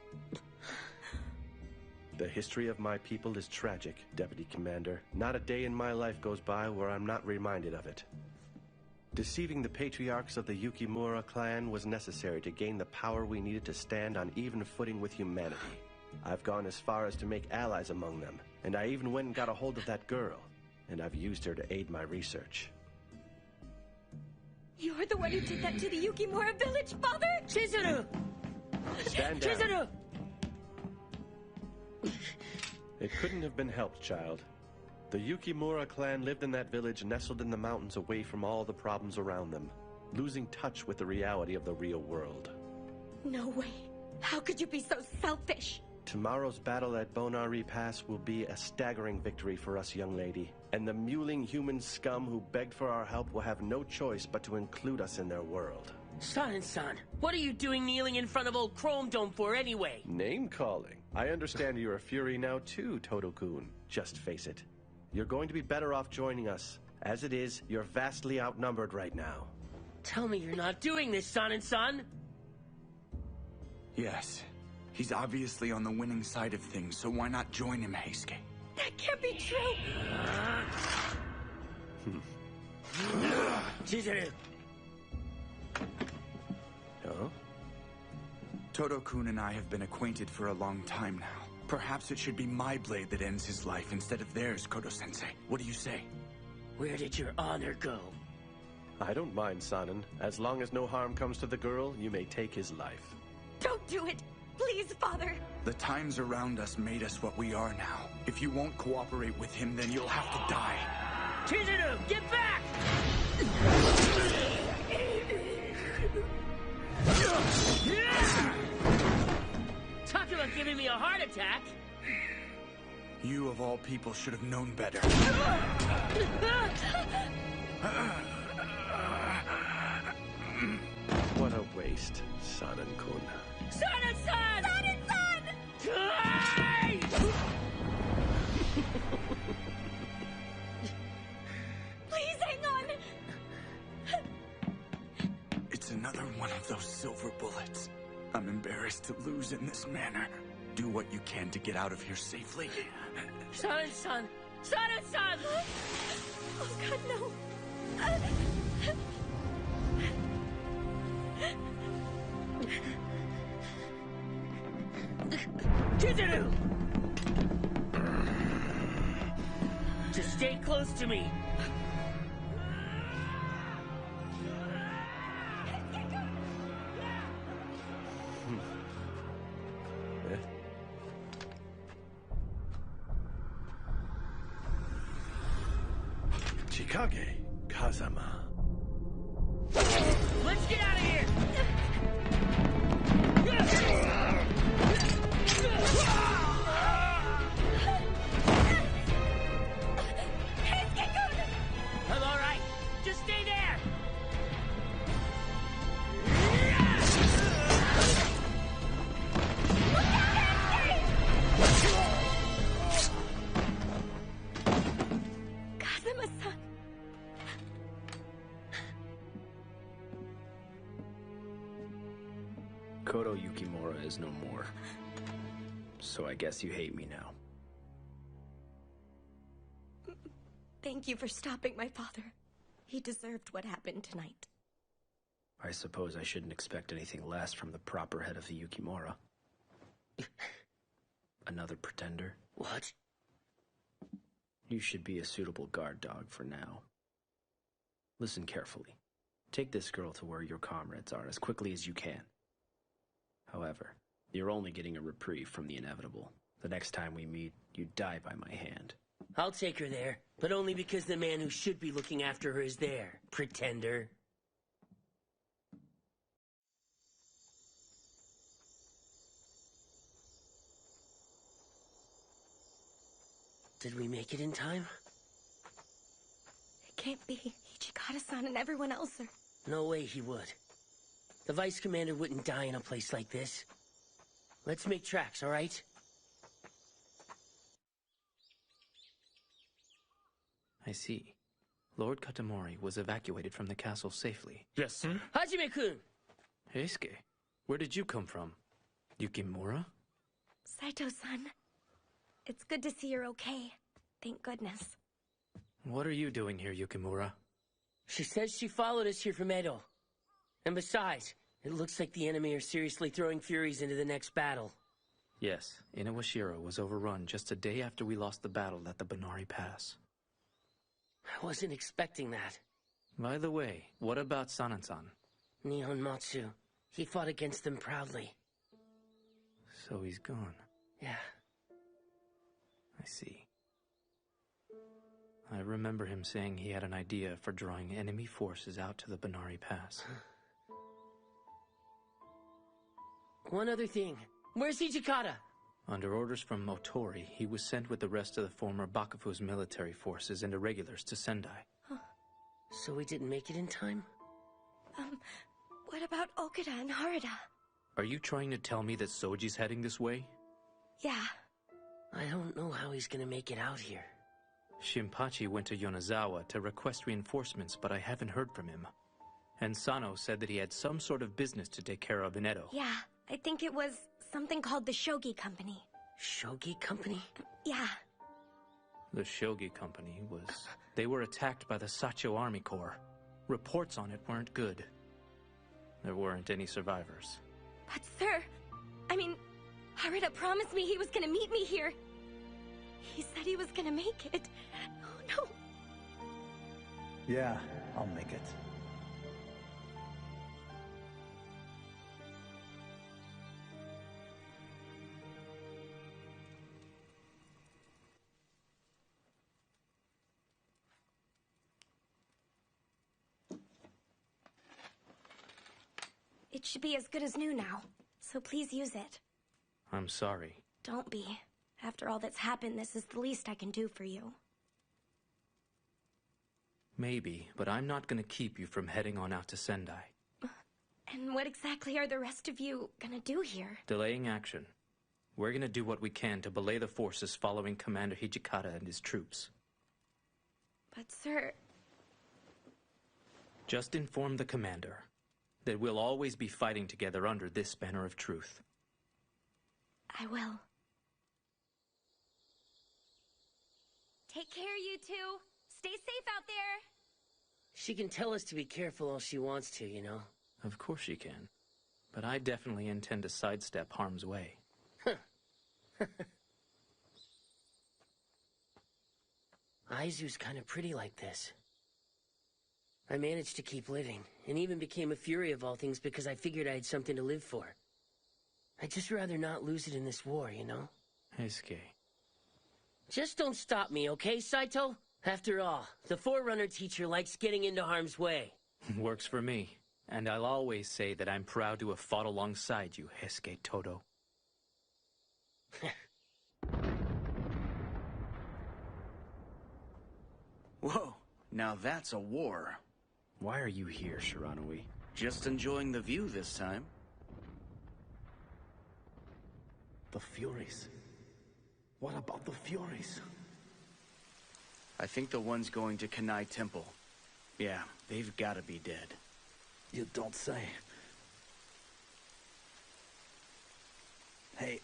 The history of my people is tragic, Deputy Commander. Not a day in my life goes by where I'm not reminded of it. Deceiving the patriarchs of the Yukimura clan was necessary to gain the power we needed to stand on even footing with humanity. I've gone as far as to make allies among them, and I even went and got a hold of that girl, and I've used her to aid my research. You're the one who did that to the Yukimura village, Father? Chizuru! Stand down. Chizuru! It couldn't have been helped, child. The Yukimura clan lived in that village nestled in the mountains away from all the problems around them, losing touch with the reality of the real world. No way. How could you be so selfish? Tomorrow's battle at Bonari Pass will be a staggering victory for us, young lady. And the mewling human scum who begged for our help will have no choice but to include us in their world. San, what are you doing kneeling in front of old Chrome Dome for anyway? Name-calling. I understand you're a Fury now too, Todo-kun. Just face it. You're going to be better off joining us. As it is, you're vastly outnumbered right now. Tell me you're not doing this, San. Yes. He's obviously on the winning side of things, so why not join him, Heisuke? That can't be true! Chizuru! Huh? Todo-kun and I have been acquainted for a long time now. Perhaps it should be my blade that ends his life instead of theirs, Kodo-sensei. What do you say? Where did your honor go? I don't mind, Sanin. As long as no harm comes to the girl, you may take his life. Don't do it! Please, Father! The times around us made us what we are now. If you won't cooperate with him, then you'll have to die. Chizuru, get back! Talk about giving me a heart attack! You, of all people, should have known better. What a waste, Sanin-kun. Sanin-san! Sanin-san! Please hang on! It's another one of those silver bullets. I'm embarrassed to lose in this manner. Do what you can to get out of here safely. Sanin-san! Sanin-san! Oh God, no! Chizuru! Just stay close to me. Chikage Kazama. Let's get out of here! I'm all right. Just stay there. Kazama-san. Kodo Yukimura is no more. So I guess you hate me now. Thank you for stopping my father. He deserved what happened tonight. I suppose I shouldn't expect anything less from the proper head of the Yukimura. Another pretender? What? You should be a suitable guard dog for now. Listen carefully. Take this girl to where your comrades are as quickly as you can. However, you're only getting a reprieve from the inevitable. The next time we meet, you die by my hand. I'll take her there, but only because the man who should be looking after her is there, pretender. Did we make it in time? It can't be. Hichikata-san and everyone else are... No way he would. The Vice Commander wouldn't die in a place like this. Let's make tracks, all right? I see. Lord Katamori was evacuated from the castle safely. Yes, sir? Hajime-kun! Heisuke, where did you come from? Yukimura? Saito-san. It's good to see you're okay. Thank goodness. What are you doing here, Yukimura? She says she followed us here from Edo. And besides, it looks like the enemy are seriously throwing Furies into the next battle. Yes, Inawashiro was overrun just a day after we lost the battle at the Bonari Pass. I wasn't expecting that. By the way, what about Sanan-san? Nihon Matsu. He fought against them proudly. So he's gone. Yeah. I see. I remember him saying he had an idea for drawing enemy forces out to the Bonari Pass. One other thing. Where's Hijikata? Under orders from Motori, he was sent with the rest of the former Bakufu's military forces and irregulars to Sendai. So we didn't make it in time? What about Okada and Harada? Are you trying to tell me that Soji's heading this way? Yeah. I don't know how he's gonna make it out here. Shinpachi went to Yonezawa to request reinforcements, but I haven't heard from him. And Sano said that he had some sort of business to take care of in Edo. Yeah, I think it was something called the Shogi Company. Shogi Company? Yeah. The Shogi Company was... They were attacked by the Sacho Army Corps. Reports on it weren't good. There weren't any survivors. But sir, I mean, Harada promised me he was gonna meet me here. He said he was gonna make it. Oh no. Yeah, I'll make it. It should be as good as new now, so please use it. I'm sorry. Don't be. After all that's happened, this is the least I can do for you. Maybe, but I'm not gonna keep you from heading on out to Sendai. And what exactly are the rest of you gonna do here? Delaying action. We're gonna do what we can to belay the forces following Commander Hijikata and his troops. But sir... Just inform the commander that we'll always be fighting together under this banner of truth. I will. Take care, you two. Stay safe out there. She can tell us to be careful all she wants to, you know. Of course she can. But I definitely intend to sidestep harm's way. Aizu's kind of pretty like this. I managed to keep living, and even became a Fury of all things because I figured I had something to live for. I'd just rather not lose it in this war, you know? Heisuke. Just don't stop me, okay, Saito? After all, the Forerunner teacher likes getting into harm's way. Works for me. And I'll always say that I'm proud to have fought alongside you, Heisuke Todo. Whoa, now that's a war. Why are you here, Shiranui? Just enjoying the view this time. The Furies. What about the Furies? I think the ones going to Kanai Temple. Yeah, they've gotta be dead. You don't say. Hey,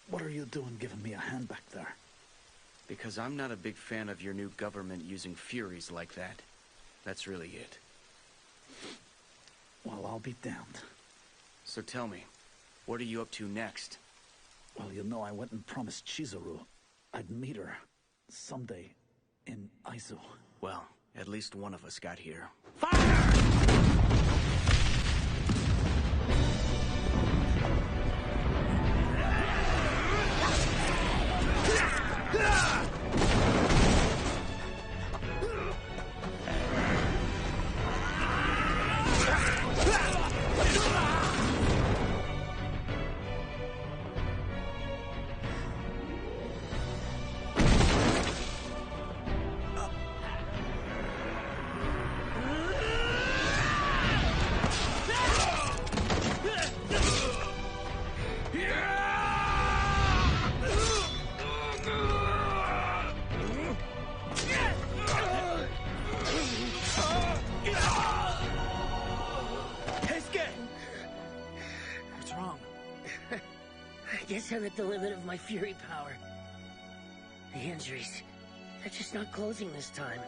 what are you doing giving me a hand back there? Because I'm not a big fan of your new government using Furies like that. That's really it. Well, I'll be damned. So tell me, what are you up to next? Well, you know, I went and promised Chizuru I'd meet her someday in Aizu. Well, at least one of us got here. I guess I'm at the limit of my Fury power. The injuries, they're just not closing this time.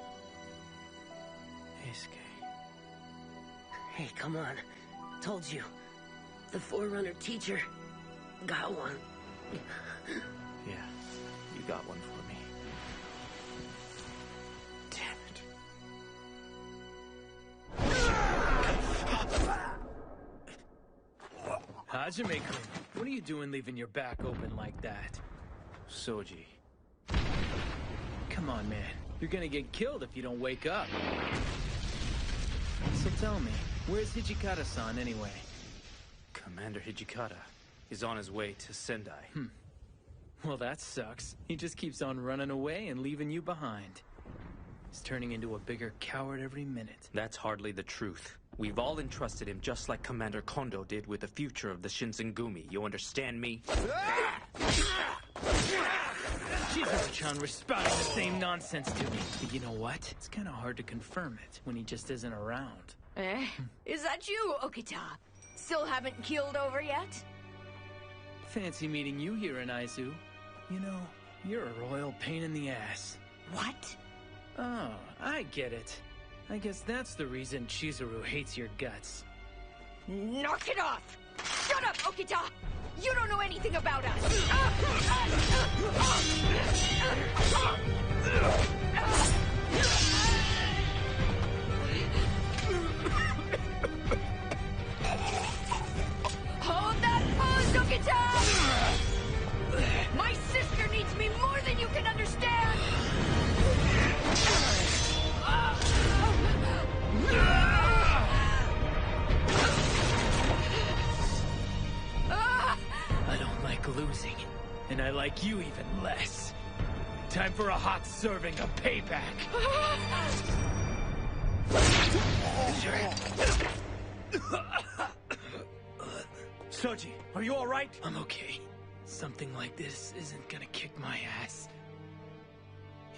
Heisuke. Hey, come on. Told you. The Forerunner teacher got one. Yeah, you got one for me. Hajime-kun, what are you doing leaving your back open like that? Soji. Come on, man. You're gonna get killed if you don't wake up. So tell me, where's Hijikata-san anyway? Commander Hijikata is on his way to Sendai. Well, that sucks. He just keeps on running away and leaving you behind. He's turning into a bigger coward every minute. That's hardly the truth. We've all entrusted him just like Commander Kondo did with the future of the Shinsengumi. You understand me? Chizuru-chan was spouting the same nonsense to me. But you know what? It's kind of hard to confirm it when he just isn't around. Eh? Is that you, Okita? Still haven't keeled over yet? Fancy meeting you here, Inaizu. You know, you're a royal pain in the ass. What? Oh, I get it. I guess that's the reason Chizuru hates your guts. Knock it off! Shut up, Okita! You don't know anything about us! Hold that pose, Okita! My sister needs me more than you can understand! I don't like losing, and I like you even less. Time for a hot serving of payback. Soji, are you all right? I'm okay. Something like this isn't gonna kick my ass.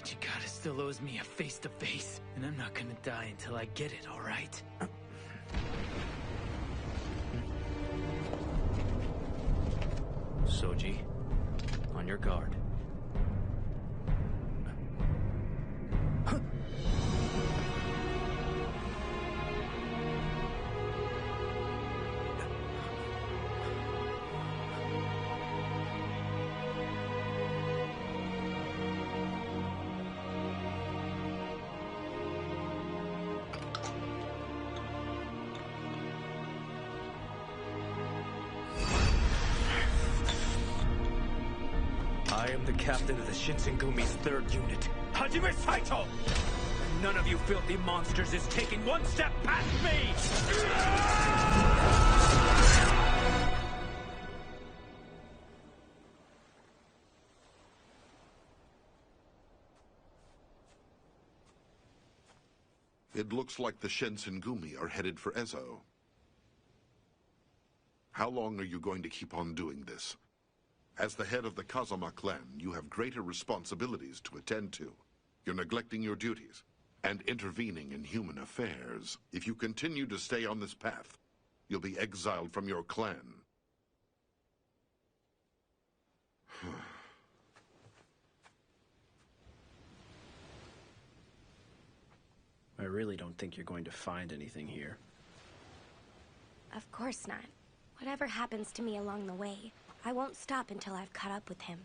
Ichikata still owes me a face-to-face, and I'm not gonna die until I get it, all right? Soji, on your guard. I am the captain of the Shinsengumi's 3rd unit, Hajime Saito! And none of you filthy monsters is taking one step past me! It looks like the Shinsengumi are headed for Ezo. How long are you going to keep on doing this? As the head of the Kazama clan, you have greater responsibilities to attend to. You're neglecting your duties and intervening in human affairs. If you continue to stay on this path, you'll be exiled from your clan. I really don't think you're going to find anything here. Of course not. Whatever happens to me along the way, I won't stop until I've caught up with him.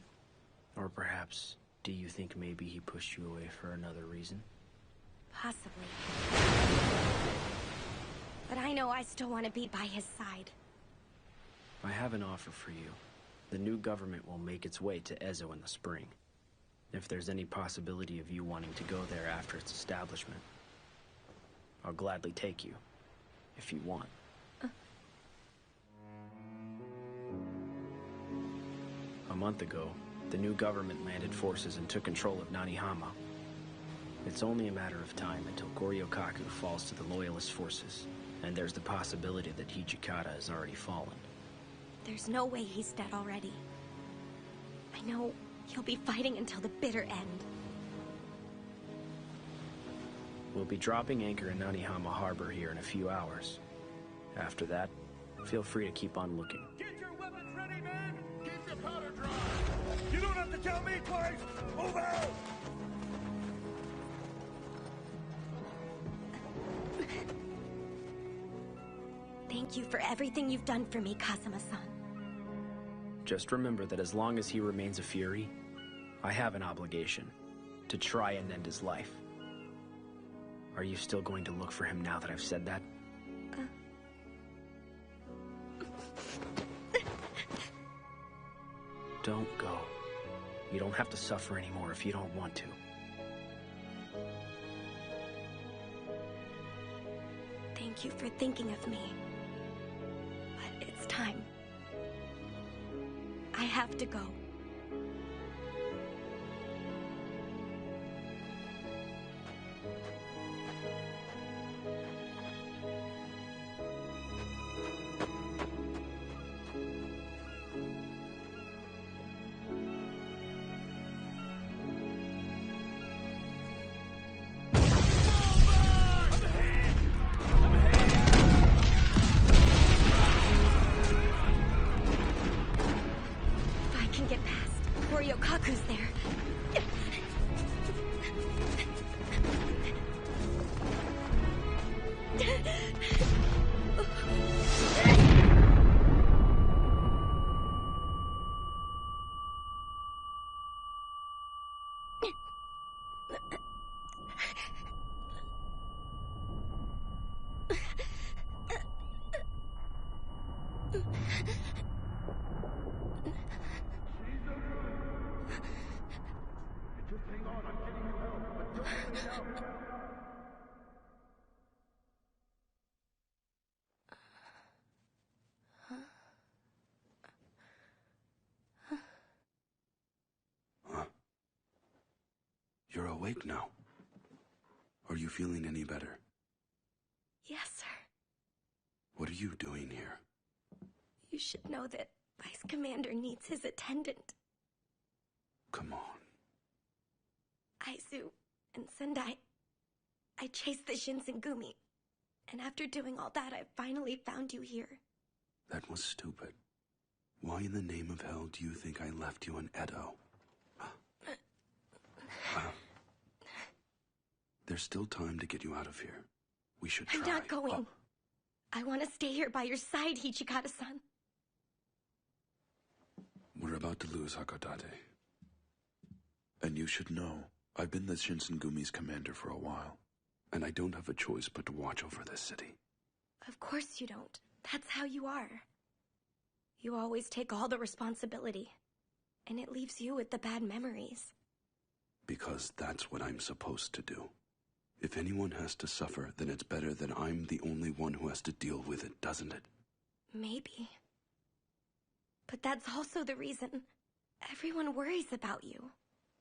Or perhaps, do you think maybe he pushed you away for another reason? Possibly. But I know I still want to be by his side. I have an offer for you. The new government will make its way to Ezo in the spring. If there's any possibility of you wanting to go there after its establishment, I'll gladly take you, if you want. A month ago, the new government landed forces and took control of Nanihama. It's only a matter of time until Goryokaku falls to the Loyalist forces, and there's the possibility that Hijikata has already fallen. There's no way he's dead already. I know he'll be fighting until the bitter end. We'll be dropping anchor in Nanihama Harbor here in a few hours. After that, feel free to keep on looking. Get your weapons ready, men! Keep your powder dry! You don't have to tell me twice! Move out! Thank you for everything you've done for me, Kazuma-san. Just remember that as long as he remains a Fury, I have an obligation to try and end his life. Are you still going to look for him now that I've said that? Don't go. You don't have to suffer anymore if you don't want to. Thank you for thinking of me. But it's time. I have to go. Kaku's there. You're awake now. Are you feeling any better? Yes, sir. What are you doing here? You should know that Vice Commander needs his attendant. Come on. Aizu and Sendai. I chased the Shinsengumi. And after doing all that, I finally found you here. That was stupid. Why in the name of hell do you think I left you in Edo? There's still time to get you out of here. We should try. I'm not going. I want to stay here by your side, Hichikata-san. We're about to lose Hakodate. And you should know, I've been the Shinsengumi's commander for a while, and I don't have a choice but to watch over this city. Of course you don't. That's how you are. You always take all the responsibility, and it leaves you with the bad memories. Because that's what I'm supposed to do. If anyone has to suffer, then it's better that I'm the only one who has to deal with it, doesn't it? Maybe. But that's also the reason everyone worries about you.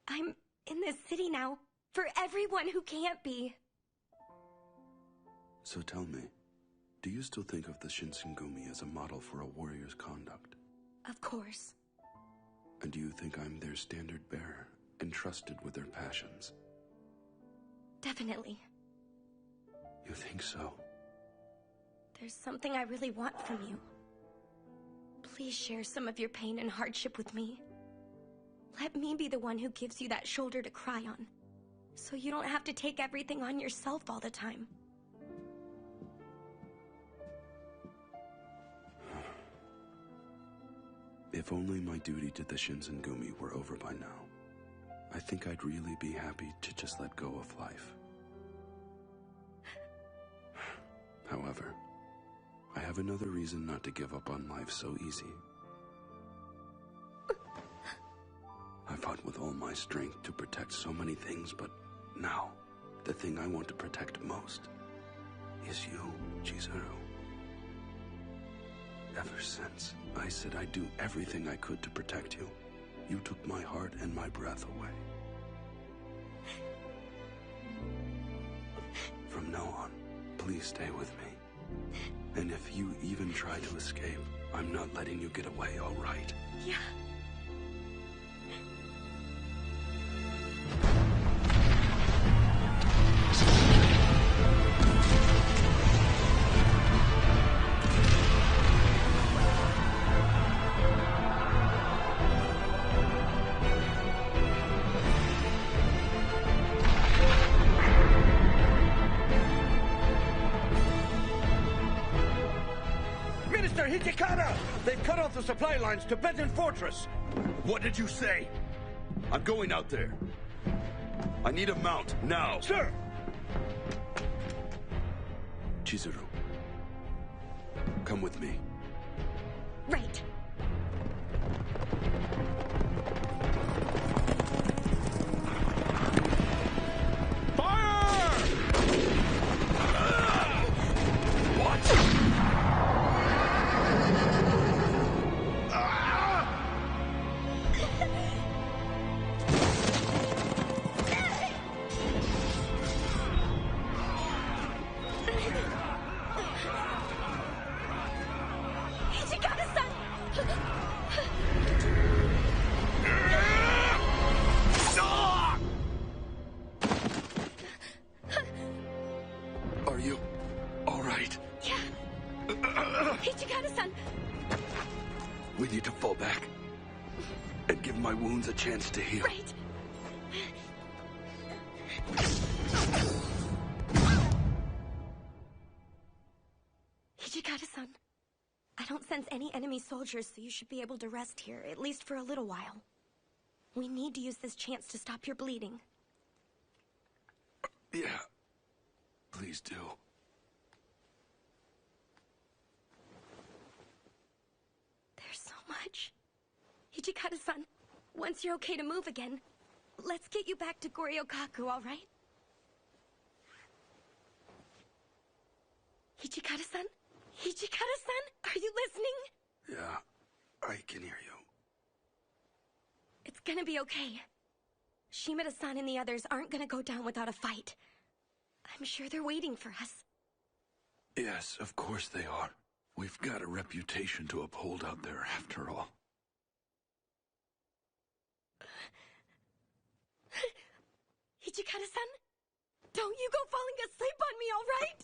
I'm in this city now for everyone who can't be. So tell me, do you still think of the Shinsengumi as a model for a warrior's conduct? Of course. And do you think I'm their standard bearer, entrusted with their passions? Definitely. You think so? There's something I really want from you. Please share some of your pain and hardship with me. Let me be the one who gives you that shoulder to cry on, so you don't have to take everything on yourself all the time. If only my duty to the Shinsengumi were over by now. I think I'd really be happy to just let go of life. However, I have another reason not to give up on life so easy. I fought with all my strength to protect so many things, but now, the thing I want to protect most is you, Chizuru. Ever since I said I'd do everything I could to protect you, you took my heart and my breath away. From now on, please stay with me. And if you even try to escape, I'm not letting you get away, all right? Yeah. Minister Hichikata! They've cut off the supply lines to Benton Fortress! What did you say? I'm going out there. I need a mount, now. Sir! Chizuru, come with me. Right. Are you all right? Yeah. Hichikata-san. We need to fall back. and give my wounds a chance to heal. Right. Hijikata-san, I don't sense any enemy soldiers, so you should be able to rest here, at least for a little while. We need to use this chance to stop your bleeding. Yeah. Please do. There's so much. Hijikata-san, once you're okay to move again, let's get you back to Goryokaku, all right? Hijikata-san? Hijikata-san? Are you listening? Yeah, I can hear you. It's gonna be okay. Shimada-san and the others aren't gonna go down without a fight. I'm sure they're waiting for us. Yes, of course they are. We've got a reputation to uphold out there after all. Hijikata-san? Don't you go falling asleep on me, all right?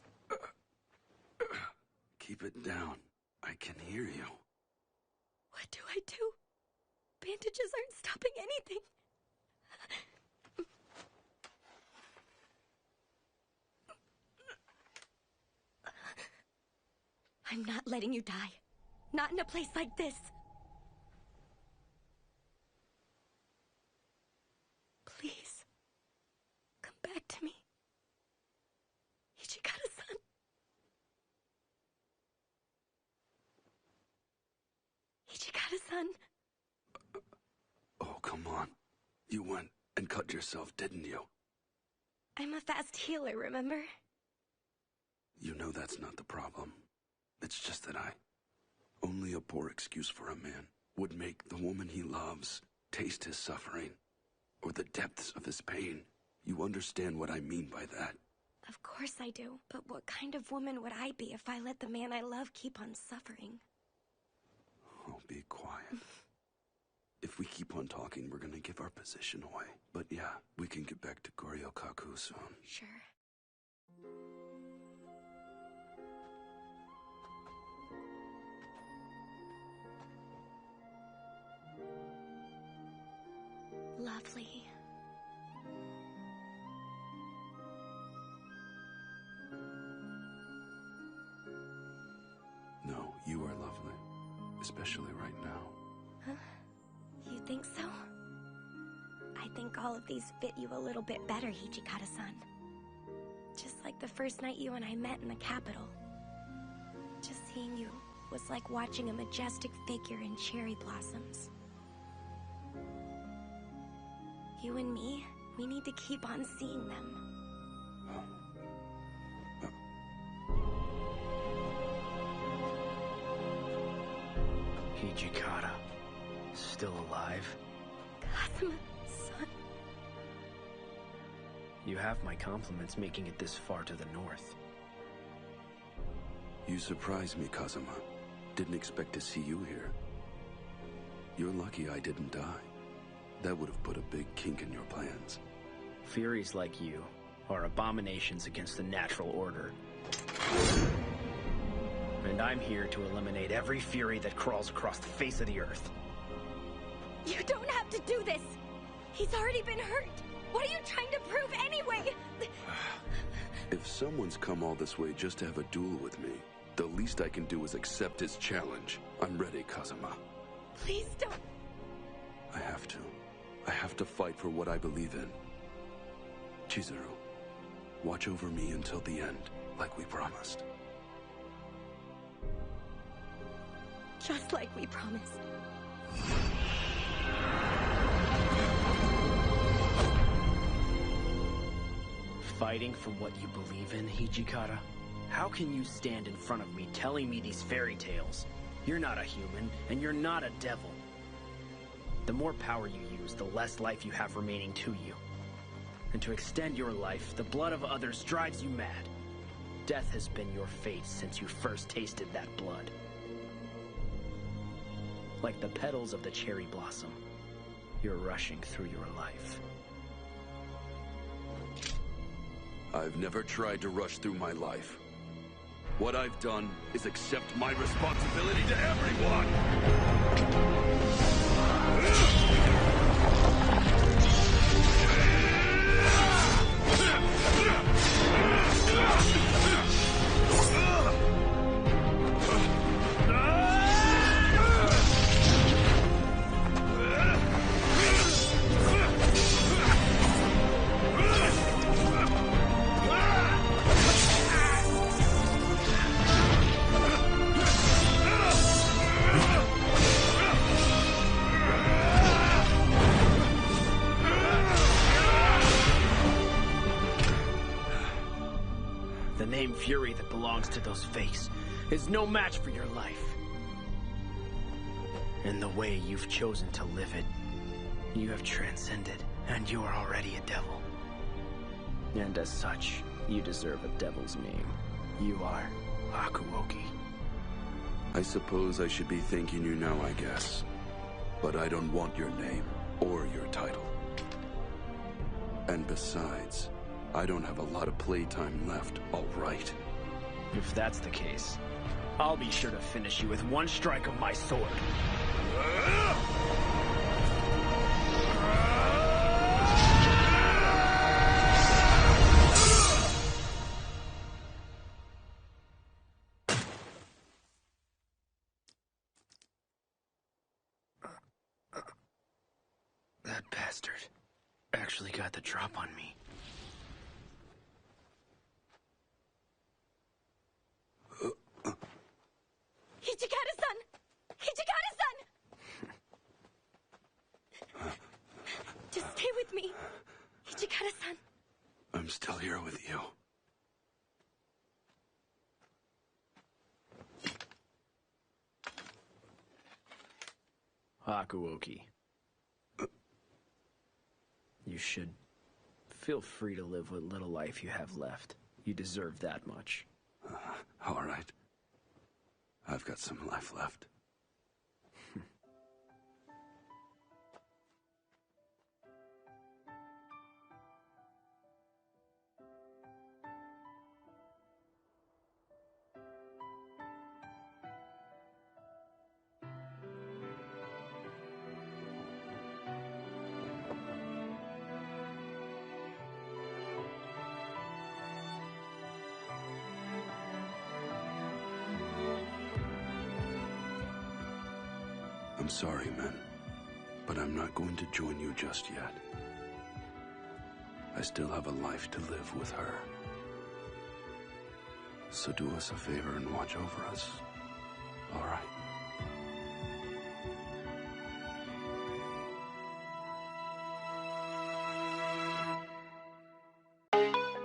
Keep it down. I can hear you. What do I do? Bandages aren't stopping anything. I'm not letting you die. Not in a place like this. Please. Come back to me. Hijikata-san. Hijikata-san. Oh, come on. You went and cut yourself, didn't you? I'm a fast healer, remember? You know that's not the problem. It's just that only a poor excuse for a man would make the woman he loves taste his suffering, or the depths of his pain. You understand what I mean by that? Of course I do. But what kind of woman would I be if I let the man I love keep on suffering? Oh, be quiet. If we keep on talking, we're gonna give our position away. But yeah, we can get back to Goryokaku soon. Sure. Lovely. No, you are lovely. Especially right now. Huh? You think so? I think all of these fit you a little bit better, Hijikata-san. Just like the first night you and I met in the capital. Just seeing you was like watching a majestic figure in cherry blossoms. You and me, we need to keep on seeing them. Hijikata, still alive? Kazuma-san. You have my compliments making it this far to the north. You surprised me, Kazuma. Didn't expect to see you here. You're lucky I didn't die. That would have put a big kink in your plans. Furies like you are abominations against the natural order. And I'm here to eliminate every Fury that crawls across the face of the earth. You don't have to do this! He's already been hurt! What are you trying to prove anyway? If someone's come all this way just to have a duel with me, the least I can do is accept his challenge. I'm ready, Kazuma. Please don't. I have to. I have to fight for what I believe in. Chizuru, watch over me until the end, like we promised. Just like we promised. Fighting for what you believe in, Hijikata? How can you stand in front of me telling me these fairy tales? You're not a human, and you're not a devil. The more power you use, the less life you have remaining to you. And to extend your life, the blood of others drives you mad. Death has been your fate since you first tasted that blood. Like the petals of the cherry blossom, you're rushing through your life. I've never tried to rush through my life. What I've done is accept my responsibility to everyone! fury that belongs to those fakes is no match for your life. And the way you've chosen to live it, you have transcended, and you are already a devil. And as such, you deserve a devil's name. You are Akuoki. I suppose I should be thanking you now, I guess. But I don't want your name or your title. And besides, I don't have a lot of playtime left, all right? If that's the case, I'll be sure to finish you with one strike of my sword. That bastard actually got the drop on me. Hijikata-san! Hijikata-san! Just stay with me. Hijikata-san. I'm still here with you. Akuoki. You should feel free to live what little life you have left. You deserve that much. All right. I've got some life left. I'm sorry, men, but I'm not going to join you just yet. I still have a life to live with her. So do us a favor and watch over us. All right?